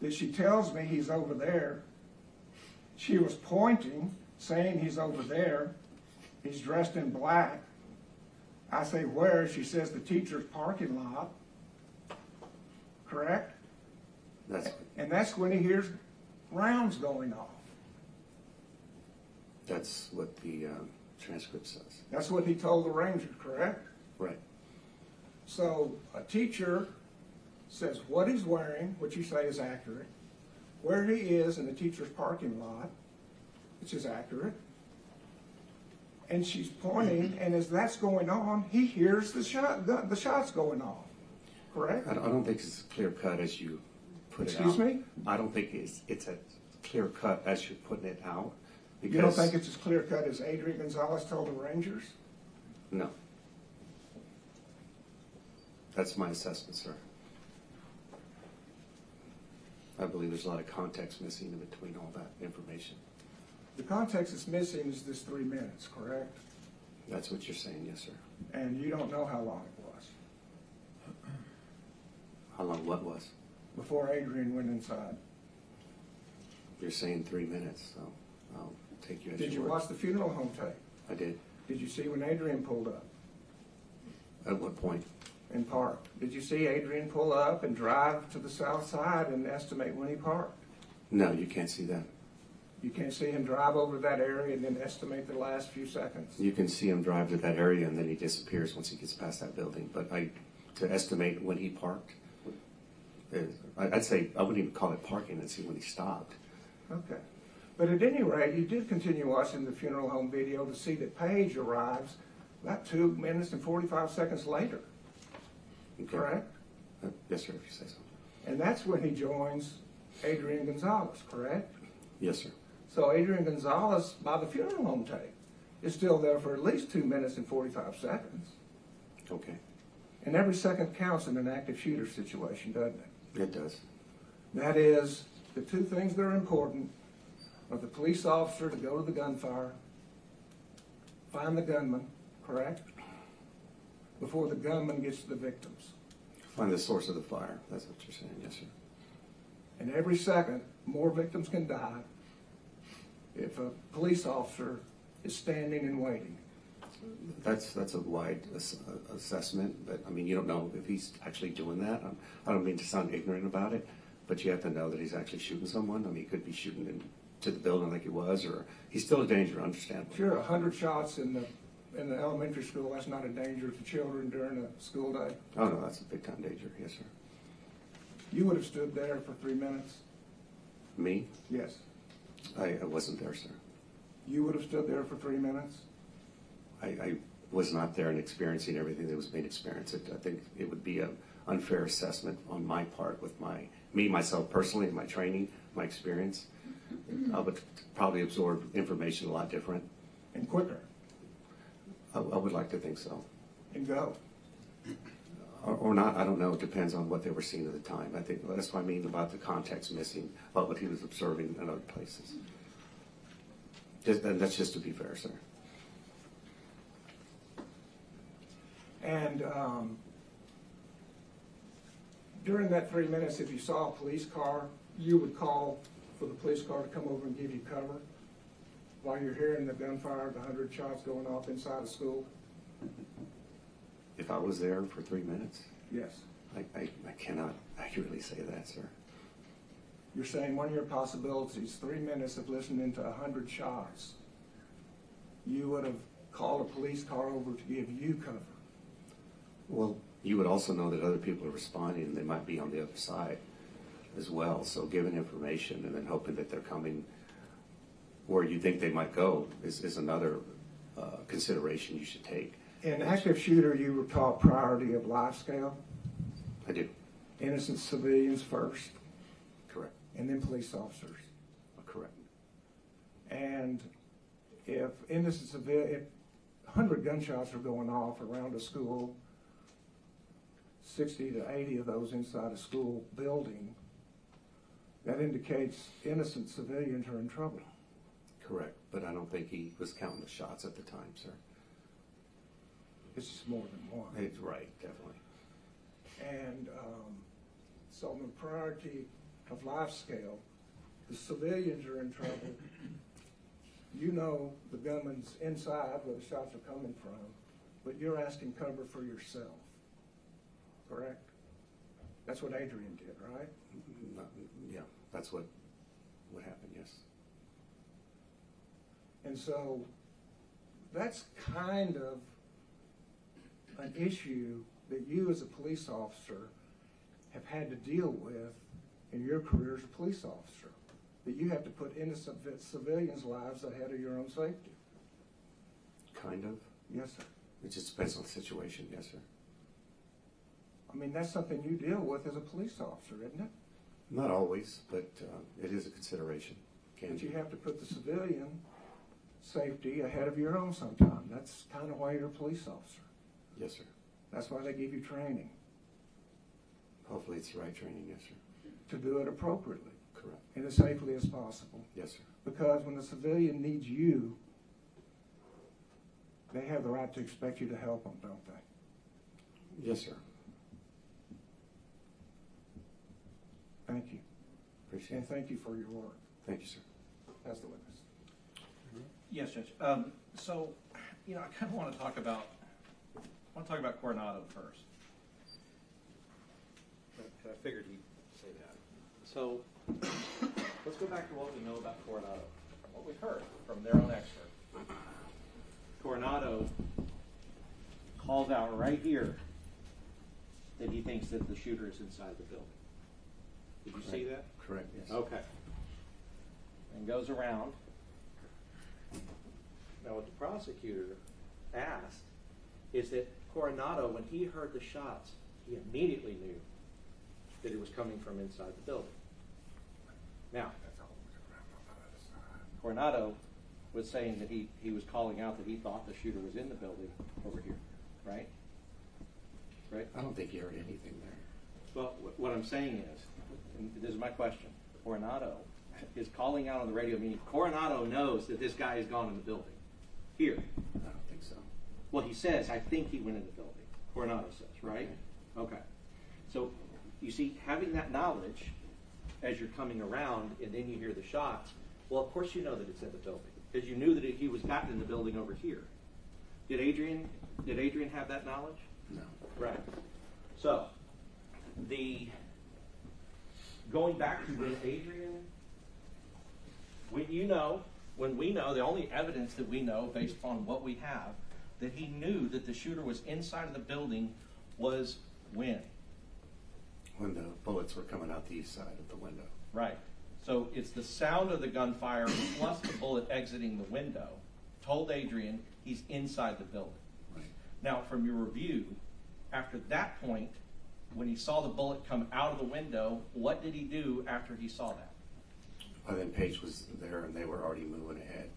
that she tells me he's over there. She was pointing, saying he's over there. He's dressed in black. I say, where? She says the teacher's parking lot. Correct? And that's when he hears rounds going off. That's what the transcript says. That's what he told the ranger, correct? Right. So a teacher says what he's wearing, which you say is accurate, where he is in the teacher's parking lot, which is accurate, and she's pointing, and as that's going on, he hears the shots going off, correct? I don't think it's as clear cut as you put it out. Excuse me? I don't think it's a clear cut as you're putting it out. You don't think it's as clear cut as Adrian Gonzales told the Rangers? No. That's my assessment, sir. I believe there's a lot of context missing in between all that information. The context that's missing is this 3 minutes, correct? That's what you're saying, yes, sir. And you don't know how long it was. How long what was? before Adrian went inside? You're saying 3 minutes, so I'll take you at Did you your watch word. the funeral home tape? I did. Did you see when Adrian pulled up At what point? and parked? Did you see Adrian pull up and drive to the south side and estimate when he parked? No, you can't see that. You can't see him drive over that area and then estimate the last few seconds. You can see him drive to that area and then he disappears once he gets past that building. But to estimate when he parked, I'd say I wouldn't even call it parking and see when he stopped. Okay. But at any rate, you did continue watching the funeral home video to see that Paige arrives about 2 minutes and 45 seconds later, Okay. correct? Yes, sir, if you say so. And that's when he joins Adrian Gonzales, correct? Yes, sir. So Adrian Gonzales, by the funeral home tape, is still there for at least 2 minutes and 45 seconds. Okay. And every second counts in an active shooter situation, doesn't it? It does. That is, the two things that are important are the police officer to go to the gunfire, find the gunman, correct? Before the gunman gets to the victims. Find the source of the fire. That's what you're saying. Yes, sir. And every second, more victims can die if a police officer is standing and waiting. That's a wide assessment, but I mean, you don't know if he's actually doing that. I don't mean to sound ignorant about it, but you have to know that he's actually shooting someone. I mean, he could be shooting into the building like he was, or he's still a danger, understandable. Sure, 100 shots in the elementary school, that's not a danger to children during a school day. Oh, no, that's a big time danger. Yes, sir. You would have stood there for 3 minutes? Me? Yes. I wasn't there, sir. You would have stood there for 3 minutes? I was not there and experiencing everything that was being experienced. I think it would be an unfair assessment on my part with myself personally, and my training, my experience. I would probably absorb information a lot different. And quicker? I would like to think so. And go? Or not, I don't know. It depends on what they were seeing at the time. I think that's what I mean about the context missing, about what he was observing in other places. And that's just to be fair, sir. And during that 3 minutes, if you saw a police car, you would call for the police car to come over and give you cover while you're hearing the gunfire, the 100 shots going off inside the school? If I was there for 3 minutes, Yes. I cannot accurately say that, sir. You're saying one of your possibilities, 3 minutes of listening to 100 shots, you would have called a police car over to give you cover. Well, you would also know that other people are responding and they might be on the other side as well. So giving information and then hoping that they're coming where you think they might go is another consideration you should take. In active shooter, you were taught priority of life scale, I do. innocent civilians first, Correct. and then police officers. Correct. And if if 100 gunshots are going off around a school, 60 to 80 of those inside a school building, that indicates innocent civilians are in trouble. Correct. But I don't think he was counting the shots at the time, sir. It's just more than one. It's right, definitely. And so on the priority of life scale, the civilians are in trouble. You know the gunman's inside where the shots are coming from, but you're asking cover for yourself, correct? That's what Adrian did, right? Yeah, that's what happened, yes. And so that's kind of an issue that you as a police officer have had to deal with in your career as a police officer, that you have to put innocent civilians' lives ahead of your own safety. Kind of. Yes, sir. It just depends on the situation, yes, sir. I mean, that's something you deal with as a police officer, isn't it? Not always, but it is a consideration. But you have to put the civilian safety ahead of your own sometime. That's kind of why you're a police officer. Yes, sir. That's why they give you training, Hopefully it's the right training, yes, sir. to do it appropriately Correct. and as safely as possible. Yes, sir. Because when the civilian needs you, they have the right to expect you to help them, don't they? Yes, sir. Thank you. Appreciate And it. thank you for your work Thank you, sir. as the witness. Yes, Judge. So, I kind of want to talk about Coronado first. I figured he'd say that. So, let's go back to what we know about Coronado. What we've heard from their own expert. Coronado calls out right here that he thinks that the shooter is inside the building. Did you see that? Correct, yes. Okay. And goes around. Now, what the prosecutor asked is that Coronado, when he heard the shots, he immediately knew that it was coming from inside the building. Now, Coronado was saying that he was calling out that he thought the shooter was in the building over here, right? Right? I don't think you heard anything there. Well, what I'm saying is, and this is my question, Coronado is calling out on the radio, meaning Coronado knows that this guy has gone in the building. Here. I don't think so. Well, he says, I think he went in the building. Coronado says, right? Okay. So, you see, having that knowledge as you're coming around and then you hear the shots, well, of course you know that it's in the building because you knew that he was gotten in the building over here. Did Adrian have that knowledge? No. Right. So, going back to when we know, the only evidence that we know based on what we have, that he knew that the shooter was inside of the building was when? When the bullets were coming out the east side of the window. Right. So it's the sound of the gunfire plus the bullet exiting the window told Adrian he's inside the building. Right. Now, from your review, after that point, when he saw the bullet come out of the window, what did he do after he saw that? By then Paige was there and they were already moving ahead.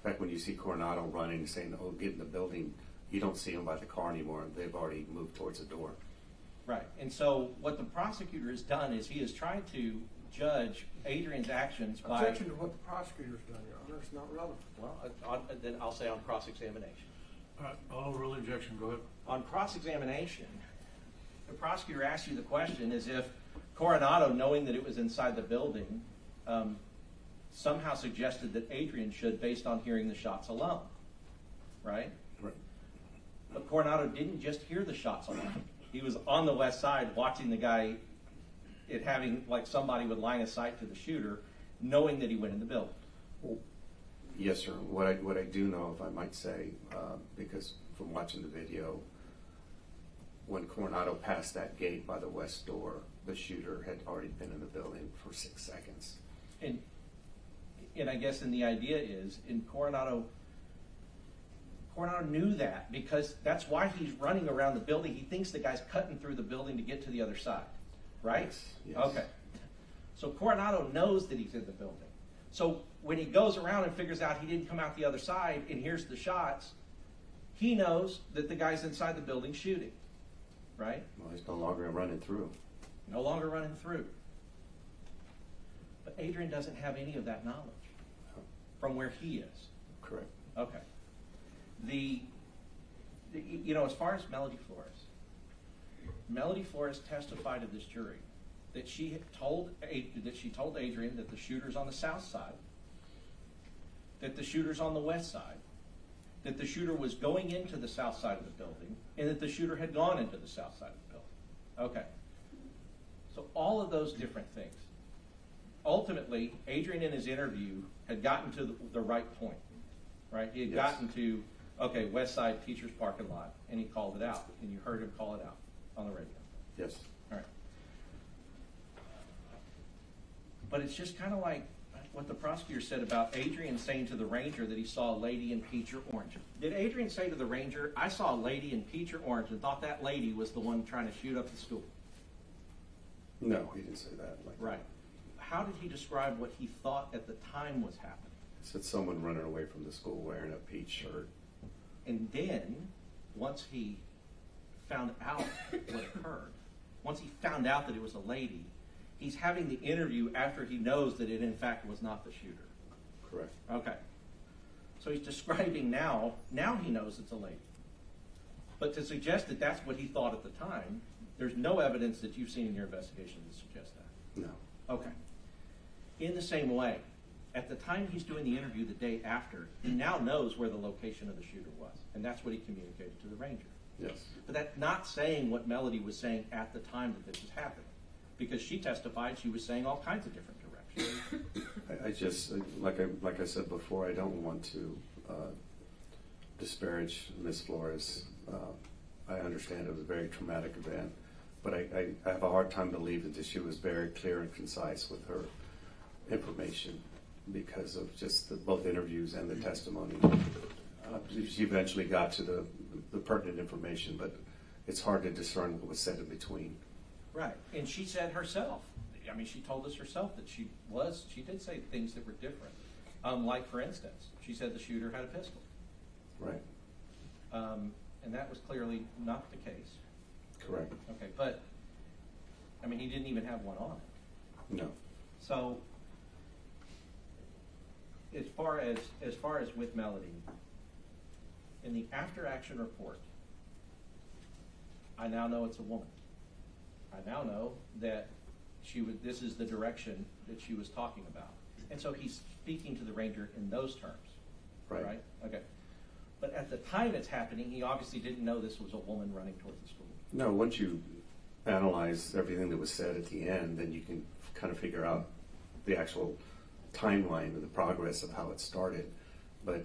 In fact, when you see Coronado running and saying, oh, get in the building, you don't see them by the car anymore. They've already moved towards the door. Right. And so what the prosecutor has done is he has tried to judge Adrian's actions by... Objection to what the prosecutor's done, Your Honor. It's not relevant. Well, then I'll say on cross-examination. All rule objection, go ahead. On cross-examination, the prosecutor asks you the question as if Coronado, knowing that it was inside the building, somehow suggested that Adrian should based on hearing the shots alone. Right? Right. But Coronado didn't just hear the shots alone. He was on the west side watching the guy, it having like somebody with line of sight to the shooter, knowing that he went in the building. Yes, sir. What I do know, if I might say, because from watching the video, when Coronado passed that gate by the west door, the shooter had already been in the building for 6 seconds. And I guess the idea is, in Coronado knew that because that's why he's running around the building. He thinks the guy's cutting through the building to get to the other side, right? Yes. Okay. So Coronado knows that he's in the building. So when he goes around and figures out he didn't come out the other side and hears the shots, he knows that the guy's inside the building shooting, right? Well, he's no longer running through. No longer running through. But Adrian doesn't have any of that knowledge from where he is. Correct. Okay. As far as Melody Flores testified to this jury that she told Adrian that the shooter's on the south side, that the shooter's on the west side, that the shooter was going into the south side of the building, and that the shooter had gone into the south side of the building. Okay. So all of those different things. Ultimately, Adrian in his interview had gotten to the right point, right? He had gotten to, okay, west side teacher's parking lot, and he called it out, and you heard him call it out on the radio. Yes. All right. But it's just kind of like what the prosecutor said about Adrian saying to the ranger that he saw a lady in peach or orange. Did Adrian say to the ranger, I saw a lady in peach or orange and thought that lady was the one trying to shoot up the school? No, he didn't say that. Right. How did he describe what he thought at the time was happening? He said someone running away from the school wearing a peach shirt. And then, once he found out what occurred, once he found out that it was a lady, he's having the interview after he knows that it in fact was not the shooter. Correct. Okay. So he's describing now he knows it's a lady. But to suggest that that's what he thought at the time, there's no evidence that you've seen in your investigation to suggest that. No. Okay. In the same way, at the time he's doing the interview the day after, he now knows where the location of the shooter was, and that's what he communicated to the ranger. Yes. But that's not saying what Melody was saying at the time that this was happening, because she testified she was saying all kinds of different directions. I just, like I said before, I don't want to disparage Ms. Flores. I understand it was a very traumatic event, but I have a hard time believing that she was very clear and concise with her information because of just both interviews and the testimony. She eventually got to the pertinent information, but it's hard to discern what was said in between. Right, and she said herself, I mean, she told us herself that she did say things that were different. Like, for instance, she said the shooter had a pistol. Right. And that was clearly not the case. Correct. Okay, but, I mean, he didn't even have one on it. No. So, as far as with Melody, in the after-action report, I now know it's a woman. I now know that this is the direction that she was talking about. And so he's speaking to the ranger in those terms. Right. Okay. But at the time it's happening, he obviously didn't know this was a woman running towards the school. No, once you analyze everything that was said at the end, then you can kind of figure out the actual timeline of the progress of how it started. But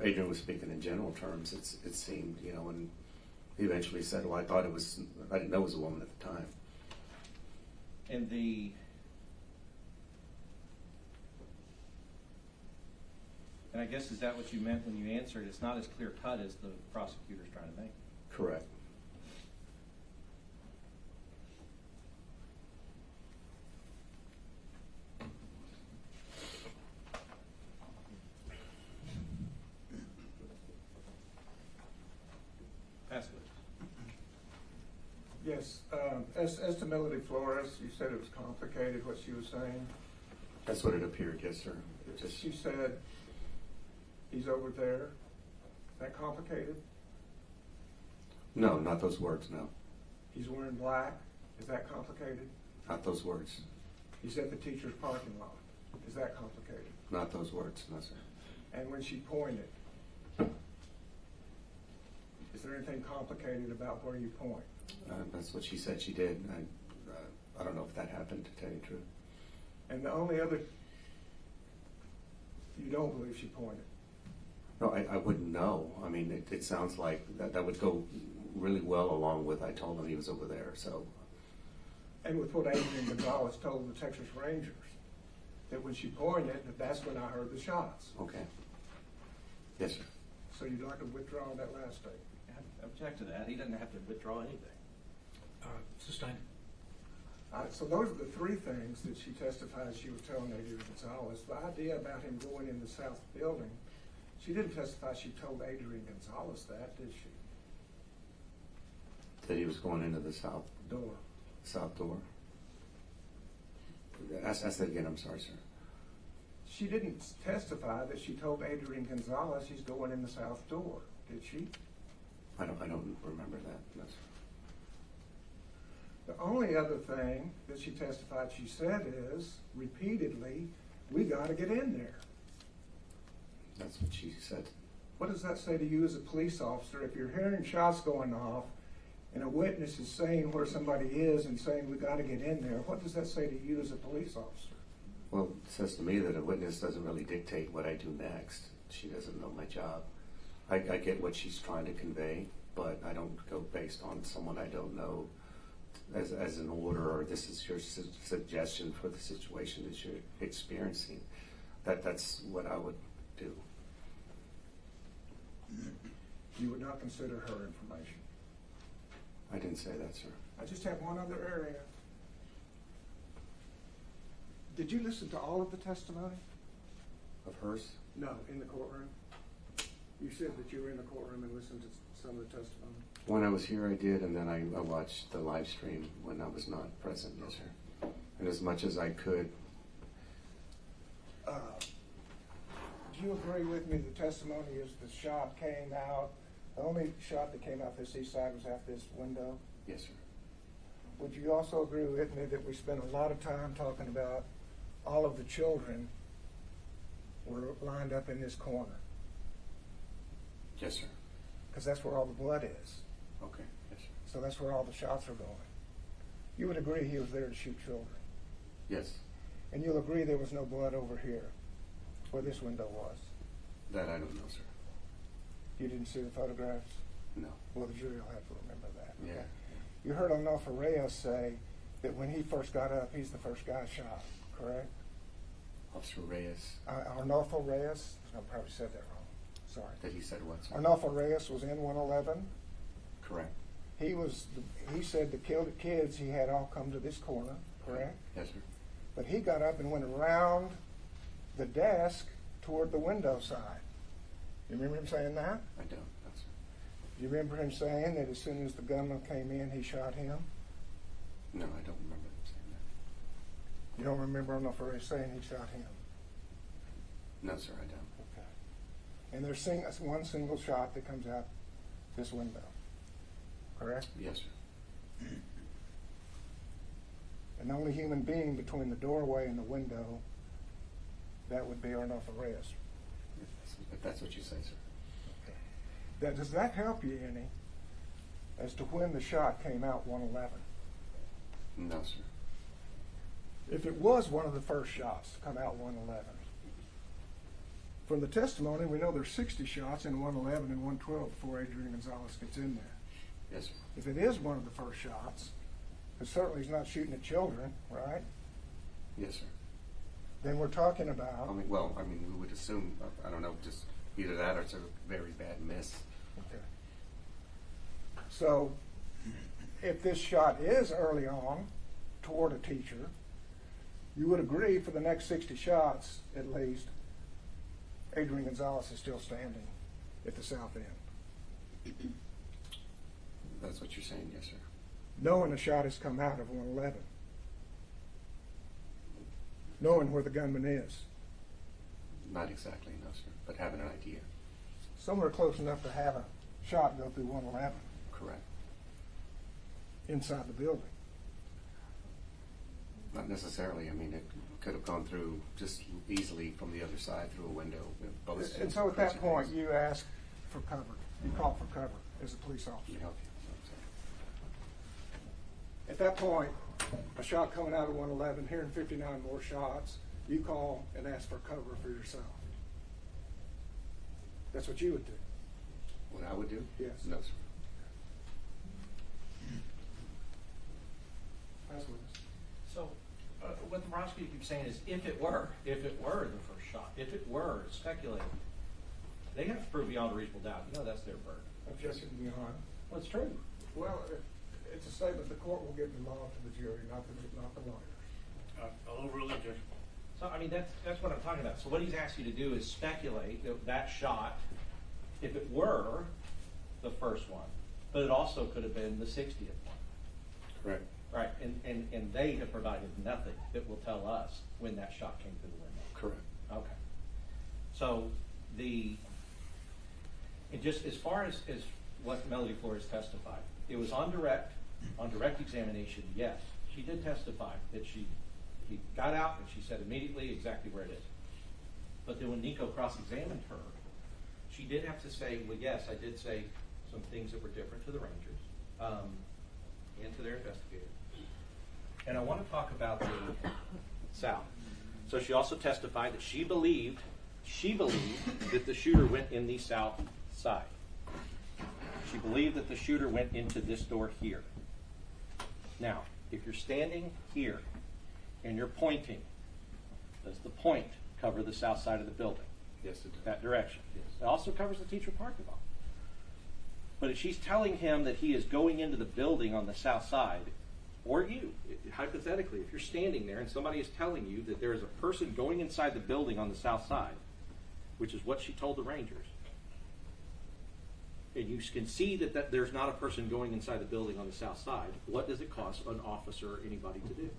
Adrian was speaking in general terms. It seemed, and he eventually said, "Well, I didn't know it was a woman at the time." And I guess, is that what you meant when you answered? It's not as clear cut as the prosecutor's trying to make. Correct. Pass it. Yes, as to Melody Flores, you said it was complicated what she was saying. That's what it appeared, yes, sir. She said, he's over there. Is that complicated? No, not those words, no. He's wearing black. Is that complicated? Not those words. He's at the teacher's parking lot. Is that complicated? Not those words, no, sir. And when she pointed, is there anything complicated about where you point? That's what she said she did. I don't know if that happened, to tell you the truth. And the only other, you don't believe she pointed? No, I wouldn't know. I mean, it sounds like that would go really well along with I told him he was over there, so. And with what Adrian Gonzales told the Texas Rangers, that when she pointed, that's when I heard the shots. Okay. Yes, sir. So you'd like to withdraw that last statement? I object to that. He doesn't have to withdraw anything. Sustained. So those are the three things that she testified she was telling Adrian Gonzales. The idea about him going in the south building, she didn't testify she told Adrian Gonzales that, did she? That he was going into the south Door. door. Ask that again, I'm sorry, sir. She didn't testify that she told Adrian Gonzales he's going in the south door, did she? I don't remember that. No, sir. The only other thing that she testified she said is, repeatedly, we got to get in there. That's what she said. What does that say to you as a police officer if you're hearing shots going off and a witness is saying where somebody is and saying we got to get in there? What does that say to you as a police officer? Well, it says to me that a witness doesn't really dictate what I do next. She doesn't know my job. I get what she's trying to convey, but I don't go based on someone I don't know as an order, or this is your suggestion for the situation that you're experiencing. That's what I would do. You would not consider her information. I didn't say that, sir. I just have one other area. Did you listen to all of the testimony? Of hers? No, in the courtroom. You said that you were in the courtroom and listened to some of the testimony. When I was here, I did, and then I watched the live stream when I was not present, yes, sir. And as much as I could. Do you agree with me the testimony is the shot came out, the only shot that came out this east side was out this window? Yes, sir. would you also agree with me that we spent a lot of time talking about all of the children were lined up in this corner? Yes, sir. Because that's where all the blood is. Okay. Yes, sir. So that's where all the shots are going. You would agree he was there to shoot children. Yes. And you'll agree there was no blood over here where this window was. That I don't know, sir. You didn't see the photographs? No. Well, the jury will have to remember that. Yeah. You heard Arnulfo Reyes say that when he first got up, he's the first guy shot, correct? Officer Reyes. Arnulfo Reyes, I probably said that wrong. Sorry. That he said what, sir? Arnulfo Reyes was in 111. Correct. He said the killed kids he had all come to this corner, correct? Yes, sir. But he got up and went around the desk toward the window side. You remember him saying that? I don't. No, sir. Do you remember him saying that as soon as the gunman came in, he shot him? No, I don't remember him saying that. You don't remember Arnulfo Reyes saying he shot him? No, sir, I don't. Okay. And there's one single shot that comes out this window, correct? Yes, sir. And the only human being between the doorway and the window, that would be Arnulfo Reyes. If that's what you say, sir. Okay. Does that help you any as to when the shot came out 111? No, sir. If it was one of the first shots to come out 111, from the testimony, we know there's 60 shots in 111 and 112 before Adrian Gonzales gets in there. Yes, sir. If it is one of the first shots, because certainly he's not shooting at children, right? Yes, sir. Then we're talking about. We would assume, I don't know, just either that or it's a very bad miss. Okay. So, if this shot is early on toward a teacher, you would agree for the next 60 shots, at least, Adrian Gonzales is still standing at the south end. That's what you're saying, yes, sir. Knowing a shot has come out of 111. Knowing where the gunman is. Not exactly, no, sir, but having an idea. Somewhere close enough to have a shot go through 111 Correct. inside the building. Not necessarily. I mean, it could have gone through just easily from the other side through a window. And so at that point, you ask for cover. You call for cover as a police officer. You know, At that point, a shot coming out of 111, hearing 59 more shots, you call and ask for cover for yourself. That's what you would do. what I would do? Yes. No, sir. So, what the prosecutor keeps saying is, if it were the first shot, if it were speculating, they have to prove beyond a reasonable doubt. You know, that's their burden. Objection beyond. Well, it's true. Well, it's a statement the court will give the law to the jury, not the lawyers. I'll overrule it, Judge. So, I mean, that's what I'm talking about. So what he's asked you to do is speculate that shot, if it were the first one, but it also could have been the 60th one. Correct. Right, and they have provided nothing that will tell us when that shot came through the window. Correct. Okay. So just as far as what Melody Flores testified, it was on direct examination, yes. She did testify that he got out and she said immediately exactly where it is. But then when Nico cross-examined her, she did have to say, well, yes, I did say some things that were different to the Rangers and to their investigator. And I want to talk about the South. So she also testified that she believed that the shooter went in the south side. She believed that the shooter went into this door here. Now, if you're standing here and you're pointing, does the point cover the south side of the building? Yes, it does. That direction. Yes. It also covers the teacher parking lot. But if she's telling him that he is going into the building on the south side, or you, hypothetically, if you're standing there and somebody is telling you that there is a person going inside the building on the south side, which is what she told the Rangers, and you can see that there's not a person going inside the building on the south side, what does it cost an officer or anybody to do?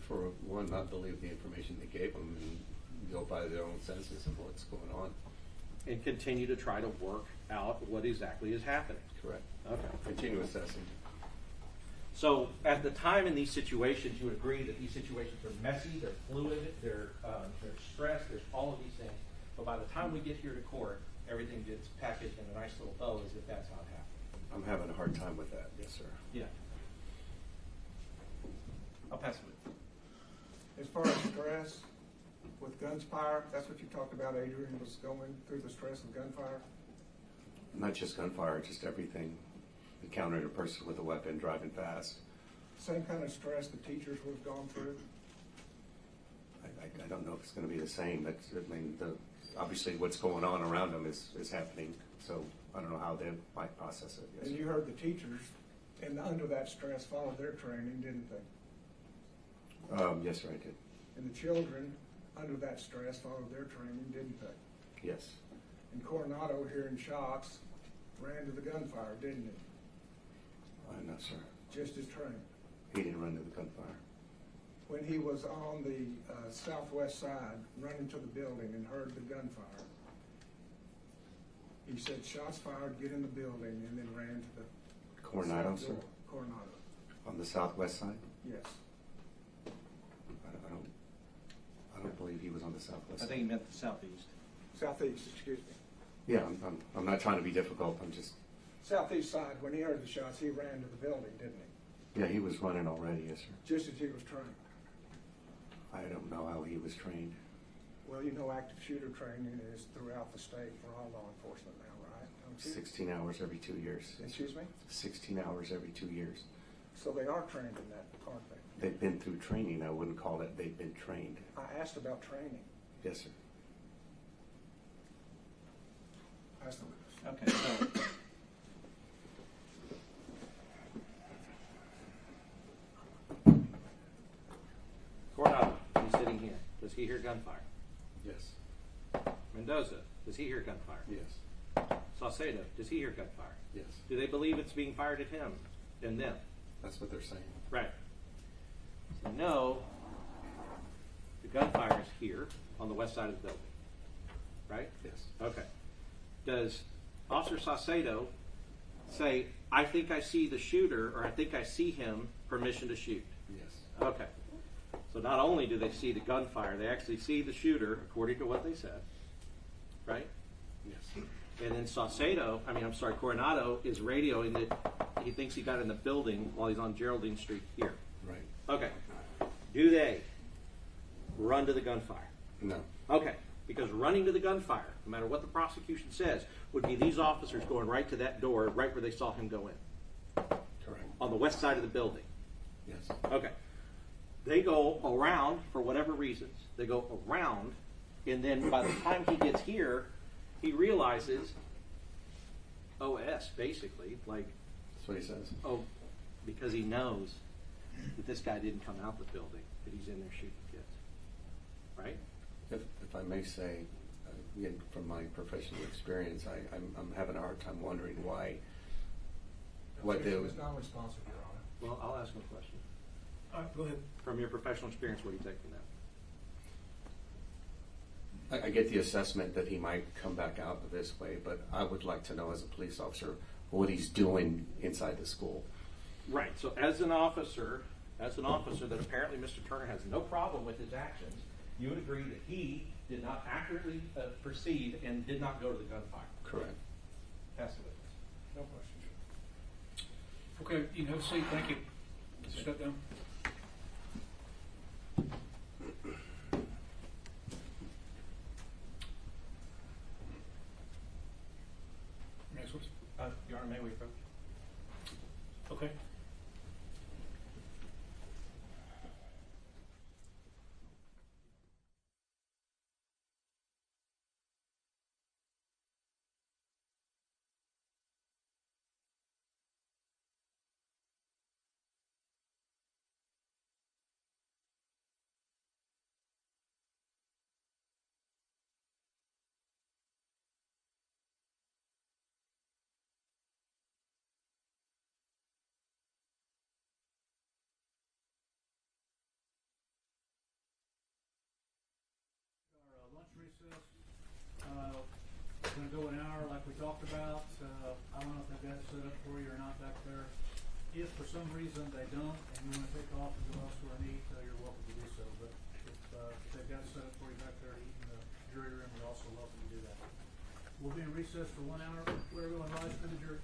For one, not believe the information they gave them and go by their own senses of what's going on. And continue to try to work out what exactly is happening. Correct. Okay. Continue assessing. So at the time in these situations, you would agree that these situations are messy, they're fluid, they're stressed, there's all of these things. But by the time we get here to court, everything gets packaged in a nice little bow as if that's how it happened. I'm having a hard time with that, yes, sir. Yeah. I'll pass it with. As far as stress with gunfire, that's what you talked about, Adrian, was going through the stress of gunfire? Not just gunfire, just everything. Encountering a person with a weapon, driving fast. Same kind of stress the teachers would have gone through? I don't know if it's going to be the same. But I mean, obviously what's going on around them is happening. So I don't know how they might process it. Yes, And you heard the teachers, and under that stress, followed their training, didn't they? Yes, sir, I did. And the children, under that stress, followed their training, didn't they? Yes. And Coronado, hearing shots, ran to the gunfire, didn't he? No, sir. Just as trained. He didn't run to the gunfire. When he was on the southwest side, running to the building and heard the gunfire, he said, "Shots fired, get in the building," and then ran to the Coronado, south sir? door. Coronado, On the southwest side? yes. I don't believe he was on the southwest I side. think he meant the southeast. Southeast, excuse me. Yeah, I'm not trying to be difficult. I'm just, Southeast side, when he heard the shots, he ran to the building, didn't he? yeah, he was running already, yes, sir. Just as he was trained. I don't know how he was trained. Well, you know, active shooter training is throughout the state for all law enforcement now, right? Don't you? 16 hours every 2 years. Excuse me? 16 hours every 2 years. So they are trained in that, aren't they? They've been through training. I wouldn't call it they've been trained. I asked about training. Yes, sir. Ask the witness. Okay, so Coronado, he's sitting here. Does he hear gunfire? Yes. Mendoza, does he hear gunfire? Yes. Saucedo, does he hear gunfire? Yes. Do they believe it's being fired at him and them? That's what they're saying. Right. So no, the gunfire is here on the west side of the building. Right? Yes. Okay. Does Officer Saucedo say, "I think I see the shooter," or "I think I see him, permission to shoot"? Yes. Okay. So not only do they see the gunfire, they actually see the shooter, according to what they said. Right? Yes. And then Coronado is radioing that he thinks he got in the building while he's on Geraldine Street here. Right. Okay. Do they run to the gunfire? No. Okay. Because running to the gunfire, no matter what the prosecution says, would be these officers going right to that door, right where they saw him go in, Correct. on the west side of the building. Yes. Okay. They go around for whatever reasons. They go around, and then by the time he gets here, he realizes OS, basically, like, That's what he says. oh, because he knows that this guy didn't come out the building, that he's in there shooting kids. Right? If I may say, again, from my professional experience, I'm having a hard time wondering why. What they It's not responsive, Your Honor. Well, I'll ask him a question. Go ahead. From your professional experience, what do you take from that? I get the assessment that he might come back out this way, but I would like to know as a police officer what he's doing inside the school. Right. So as an officer that apparently Mr. Turner has no problem with his actions, you would agree that he did not accurately perceive and did not go to the gunfire. Correct. Pass the witness. No question. Okay, you can have a seat. Thank you. Step down. Next one. Your Honor, may we approach? Okay. Lunch recess. Going to go an hour like we talked about. I don't know if they've got it set up for you or not back there. If for some reason they don't, and you want to take off and go elsewhere and eat, you're welcome to do so. But if they've got set up for you back there to eat in the jury room, you're also welcome to do that. We'll be in recess for 1 hour. Will everyone rise for the jury?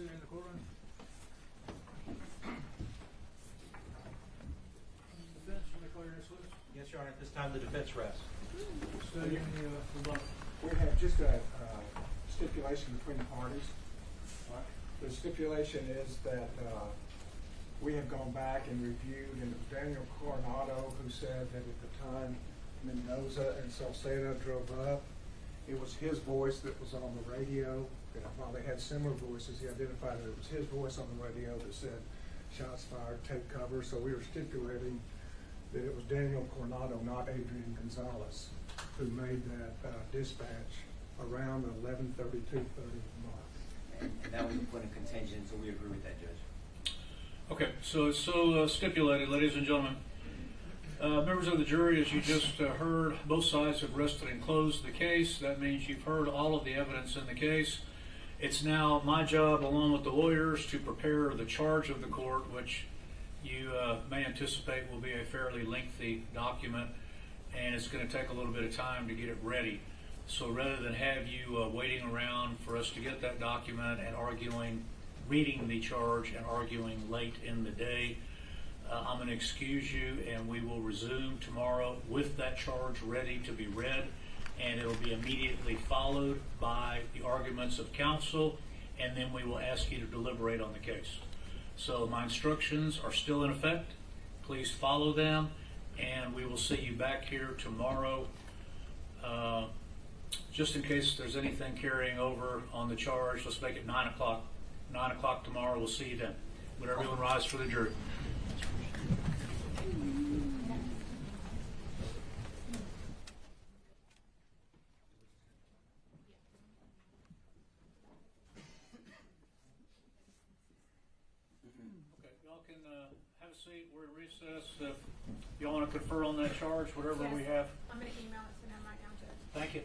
sitting in the courtroom. Defense, when they call your next witness. Yes, Your Honor, at this time the defense rests. Study in the rebuttal. We have just a stipulation between the parties. The stipulation is that we have gone back and reviewed, and it was Daniel Coronado who said that at the time Mendoza and Salcedo drove up, it was his voice that was on the radio. And while they had similar voices, he identified that it was his voice on the radio that said, "Shots fired, take cover." So we were stipulating that it was Daniel Coronado, not Adrian Gonzales, who made that dispatch around the 11:32:30 mark. And that was a point of contention, so we agree with that, Judge. Okay, so it's so stipulated, ladies and gentlemen. Members of the jury, as you just heard, both sides have rested and closed the case. That means you've heard all of the evidence in the case. It's now my job, along with the lawyers, to prepare the charge of the court, which you may anticipate will be a fairly lengthy document, and it's going to take a little bit of time to get it ready. So rather than have you waiting around for us to get that document and reading the charge and arguing late in the day, I'm going to excuse you, and we will resume tomorrow with that charge ready to be read, and it'll be immediately followed by the arguments of counsel, and then we will ask you to deliberate on the case. So my instructions are still in effect. Please follow them, and we will see you back here tomorrow. Just in case there's anything carrying over on the charge, let's make it 9 o'clock. 9 o'clock tomorrow. We'll see you then. Would everyone rise for the jury? Okay, y'all can have a seat. We're in recess. If y'all want to confer on that charge, whatever we have. I'm going to email it to them right now, Judge. Thank you.